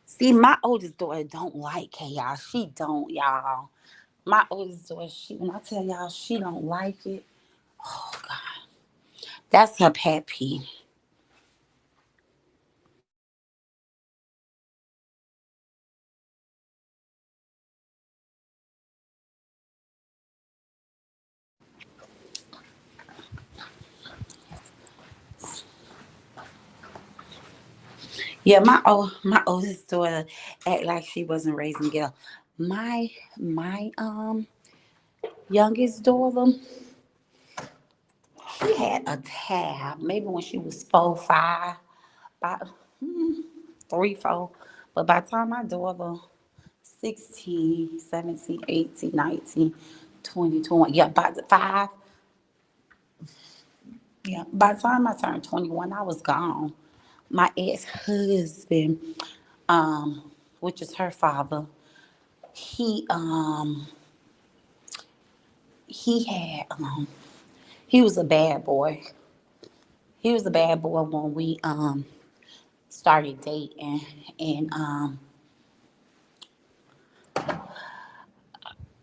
See, my oldest daughter don't like chaos. She don't, y'all. My oldest daughter, when I tell y'all she don't like it, oh God, that's her pet peeve. Yeah, my oldest daughter act like she wasn't raised in ghetto. My youngest daughter, she had a tab. Maybe when she was 4, 5, about 3, 4. But by the time my daughter 16, 17, 18, 19, 20, 20, yeah, by the 5, yeah, by the time I turned 21, I was gone. My ex-husband, which is her father, he he had he was a bad boy. He was a bad boy when we started dating, and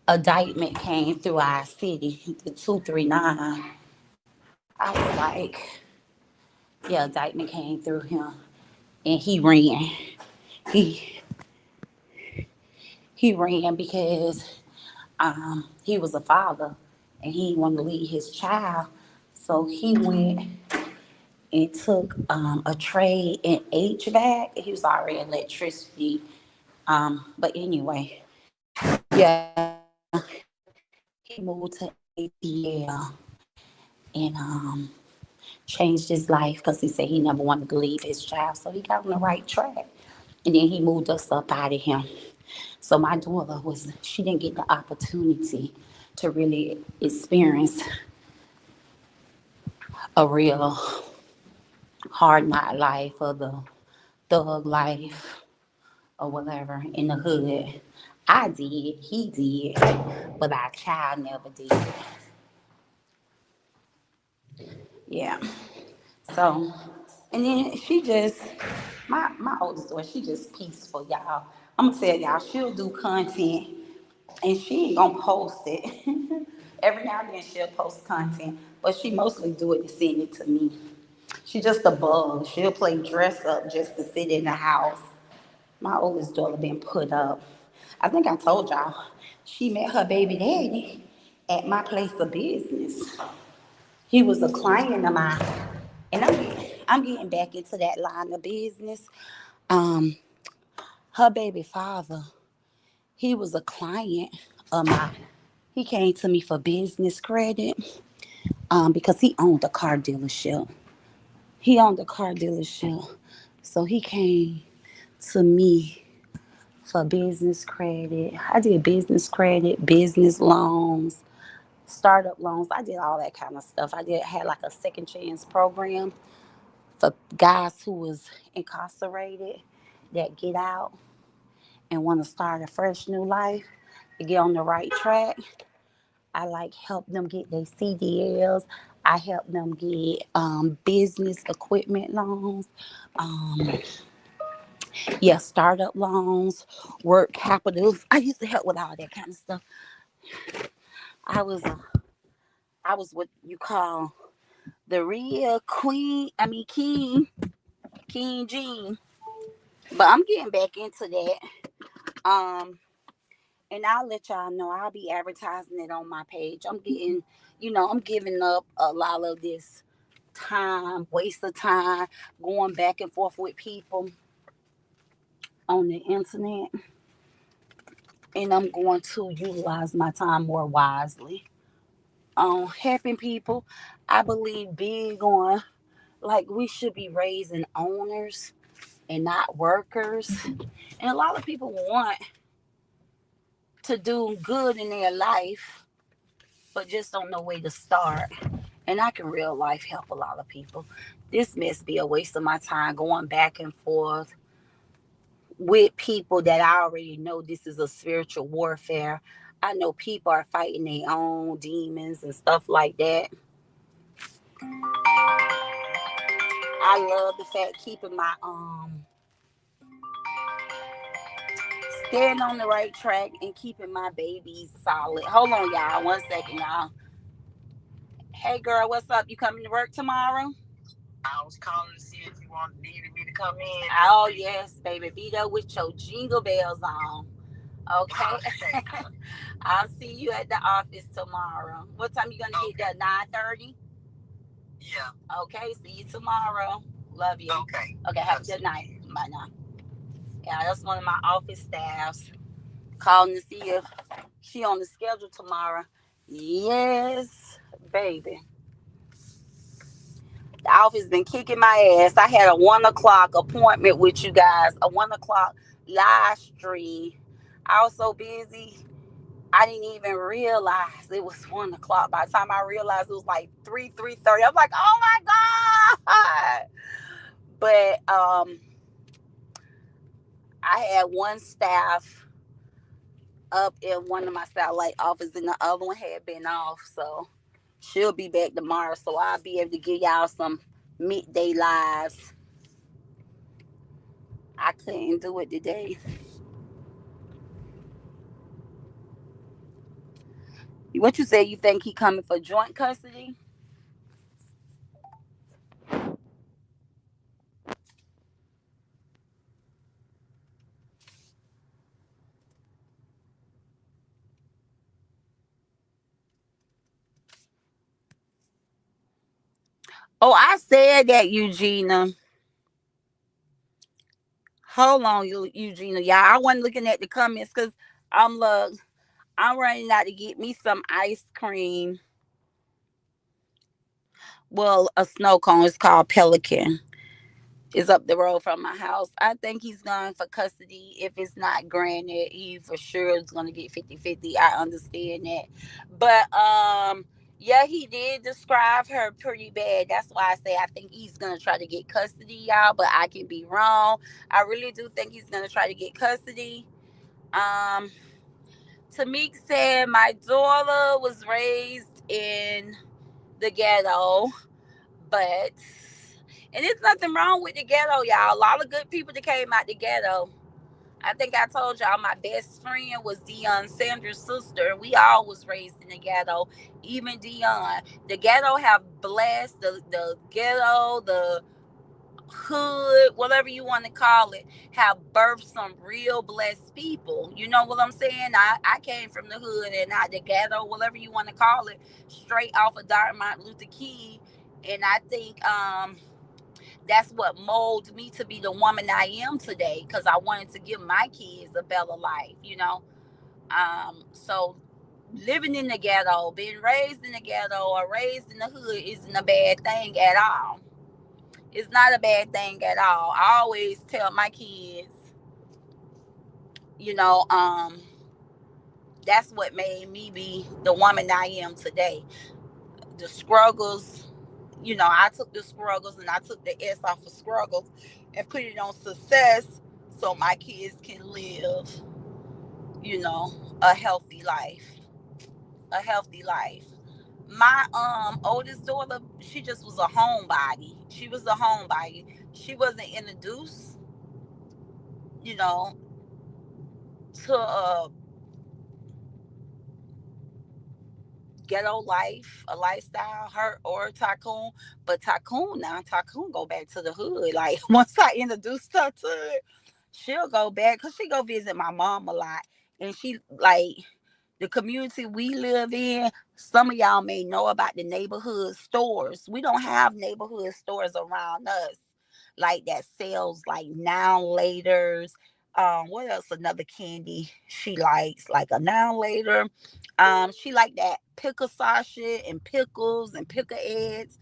indictment came through our city, the 239. I was like, yeah, indictment came through him, and he ran. He he ran because he was a father, and he wanted to leave his child, so he went and took a trade in HVAC. He was already electricity. But anyway, yeah, he moved to ATL and changed his life because he said he never wanted to leave his child. So he got on the right track. And then he moved us up out of him. So my daughter she didn't get the opportunity to really experience a real hard knock life or the thug life or whatever in the hood. I did, he did, but our child never did. Yeah. So, and then my oldest daughter, she just peaceful, y'all. I'm gonna tell y'all, she'll do content and she ain't gonna post it. Every now and then she'll post content, but she mostly do it to send it to me. She just a bug. She'll play dress up just to sit in the house. My oldest daughter been put up. I think I told y'all, she met her baby daddy at my place of business. He was a client of mine. And I'm getting back into that line of business. Um, Her baby father, he was a client of mine. He came to me for business credit because he owned a car dealership. He owned a car dealership. So he came to me for business credit. I did business credit, business loans, startup loans. I did all that kind of stuff. Had like a second chance program for guys who was incarcerated that get out and want to start a fresh new life to get on the right track. I like help them get their CDLs. I help them get business equipment loans. Um, yeah, startup loans, work capitals. I used to help with all that kind of stuff. I was I was what you call the real queen. I mean king King Gene. But I'm getting back into that. And I'll let y'all know. I'll be advertising it on my page. I'm giving up a lot of this time, waste of time, going back and forth with people on the internet. And I'm going to utilize my time more wisely on helping people. I believe big on like we should be raising owners and not workers. And a lot of people want to do good in their life, but just don't know where to start. And I can real life help a lot of people. This must be a waste of my time going back and forth with people that I already know this is a spiritual warfare. I know people are fighting their own demons and stuff like that. I love the fact keeping my staying on the right track and keeping my babies solid. Hold on, y'all. 1 second, y'all. Hey, girl, what's up? You coming to work tomorrow? I was calling to see if you needed me to come in. Oh, yes, baby. Be there with your jingle bells on. Okay. I'll see you at the office tomorrow. What time you going to get there? 9:30? Yeah. Okay, see you tomorrow. Love you. Okay, have a good night. Bye now. Yeah, that's one of my office staffs calling to see if she on the schedule tomorrow. Yes, baby. The office been kicking my ass. I had a 1 o'clock appointment with you guys, a 1 o'clock live stream. I was so busy, I didn't even realize it was 1 o'clock. By the time I realized it was like 3:30, I'm like, oh my God. But I had one staff up in one of my satellite offices, and the other one had been off. So she'll be back tomorrow. So I'll be able to give y'all some midday lives. I couldn't do it today. What you said? You think he coming for joint custody? Oh, I said that, Eugenia. Hold on, Eugenia. Y'all, I wasn't looking at the comments because look, I'm running out to get me some ice cream. Well, a snow cone. It's called Pelican. Is up the road from my house. I think he's going for custody. If it's not granted, he for sure is going to get 50-50. I understand that. But yeah, he did describe her pretty bad. That's why I say I think he's going to try to get custody, y'all, but I can be wrong. I really do think he's going to try to get custody. Um Tamik said my daughter was raised in the ghetto, but and there's nothing wrong with the ghetto, y'all. A lot of good people that came out the ghetto. I think I told y'all my best friend was Dion Sandra's sister. We all was raised in the ghetto. Even Dion. The ghetto have blessed the ghetto, the hood, whatever you want to call it, have birthed some real blessed people. You know what I'm saying? I came from the hood and not the ghetto, whatever you want to call it, straight off of Dr. Martin Luther King. And I think that's what molded me to be the woman I am today, because I wanted to give my kids a better life. So living in the ghetto, being raised in the ghetto or raised in the hood isn't a bad thing at all. It's not a bad thing at all. I always tell my kids, you know, that's what made me be the woman I am today. The struggles, I took the struggles and I took the S off of struggles and put it on success so my kids can live, a healthy life. A healthy life. My oldest daughter, she just was a homebody. She was a homebody. She wasn't introduced, you know, to ghetto life, a lifestyle, her or Tycoon. But Tycoon go back to the hood. Like once I introduced her to it, she'll go back because she go visit my mom a lot. And she like the community we live in. Some of y'all may know about the neighborhood stores. We don't have neighborhood stores around us like that sells like now laters. What else? Another candy she likes, like a now later. She like that pickle sasha and pickles and pickle eggs,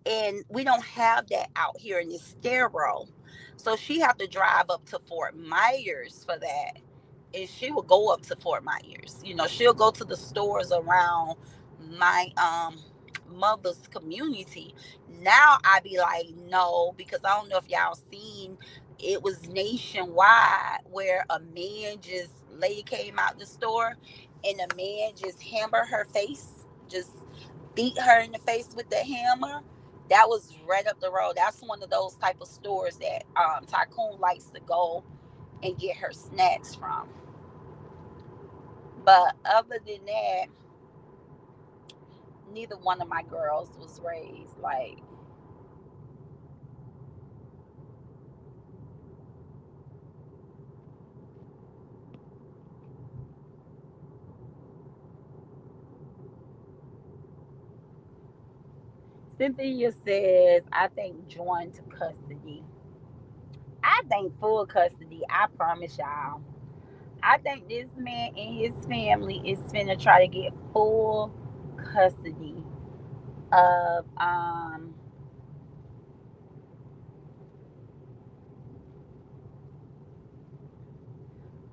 and we don't have that out here in this sterile. So she have to drive up to Fort Myers for that, and she will go up to Fort Myers. She'll go to the stores around my mother's community. Now I be like, no, because I don't know if y'all seen, it was nationwide where a man just lady came out the store and a man just hammered her face, just beat her in the face with the hammer. That was right up the road. That's one of those type of stores that Tycoon likes to go and get her snacks from. But other than that, neither one of my girls was raised like. Cynthia says, I think joint custody. I think full custody. I promise y'all. I think this man and his family is finna try to get full custody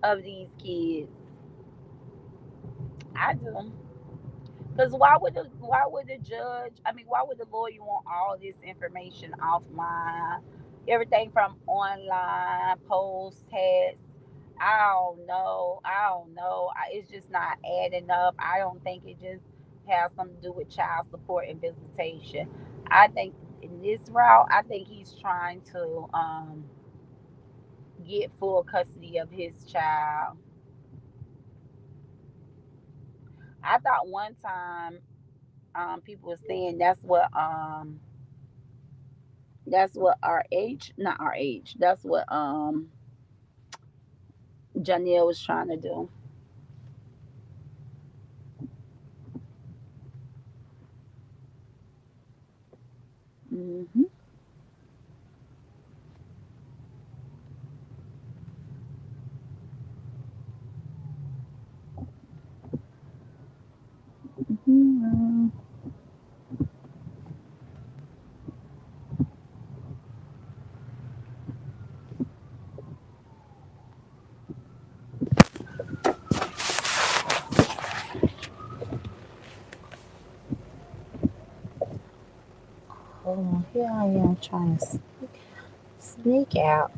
of these kids. I do. Because why would the judge? I mean, why would the lawyer want all this information offline? Everything from online posts, tests. I don't know. It's just not adding up. I don't think it just has something to do with child support and visitation. I think in this route, I think he's trying to get full custody of his child. I thought one time people were saying that's what our age, not our age. That's what Janelle was trying to do. Hmm. Hmm. Hold on, here I am trying to sneak out.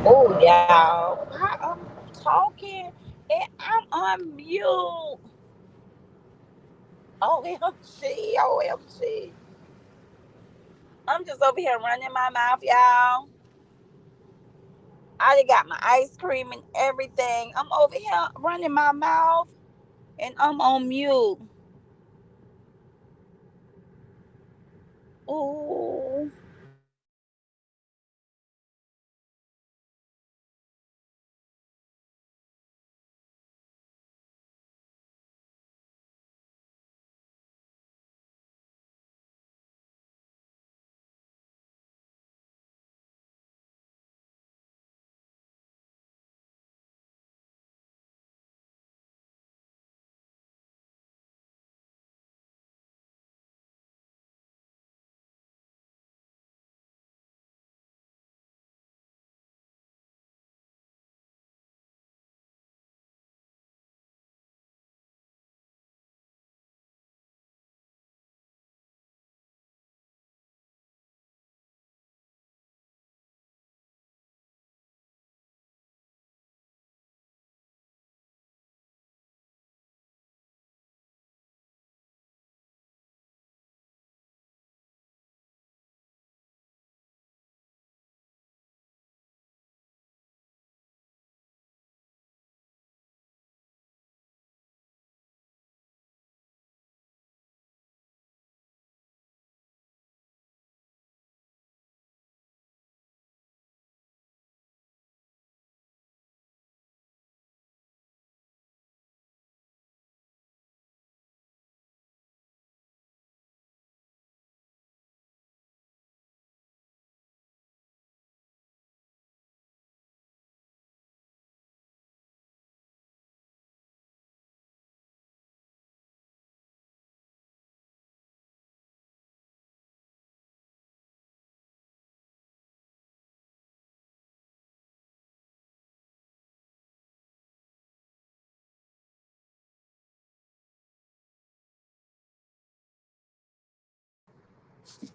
Oh, y'all. I'm talking and I'm on mute. OMG, OMG. I'm just over here running my mouth, y'all. I done got my ice cream and everything. I'm over here running my mouth and I'm on mute. Ooh.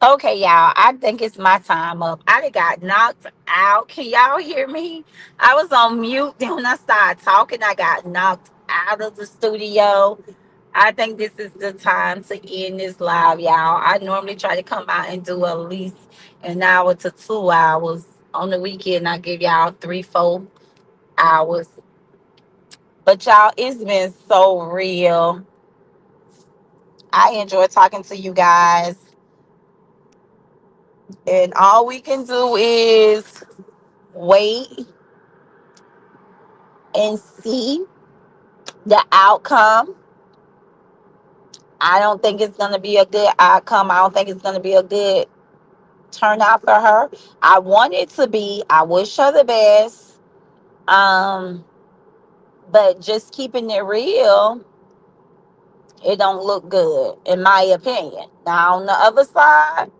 Okay, y'all. I think it's my time up. I done got knocked out. Can y'all hear me? I was on mute. Then when I started talking, I got knocked out of the studio. I think this is the time to end this live, y'all. I normally try to come out and do at least an hour to 2 hours. On the weekend, I give y'all 3, 4 hours. But y'all, it's been so real. I enjoy talking to you guys. And all we can do is wait and see the outcome. I don't think it's going to be a good outcome. I don't think it's going to be a good turnout for her. I want it to be. I wish her the best. Um, but just keeping it real, it don't look good, in my opinion. Now on the other side,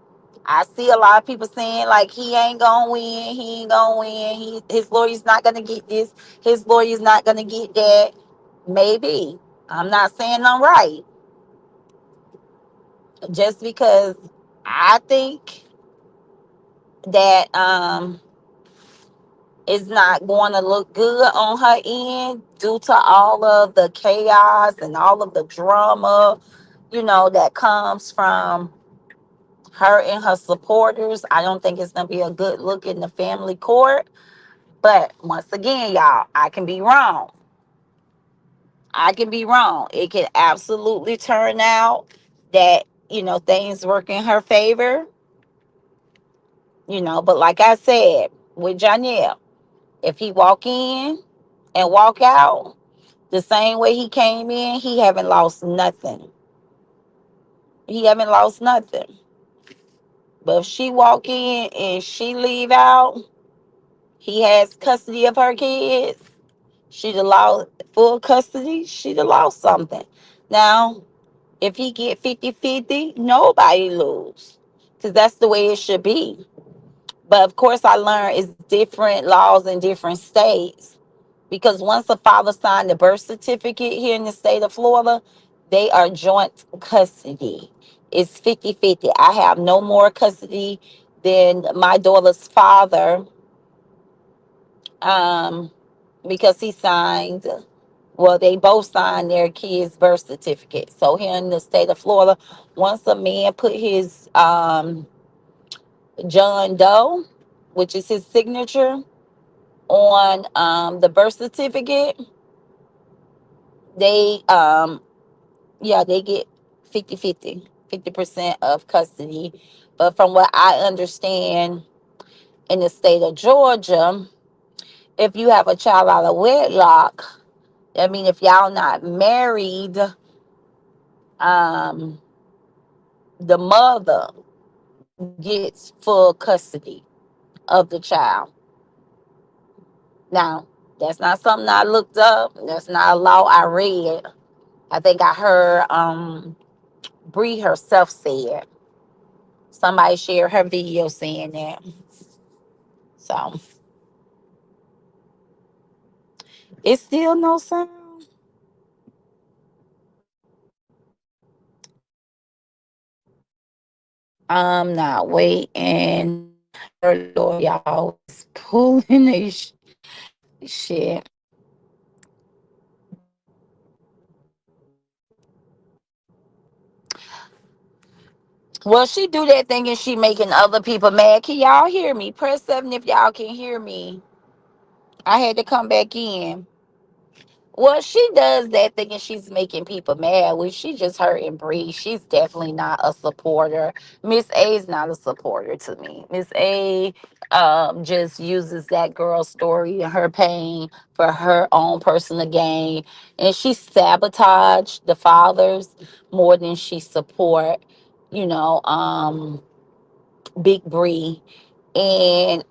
I see a lot of people saying like he ain't gonna win, he ain't gonna win, his lawyer's not gonna get this, his lawyer's not gonna get that. Maybe. I'm not saying I'm right. Just because I think that it's not going to look good on her end due to all of the chaos and all of the drama, that comes from her and her supporters. I don't think it's going to be a good look in the family court. But once again, y'all, I can be wrong. I can be wrong. It can absolutely turn out that, things work in her favor, but like I said, with Janelle, if he walk in and walk out the same way he came in, he haven't lost nothing. He haven't lost nothing. But if she walk in and she leave out, he has custody of her kids. She'd have lost full custody. She'd have lost something. Now, if he get 50-50, nobody lose. Because that's the way it should be. But of course, I learned it's different laws in different states. Because once a father signed the birth certificate here in the state of Florida, they are joint custody. It's 50-50. I have no more custody than my daughter's father um, because he signed. Well, they both signed their kids' birth certificate. So here in the state of Florida, once a man put his John Doe, which is his signature, on the birth certificate, they yeah, they get 50% of custody. But from what I understand, in the state of Georgia, if you have a child out of wedlock, I mean, if y'all not married, um, the mother gets full custody of the child. Now, that's not something I looked up. That's not a law I read. I think I heard Bree herself say it. Somebody shared her video saying that. So it's still no sound. I'm not waiting. Her door, y'all, is pulling this shit. Well, she do that thing and she making other people mad. Can y'all hear me? Press 7 if y'all can hear me. I had to come back in. Well, she does that thinking she's making people mad, which she just hurting Bree. She's definitely not a supporter. Miss A is not a supporter to me. Miss A just uses that girl's story and her pain for her own personal gain. And she sabotaged the fathers more than she support, you know, Big Bree, and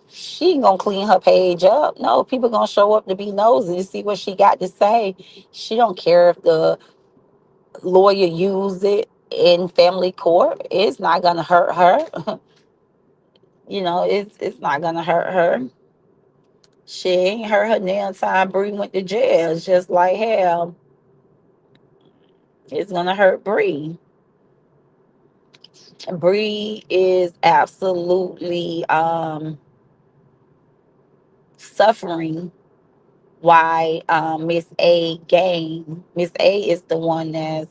she ain't gonna clean her page up. No, people gonna show up to be nosy to see what she got to say. She don't care if the lawyer use it in family court. It's not gonna hurt her. It's not gonna hurt her. She ain't hurt her nail time. Bree went to jail. It's just like hell. It's gonna hurt Bree. Bree is absolutely suffering why Miss A gained. Miss A is the one that's,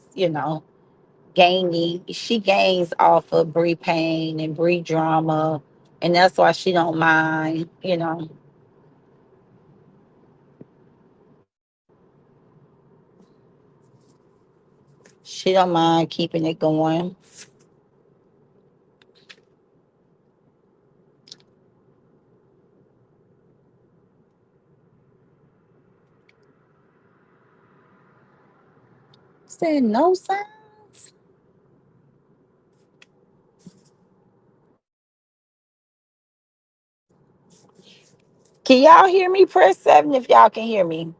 gaining. She gains off of Bree pain and Bree drama. And that's why she don't mind. She don't mind keeping it going. Said no sounds. Can y'all hear me? Press 7 if y'all can hear me.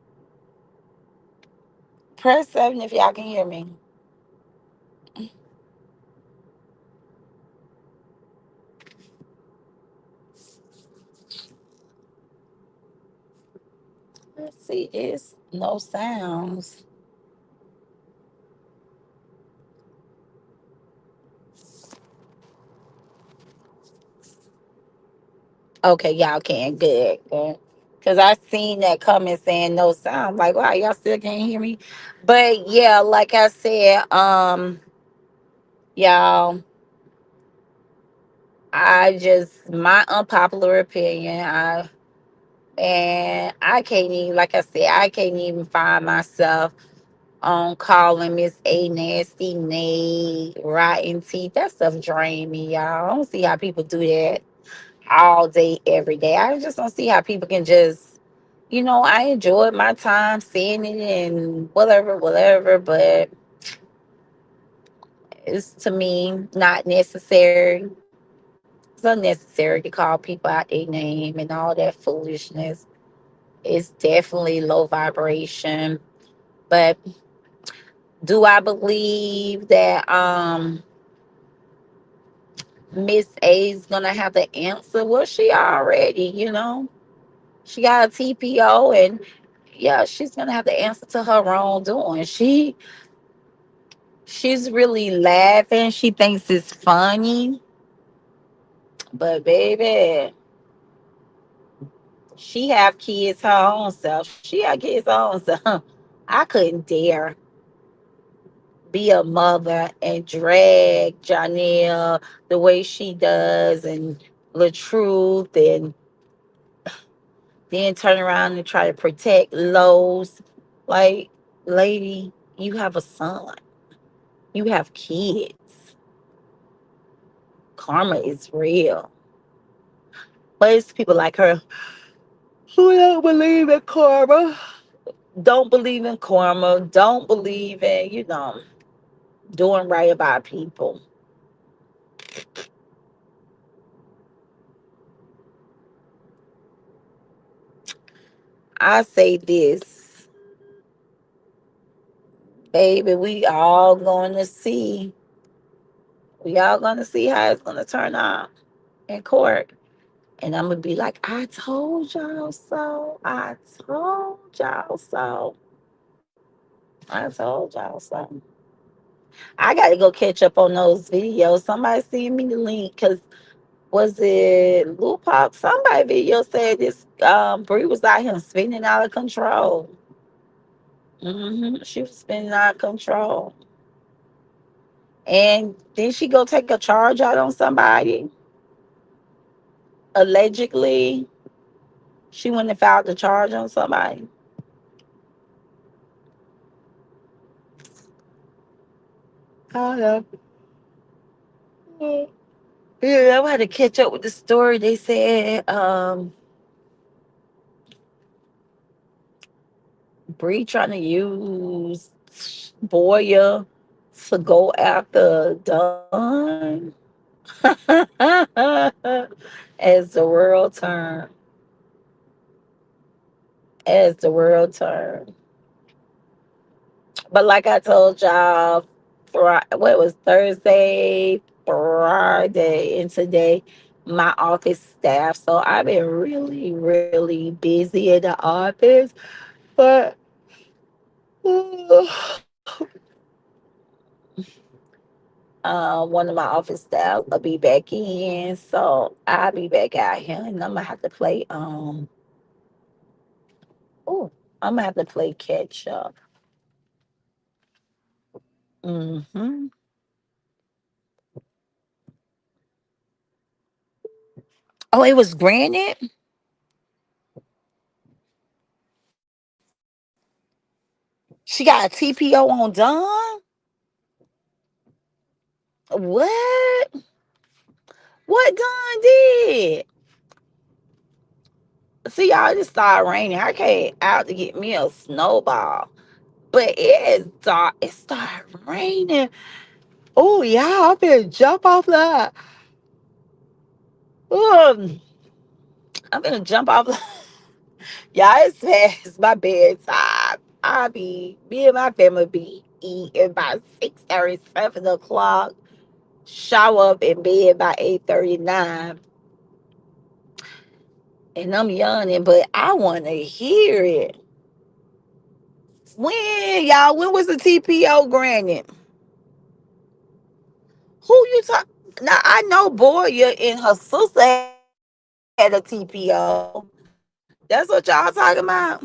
Press 7 if y'all can hear me. Let's see, it's no sounds. Okay, y'all can. Good. Good. Because I seen that comment saying no sound. Like, wow, y'all still can't hear me. But yeah, like I said, y'all, I just my unpopular opinion. I can't even, like I said, I can't even find myself on calling Miss A nasty, Nate, rotten teeth. That stuff drain me, y'all. I don't see how people do that all day, every day. I just don't see how people can just, I enjoyed my time seeing it and whatever, whatever, but it's to me not necessary. It's unnecessary to call people out their name and all that foolishness. It's definitely low vibration. But do I believe that Miss A's gonna have the answer? Well, she already. She got a TPO, and yeah, she's gonna have the answer to her wrongdoing. She's really laughing. She thinks it's funny, but baby, She have kids her own self. She have kids her own self. I couldn't dare be a mother and drag Janelle the way she does and LaTruth and then turn around and try to protect Lowe's. Like, lady, you have a son. You have kids. Karma is real. But it's people like her who don't believe in karma. Don't believe in karma. Don't believe in, doing right by people. I say this, baby, we all gonna see how it's gonna turn out in court. And I'm gonna be like, I told y'all so. I told y'all so. I told y'all so. I gotta go catch up on those videos. Somebody send me the link because was it Lupac? Somebody video said this Brie was out here spinning out of control. She was spinning out of control. And then she go take a charge out on somebody. Allegedly, she went and filed the charge on somebody. I don't know. Yeah, I had to catch up with the story. They said Bree trying to use Boya to go after Dunn as the world turn. As the world turn. But like I told y'all, what was Thursday, Friday, and today, my office staff. So I've been really, really busy in the office. But one of my office staff will be back in, so I'll be back out here, and I'm gonna have to play. Oh, I'm gonna have to play catch up. Hmm. Oh, it was granted. She got a TPO on Dawn. What? What Dawn did? See, y'all, just started raining. I came out to get me a snowball, but it is dark. It started raining. Oh, yeah, I'm gonna jump off that. Um, I'm gonna jump off. Yeah, it's past my bedtime. Me and my family be eating by 6:30, 7 o'clock. Shower up in bed by 8:39. And I'm yawning, but I want to hear it. When was the TPO granted? Who you talk? Now I know Boya and her sister had a TPO. That's what y'all talking about.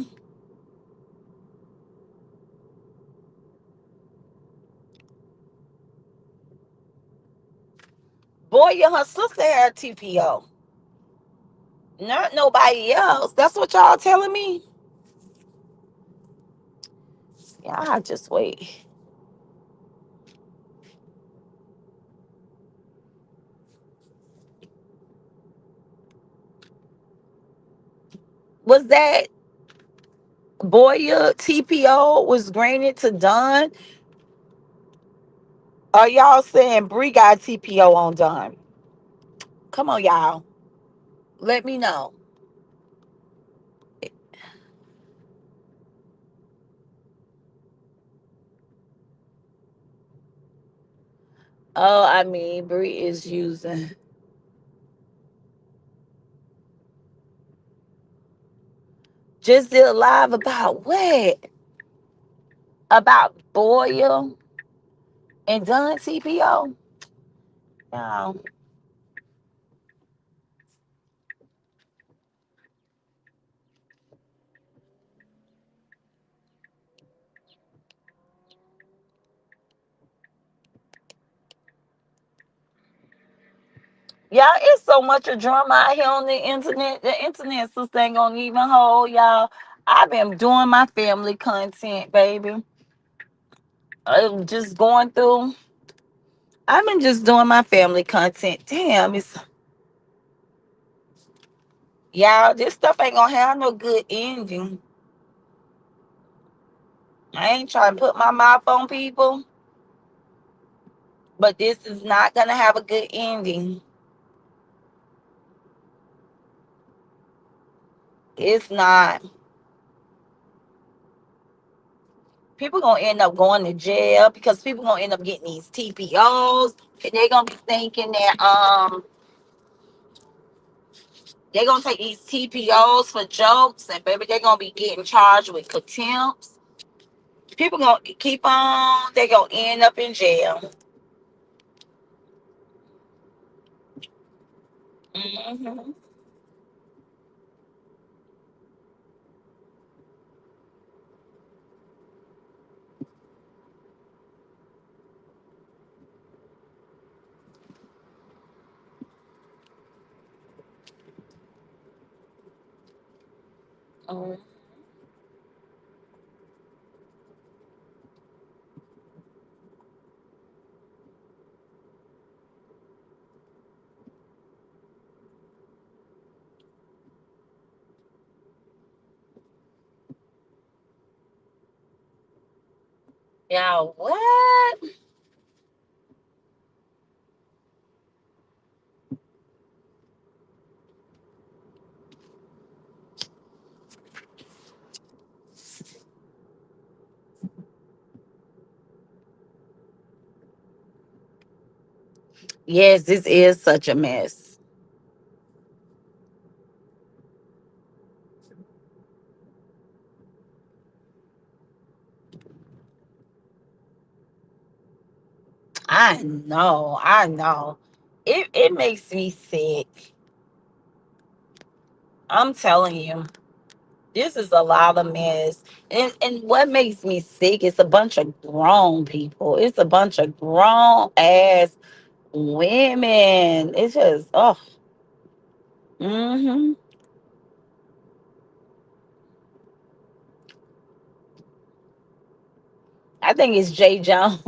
Boya and her sister had a TPO. Not nobody else. That's what y'all telling me. Yeah, I just wait. Was that Boya TPO was granted to Dunn? Are y'all saying Bree got TPO on Dunn? Come on, y'all. Let me know. Oh, I mean, Bree is using. Just did a live about what? About Boya and Dunn TPO? Y'all, Y'all, it's so much of drama out here on the internet. The internet sister ain't gonna even hold y'all. I've been doing my family content, baby. I'm just going through. I've been just doing my family content. Damn, it's y'all. This stuff ain't gonna have no good ending. I ain't trying to put my mouth on people, but this is not gonna have a good ending. It's not. People gonna end up going to jail because people gonna end up getting these TPOs, and they're gonna be thinking that they're gonna take these TPOs for jokes, and baby, they're gonna be getting charged with contempts. People gonna keep on. They gonna end up in jail. Hmm. Yeah, what? Yes, this is such a mess. I know. I know. It makes me sick. I'm telling you. This is a lot of mess. And what makes me sick is a bunch of grown people. It's a bunch of grown ass women. It's just oh. Hmm. I think it's Jay Jones.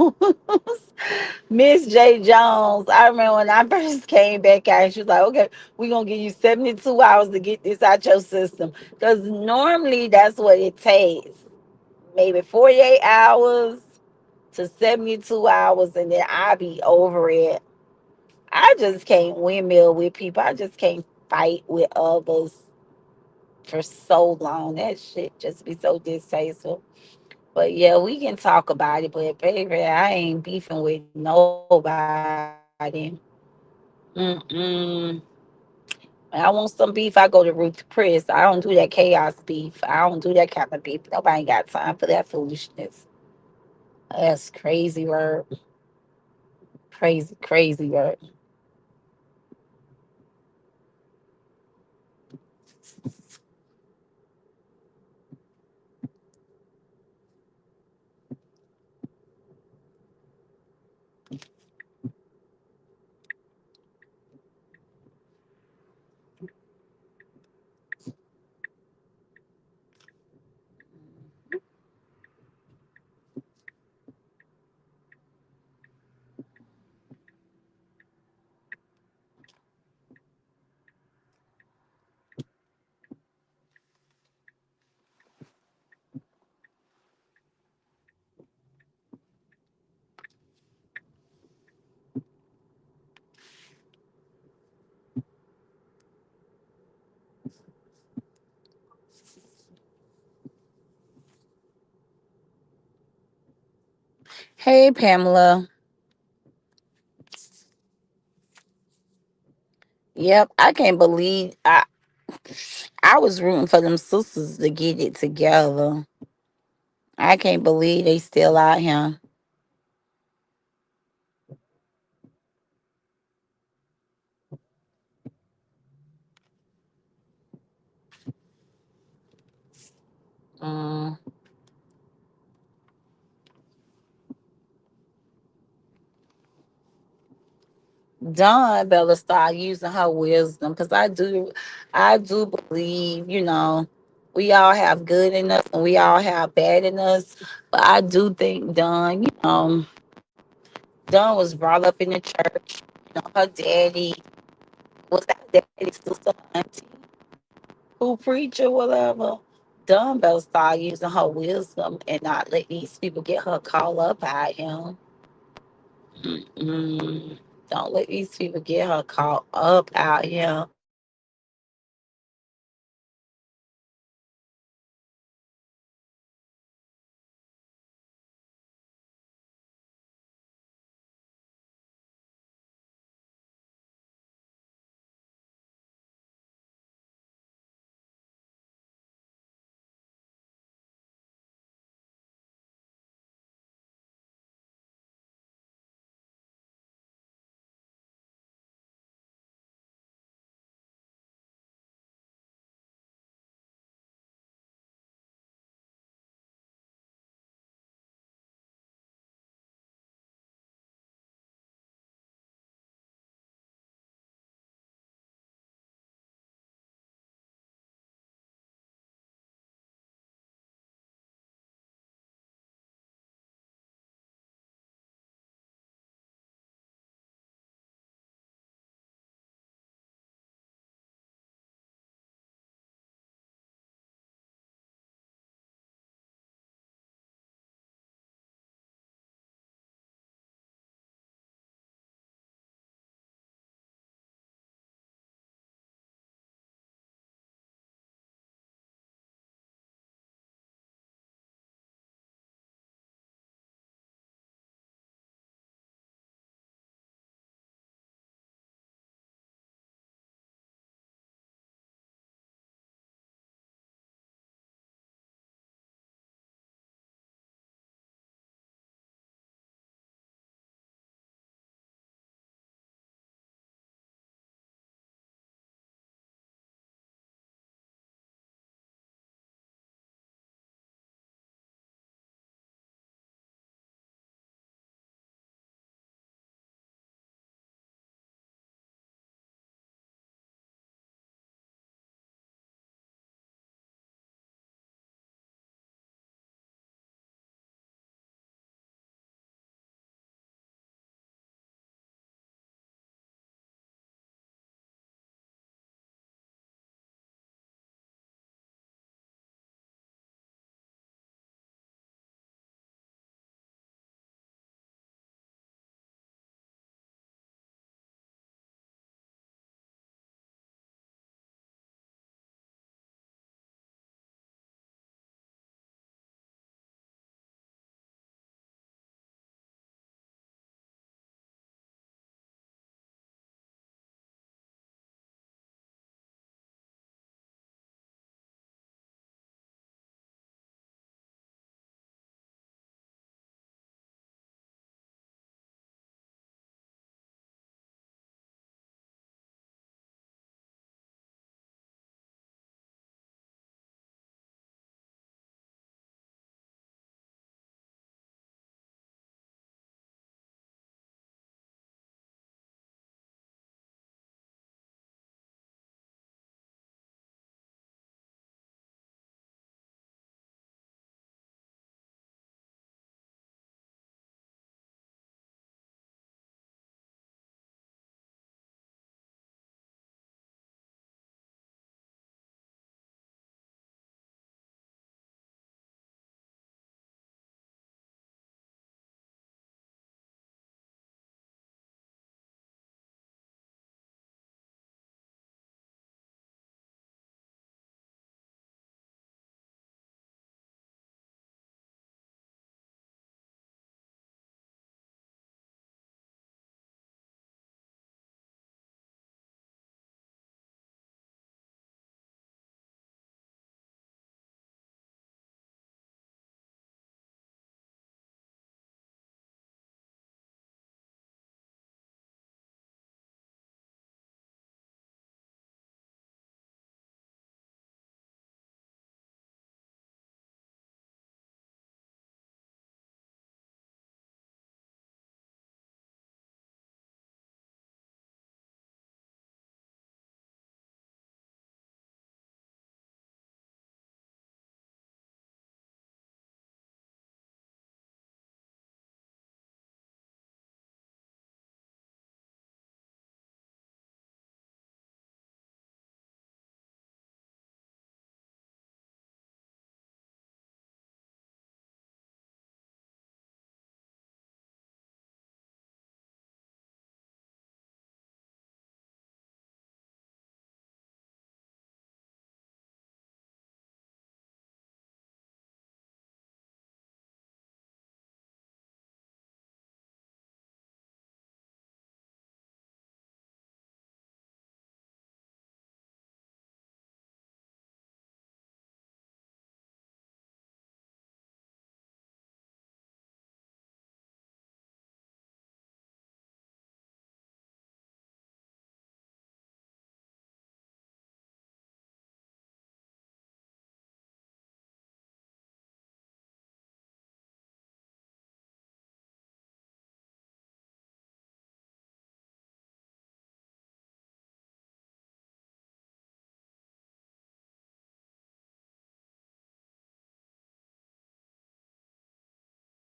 Miss J. Jones. I remember when I first came back out, she was like, okay, we're gonna give you 72 hours to get this out your system. Because normally that's what it takes. Maybe 48 hours to 72 hours, and then I'll be over it. I just can't windmill with people. I just can't fight with others for so long. That shit just be so distasteful. But yeah, we can talk about it. But baby, I ain't beefing with nobody. Mm-mm. When I want some beef, I go to Ruth Chris. I don't do that chaos beef. I don't do that kind of beef. Nobody got time for that foolishness. That's crazy work. Crazy, crazy work. Hey, Pamela. Yep, I can't believe I was rooting for them sisters to get it together. I can't believe they still out here. Mm, Dawn better start using her wisdom, because I do believe, we all have good in us and we all have bad in us. But I do think Dawn was brought up in the church. Her daddy was that daddy's sister, auntie, who preach or whatever. Dawn better start using her wisdom and not let these people get her caught up by him. Mm-mm. Don't let these people get her caught up out here.